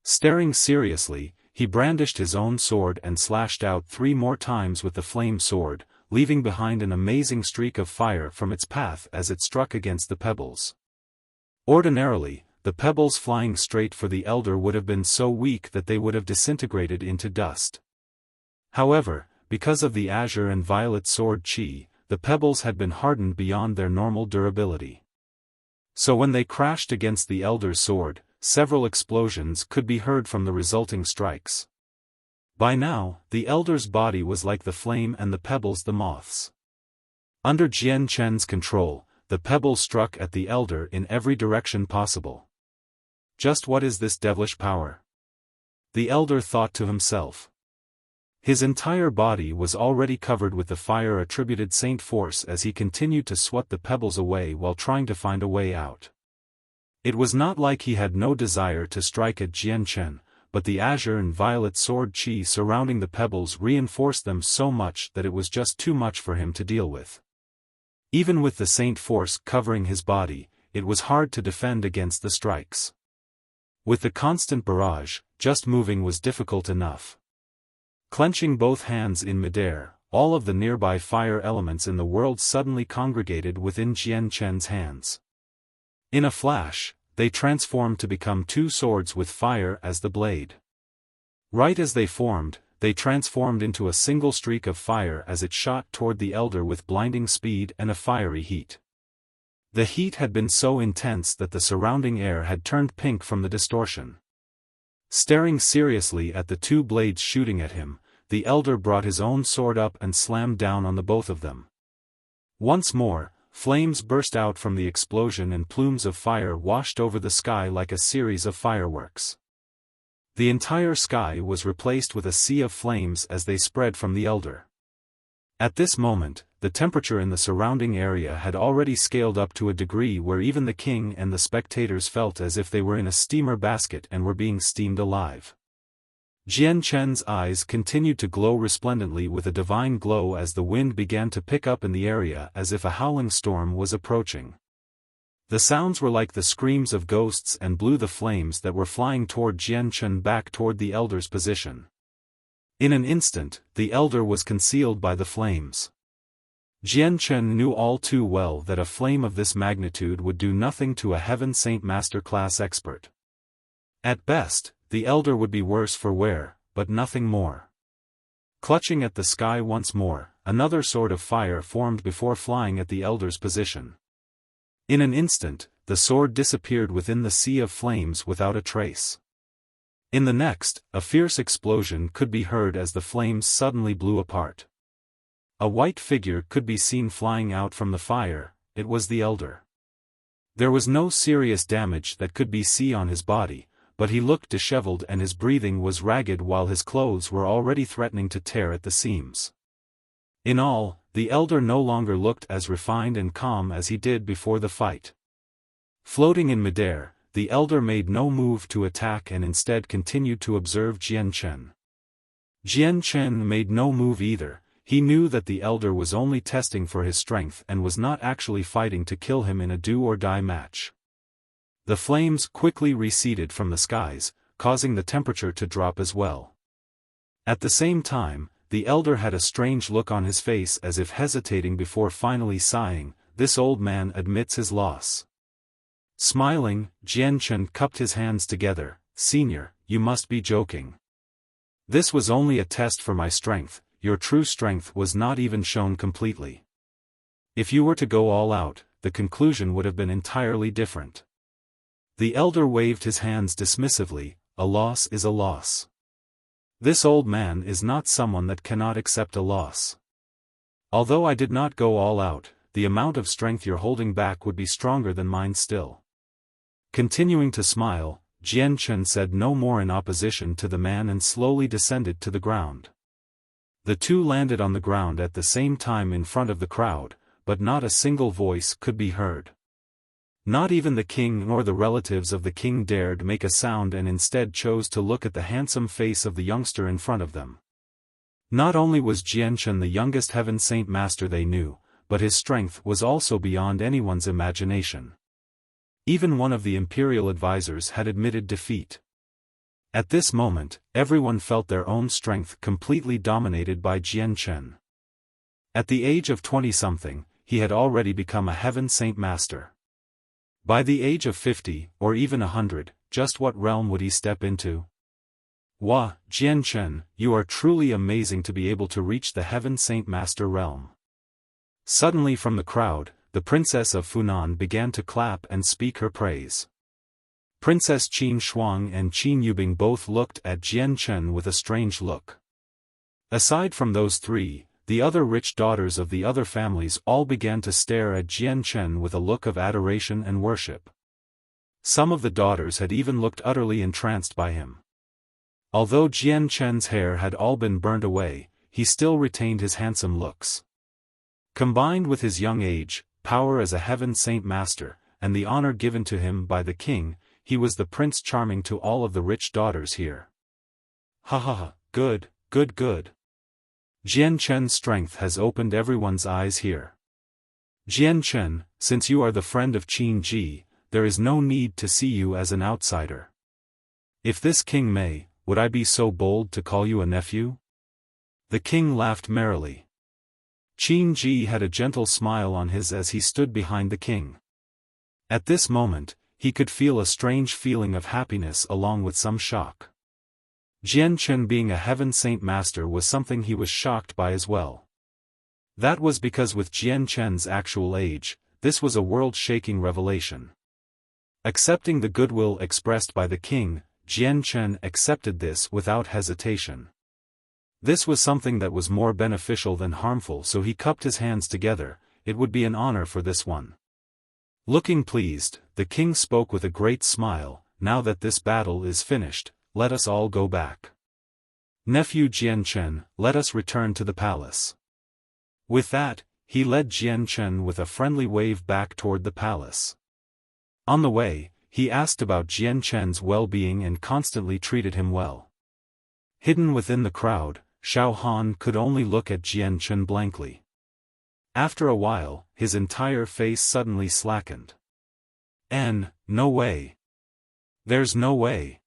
Staring seriously, he brandished his own sword and slashed out 3 more times with the flame sword, leaving behind an amazing streak of fire from its path as it struck against the pebbles. Ordinarily, the pebbles flying straight for the elder would have been so weak that they would have disintegrated into dust. However, because of the azure and violet sword chi, the pebbles had been hardened beyond their normal durability. So when they crashed against the elder's sword, several explosions could be heard from the resulting strikes. By now, the elder's body was like the flame and the pebbles the moths. Under Jian Chen's control, the pebbles struck at the elder in every direction possible. Just what is this devilish power? The elder thought to himself. His entire body was already covered with the fire-attributed saint force as he continued to swat the pebbles away while trying to find a way out. It was not like he had no desire to strike at Jian Chen, but the azure and violet sword chi surrounding the pebbles reinforced them so much that it was just too much for him to deal with. Even with the saint force covering his body, it was hard to defend against the strikes. With the constant barrage, just moving was difficult enough. Clenching both hands in midair, all of the nearby fire elements in the world suddenly congregated within Jian Chen's hands. In a flash, they transformed to become 2 swords with fire as the blade. Right as they formed, they transformed into a single streak of fire as it shot toward the elder with blinding speed and a fiery heat. The heat had been so intense that the surrounding air had turned pink from the distortion. Staring seriously at the 2 blades shooting at him, the elder brought his own sword up and slammed down on the both of them. Once more, flames burst out from the explosion and plumes of fire washed over the sky like a series of fireworks. The entire sky was replaced with a sea of flames as they spread from the elder. At this moment, the temperature in the surrounding area had already scaled up to a degree where even the king and the spectators felt as if they were in a steamer basket and were being steamed alive. Jian Chen's eyes continued to glow resplendently with a divine glow as the wind began to pick up in the area as if a howling storm was approaching. The sounds were like the screams of ghosts and blew the flames that were flying toward Jian Chen back toward the elder's position. In an instant, the elder was concealed by the flames. Jian Chen knew all too well that a flame of this magnitude would do nothing to a Heaven Saint Masterclass expert. At best, the elder would be worse for wear, but nothing more. Clutching at the sky once more, another sword of fire formed before flying at the elder's position. In an instant, the sword disappeared within the sea of flames without a trace. In the next, a fierce explosion could be heard as the flames suddenly blew apart. A white figure could be seen flying out from the fire. It was the elder. There was no serious damage that could be seen on his body, but he looked disheveled and his breathing was ragged while his clothes were already threatening to tear at the seams. In all, the elder no longer looked as refined and calm as he did before the fight. Floating in midair, the elder made no move to attack and instead continued to observe Jian Chen. Jian Chen made no move either. He knew that the elder was only testing for his strength and was not actually fighting to kill him in a do-or-die match. The flames quickly receded from the skies, causing the temperature to drop as well. At the same time, the elder had a strange look on his face as if hesitating before finally sighing. This old man admits his loss. Smiling, Jian Chen cupped his hands together. Senior, you must be joking. This was only a test for my strength. Your true strength was not even shown completely. If you were to go all out, the conclusion would have been entirely different. The elder waved his hands dismissively. A loss is a loss. This old man is not someone that cannot accept a loss. Although I did not go all out, the amount of strength you're holding back would be stronger than mine still. Continuing to smile, Jian Chen said no more in opposition to the man and slowly descended to the ground. The two landed on the ground at the same time in front of the crowd, but not a single voice could be heard. Not even the king nor the relatives of the king dared make a sound and instead chose to look at the handsome face of the youngster in front of them. Not only was Jian Chen the youngest Heaven Saint Master they knew, but his strength was also beyond anyone's imagination. Even one of the imperial advisors had admitted defeat. At this moment, everyone felt their own strength completely dominated by Jian Chen. At the age of 20-something, he had already become a Heaven Saint Master. By the age of 50, or even 100, just what realm would he step into? Wah, Jian Chen, you are truly amazing to be able to reach the Heaven Saint Master realm. Suddenly from the crowd, the Princess of Funan began to clap and speak her praise. Princess Qin Shuang and Qin Yubing both looked at Jian Chen with a strange look. Aside from those three, the other rich daughters of the other families all began to stare at Jian Chen with a look of adoration and worship. Some of the daughters had even looked utterly entranced by him. Although Jian Chen's hair had all been burned away, he still retained his handsome looks. Combined with his young age, power as a Heaven Saint Master, and the honor given to him by the king, he was the Prince Charming to all of the rich daughters here. Ha ha ha, good, good, good. Jian Chen's strength has opened everyone's eyes here. Jian Chen, since you are the friend of Qin Ji, there is no need to see you as an outsider. If this king may, would I be so bold to call you a nephew? The king laughed merrily. Qin Ji had a gentle smile on his as he stood behind the king. At this moment, he could feel a strange feeling of happiness along with some shock. Jian Chen being a Heaven Saint Master was something he was shocked by as well. That was because with Jian Chen's actual age, this was a world-shaking revelation. Accepting the goodwill expressed by the king, Jian Chen accepted this without hesitation. This was something that was more beneficial than harmful, so he cupped his hands together. It would be an honor for this one. Looking pleased, the king spoke with a great smile, now that this battle is finished, let us all go back. Nephew Jian Chen, let us return to the palace. With that, he led Jian Chen with a friendly wave back toward the palace. On the way, he asked about Jian Chen's well-being and constantly treated him well. Hidden within the crowd, Xiaofan could only look at Jian Chen blankly. After a while, his entire face suddenly slackened. No way. There's no way.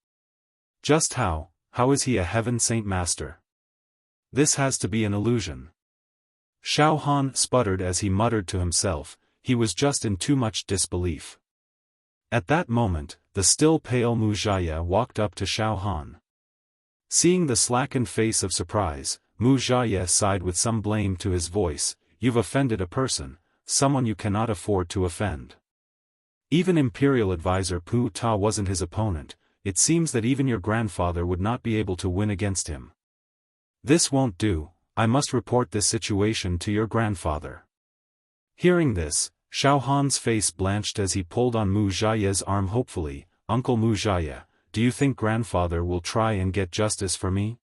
Just how is he a Heaven Saint Master? This has to be an illusion. Xiaofan sputtered as he muttered to himself, he was just in too much disbelief. At that moment, the still pale Wuxia walked up to Xiaofan. Seeing the slackened face of surprise, Wuxia sighed with some blame to his voice, you've offended a person, someone you cannot afford to offend. Even Imperial Advisor Pu Ta wasn't his opponent, it seems that even your grandfather would not be able to win against him. This won't do, I must report this situation to your grandfather. Hearing this, Xiaohan's face blanched as he pulled on Wuxia's arm hopefully, Uncle Wuxia, do you think grandfather will try and get justice for me?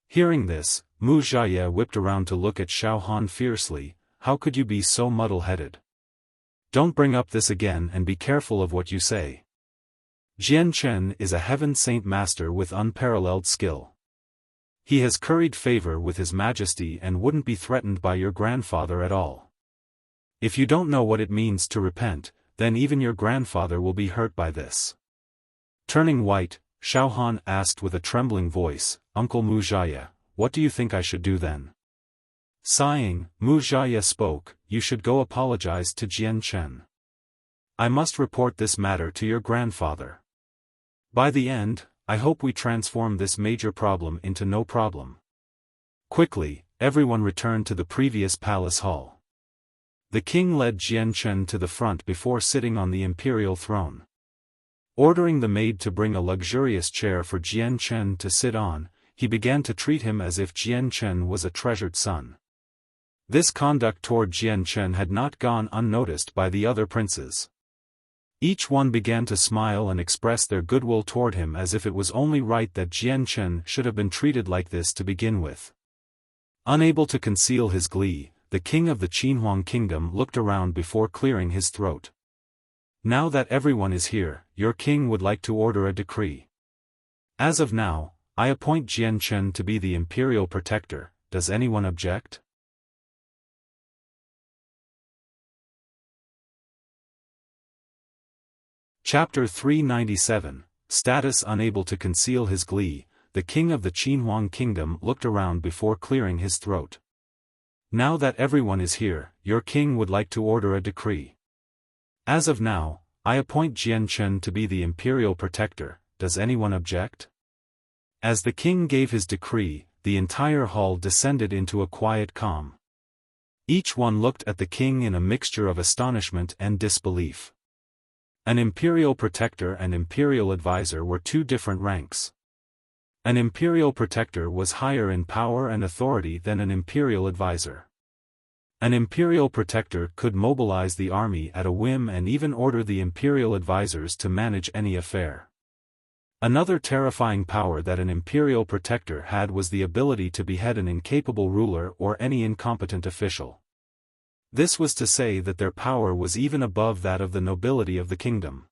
Hearing this, Wuxia whipped around to look at Xiaofan fiercely, how could you be so muddle-headed? Don't bring up this again and be careful of what you say. Jian Chen is a Heaven Saint Master with unparalleled skill. He has curried favor with His Majesty and wouldn't be threatened by your grandfather at all. If you don't know what it means to repent, then even your grandfather will be hurt by this. Turning white, Xiaofan asked with a trembling voice, Uncle Wuxia, what do you think I should do then? Sighing, Wuxia spoke, you should go apologize to Jian Chen. I must report this matter to your grandfather. By the end, I hope we transform this major problem into no problem. Quickly, everyone returned to the previous palace hall. The king led Jian Chen to the front before sitting on the imperial throne. Ordering the maid to bring a luxurious chair for Jian Chen to sit on, he began to treat him as if Jian Chen was a treasured son. This conduct toward Jian Chen had not gone unnoticed by the other princes. Each one began to smile and express their goodwill toward him as if it was only right that Jian Chen should have been treated like this to begin with. Unable to conceal his glee, the king of the Qinhuang kingdom looked around before clearing his throat. Now that everyone is here, your king would like to order a decree. As of now, I appoint Jian Chen to be the imperial protector. Does anyone object? Chapter 397, Status. Unable to conceal his glee, the king of the Qinhuang kingdom looked around before clearing his throat. Now that everyone is here, your king would like to order a decree. As of now, I appoint Jian Chen to be the imperial protector. Does anyone object? As the king gave his decree, the entire hall descended into a quiet calm. Each one looked at the king in a mixture of astonishment and disbelief. An imperial protector and imperial advisor were two different ranks. An imperial protector was higher in power and authority than an imperial advisor. An imperial protector could mobilize the army at a whim and even order the imperial advisors to manage any affair. Another terrifying power that an imperial protector had was the ability to behead an incapable ruler or any incompetent official. This was to say that their power was even above that of the nobility of the kingdom.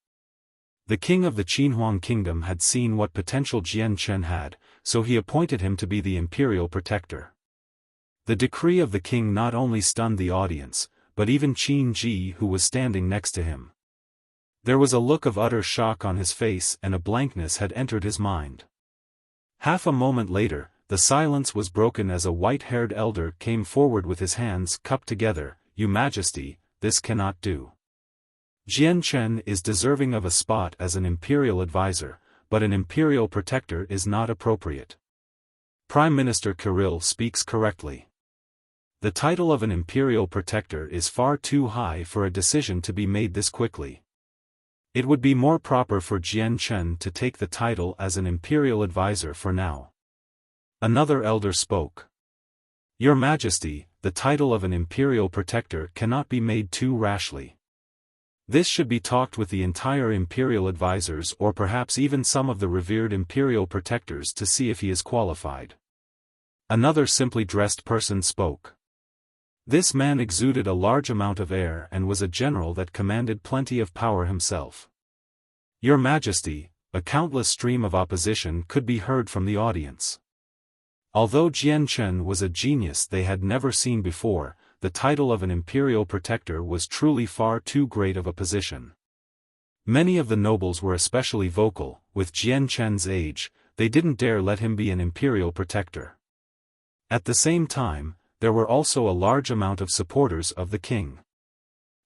The king of the Qinhuang kingdom had seen what potential Jian Chen had, so he appointed him to be the imperial protector. The decree of the king not only stunned the audience, but even Qin Ji, who was standing next to him. There was a look of utter shock on his face and a blankness had entered his mind. Half a moment later, the silence was broken as a white-haired elder came forward with his hands cupped together. "Your Majesty, this cannot do. Jian Chen is deserving of a spot as an imperial advisor, but an imperial protector is not appropriate. Prime Minister Kirill speaks correctly. The title of an imperial protector is far too high for a decision to be made this quickly. It would be more proper for Jian Chen to take the title as an imperial advisor for now." Another elder spoke. "Your Majesty, the title of an imperial protector cannot be made too rashly. This should be talked with the entire imperial advisors or perhaps even some of the revered imperial protectors to see if he is qualified." Another simply dressed person spoke. This man exuded a large amount of air and was a general that commanded plenty of power himself. "Your Majesty," a countless stream of opposition could be heard from the audience. Although Jian Chen was a genius they had never seen before, the title of an imperial protector was truly far too great of a position. Many of the nobles were especially vocal. With Jian Chen's age, they didn't dare let him be an imperial protector. At the same time, there were also a large amount of supporters of the king.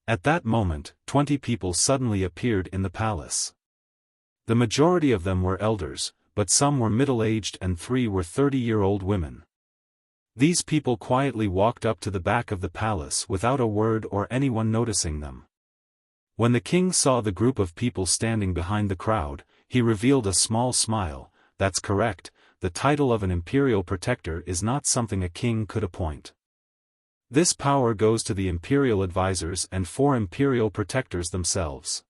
At that moment, 20 people suddenly appeared in the palace. The majority of them were elders, but some were middle-aged and 3 were 30-year-old women. These people quietly walked up to the back of the palace without a word or anyone noticing them. When the king saw the group of people standing behind the crowd, he revealed a small smile. "That's correct, the title of an imperial protector is not something a king could appoint. This power goes to the imperial advisors and 4 imperial protectors themselves."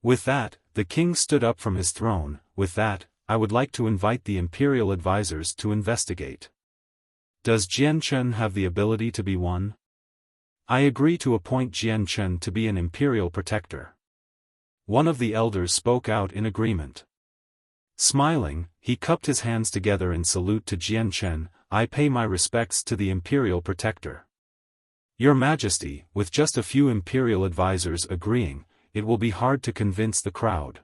With that, the king stood up from his throne. "With that, I would like to invite the imperial advisors to investigate. Does Jian Chen have the ability to be one? I agree to appoint Jian Chen to be an imperial protector." One of the elders spoke out in agreement. Smiling, he cupped his hands together in salute to Jian Chen. "I pay my respects to the imperial protector." "Your Majesty," with just a few imperial advisors agreeing, "it will be hard to convince the crowd.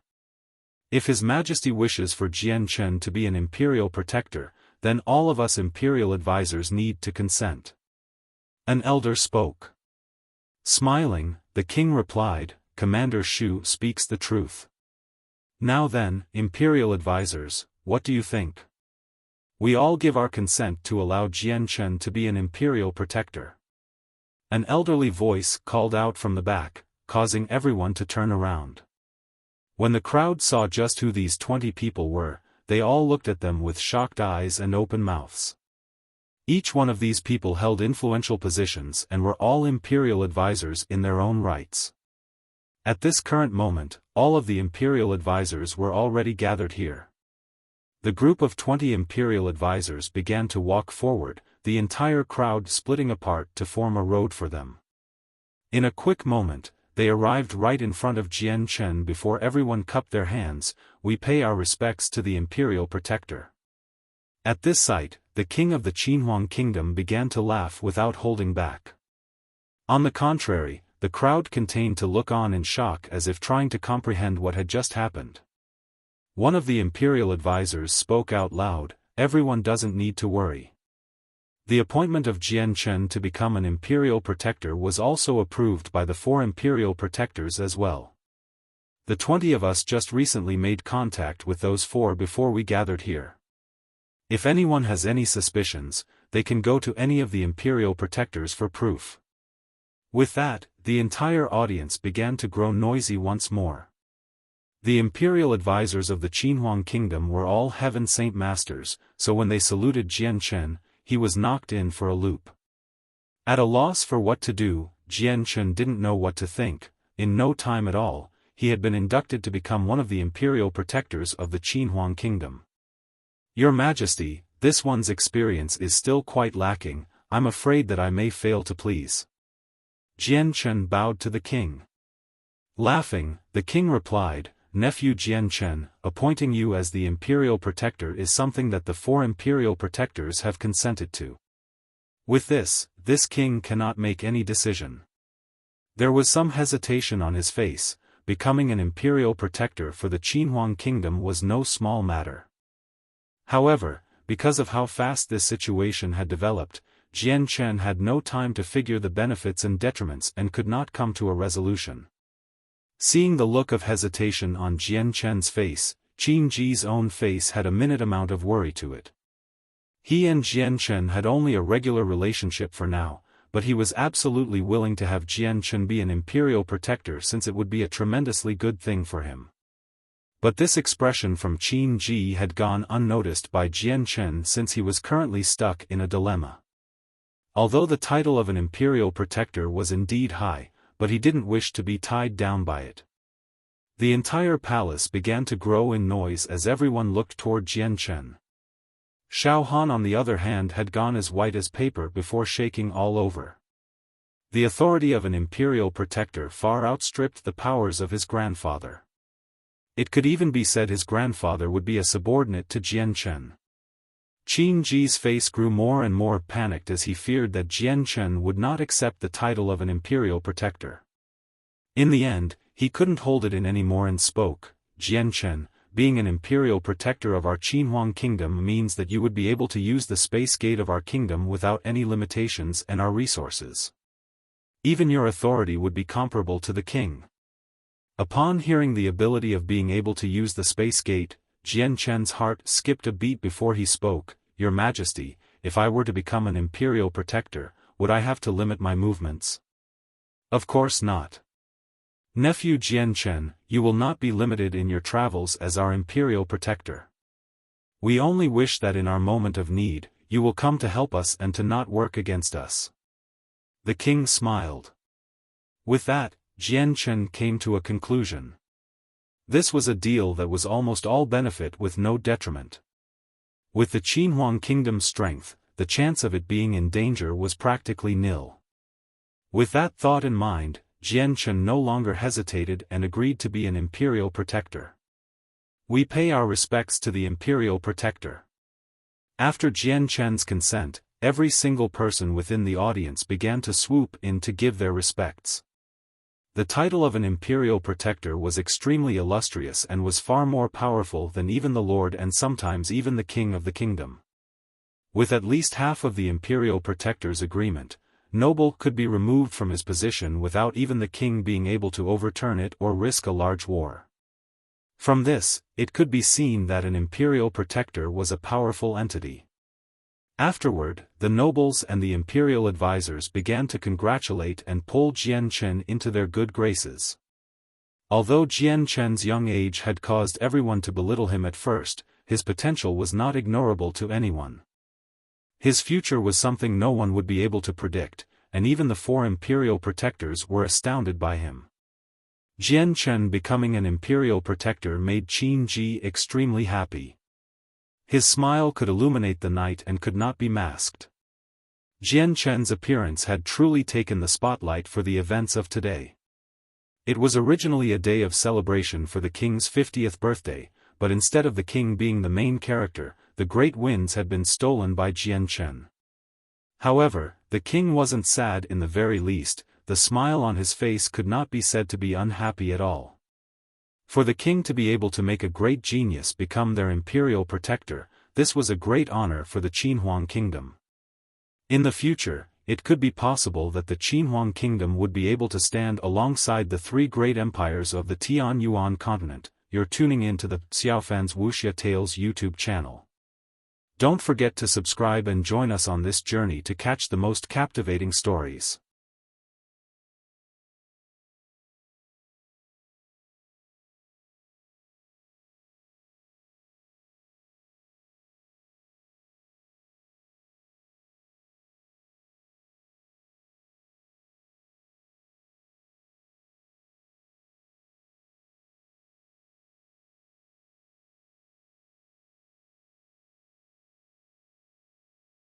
If His Majesty wishes for Jian Chen to be an imperial protector, then all of us imperial advisors need to consent." An elder spoke. Smiling, the king replied, "Commander Shu speaks the truth. Now then, imperial advisors, what do you think? We all give our consent to allow Jian Chen to be an imperial protector." An elderly voice called out from the back, causing everyone to turn around. When the crowd saw just who these 20 people were, they all looked at them with shocked eyes and open mouths. Each one of these people held influential positions and were all imperial advisors in their own rights. At this current moment, all of the imperial advisors were already gathered here. The group of 20 imperial advisors began to walk forward, the entire crowd splitting apart to form a road for them. In a quick moment, they arrived right in front of Jian Chen. Before everyone cupped their hands, we pay our respects to the imperial protector. At this sight, the king of the Qinhuang kingdom began to laugh without holding back. On the contrary, the crowd continued to look on in shock as if trying to comprehend what had just happened. One of the imperial advisors spoke out loud, "Everyone doesn't need to worry." The appointment of Jian Chen to become an imperial protector was also approved by the 4 imperial protectors as well. The 20 of us just recently made contact with those 4 before we gathered here. If anyone has any suspicions, they can go to any of the imperial protectors for proof. With that, the entire audience began to grow noisy once more. The imperial advisors of the Qinhuang kingdom were all heaven saint masters, so when they saluted Jian Chen, he was knocked in for a loop. At a loss for what to do, Jian Chen didn't know what to think. In no time at all, he had been inducted to become one of the imperial protectors of the Qinhuang kingdom. "Your Majesty, this one's experience is still quite lacking. I'm afraid that I may fail to please." Jian Chen bowed to the king. Laughing, the king replied, "Nephew Jian Chen, appointing you as the imperial protector is something that the 4 imperial protectors have consented to. With this king cannot make any decision." There was some hesitation on his face. Becoming an imperial protector for the Qinhuang kingdom was no small matter. However, because of how fast this situation had developed, Jian Chen had no time to figure the benefits and detriments and could not come to a resolution. Seeing the look of hesitation on Jian Chen's face, Qin Ji's own face had a minute amount of worry to it. He and Jian Chen had only a regular relationship for now, but he was absolutely willing to have Jian Chen be an imperial protector since it would be a tremendously good thing for him. But this expression from Qin Ji had gone unnoticed by Jian Chen since he was currently stuck in a dilemma. Although the title of an imperial protector was indeed high, but he didn't wish to be tied down by it. The entire palace began to grow in noise as everyone looked toward Jian Chen. Xiaofan on the other hand had gone as white as paper before shaking all over. The authority of an imperial protector far outstripped the powers of his grandfather. It could even be said his grandfather would be a subordinate to Jian Chen. Qin Ji's face grew more and more panicked as he feared that Jian Chen would not accept the title of an imperial protector. In the end, he couldn't hold it in anymore and spoke, "Jian Chen, being an imperial protector of our Qinhuang kingdom means that you would be able to use the space gate of our kingdom without any limitations and our resources. Even your authority would be comparable to the king." Upon hearing the ability of being able to use the space gate, Jian Chen's heart skipped a beat before he spoke, "Your Majesty, if I were to become an imperial protector, would I have to limit my movements?" "Of course not. Nephew Jian Chen, you will not be limited in your travels as our imperial protector. We only wish that in our moment of need, you will come to help us and to not work against us." The king smiled. With that, Jian Chen came to a conclusion. This was a deal that was almost all benefit with no detriment. With the Qinhuang kingdom's strength, the chance of it being in danger was practically nil. With that thought in mind, Jian Chen no longer hesitated and agreed to be an imperial protector. We pay our respects to the imperial protector. After Jian Chen's consent, every single person within the audience began to swoop in to give their respects. The title of an imperial protector was extremely illustrious and was far more powerful than even the lord and sometimes even the king of the kingdom. With at least half of the imperial protector's agreement, noble could be removed from his position without even the king being able to overturn it or risk a large war. From this, it could be seen that an imperial protector was a powerful entity. Afterward, the nobles and the imperial advisors began to congratulate and pull Jian Chen into their good graces. Although Jian Chen's young age had caused everyone to belittle him at first, his potential was not ignorable to anyone. His future was something no one would be able to predict, and even the 4 imperial protectors were astounded by him. Jian Chen becoming an imperial protector made Qin Ji extremely happy. His smile could illuminate the night and could not be masked. Jian Chen's appearance had truly taken the spotlight for the events of today. It was originally a day of celebration for the king's 50th birthday, but instead of the king being the main character, the great winds had been stolen by Jian Chen. However, the king wasn't sad in the very least. The smile on his face could not be said to be unhappy at all. For the king to be able to make a great genius become their imperial protector, this was a great honor for the Qinhuang kingdom. In the future, it could be possible that the Qinhuang kingdom would be able to stand alongside the 3 great empires of the Tianyuan continent. You're tuning in to the Xiaofan's Wuxia Tales YouTube channel. Don't forget to subscribe and join us on this journey to catch the most captivating stories.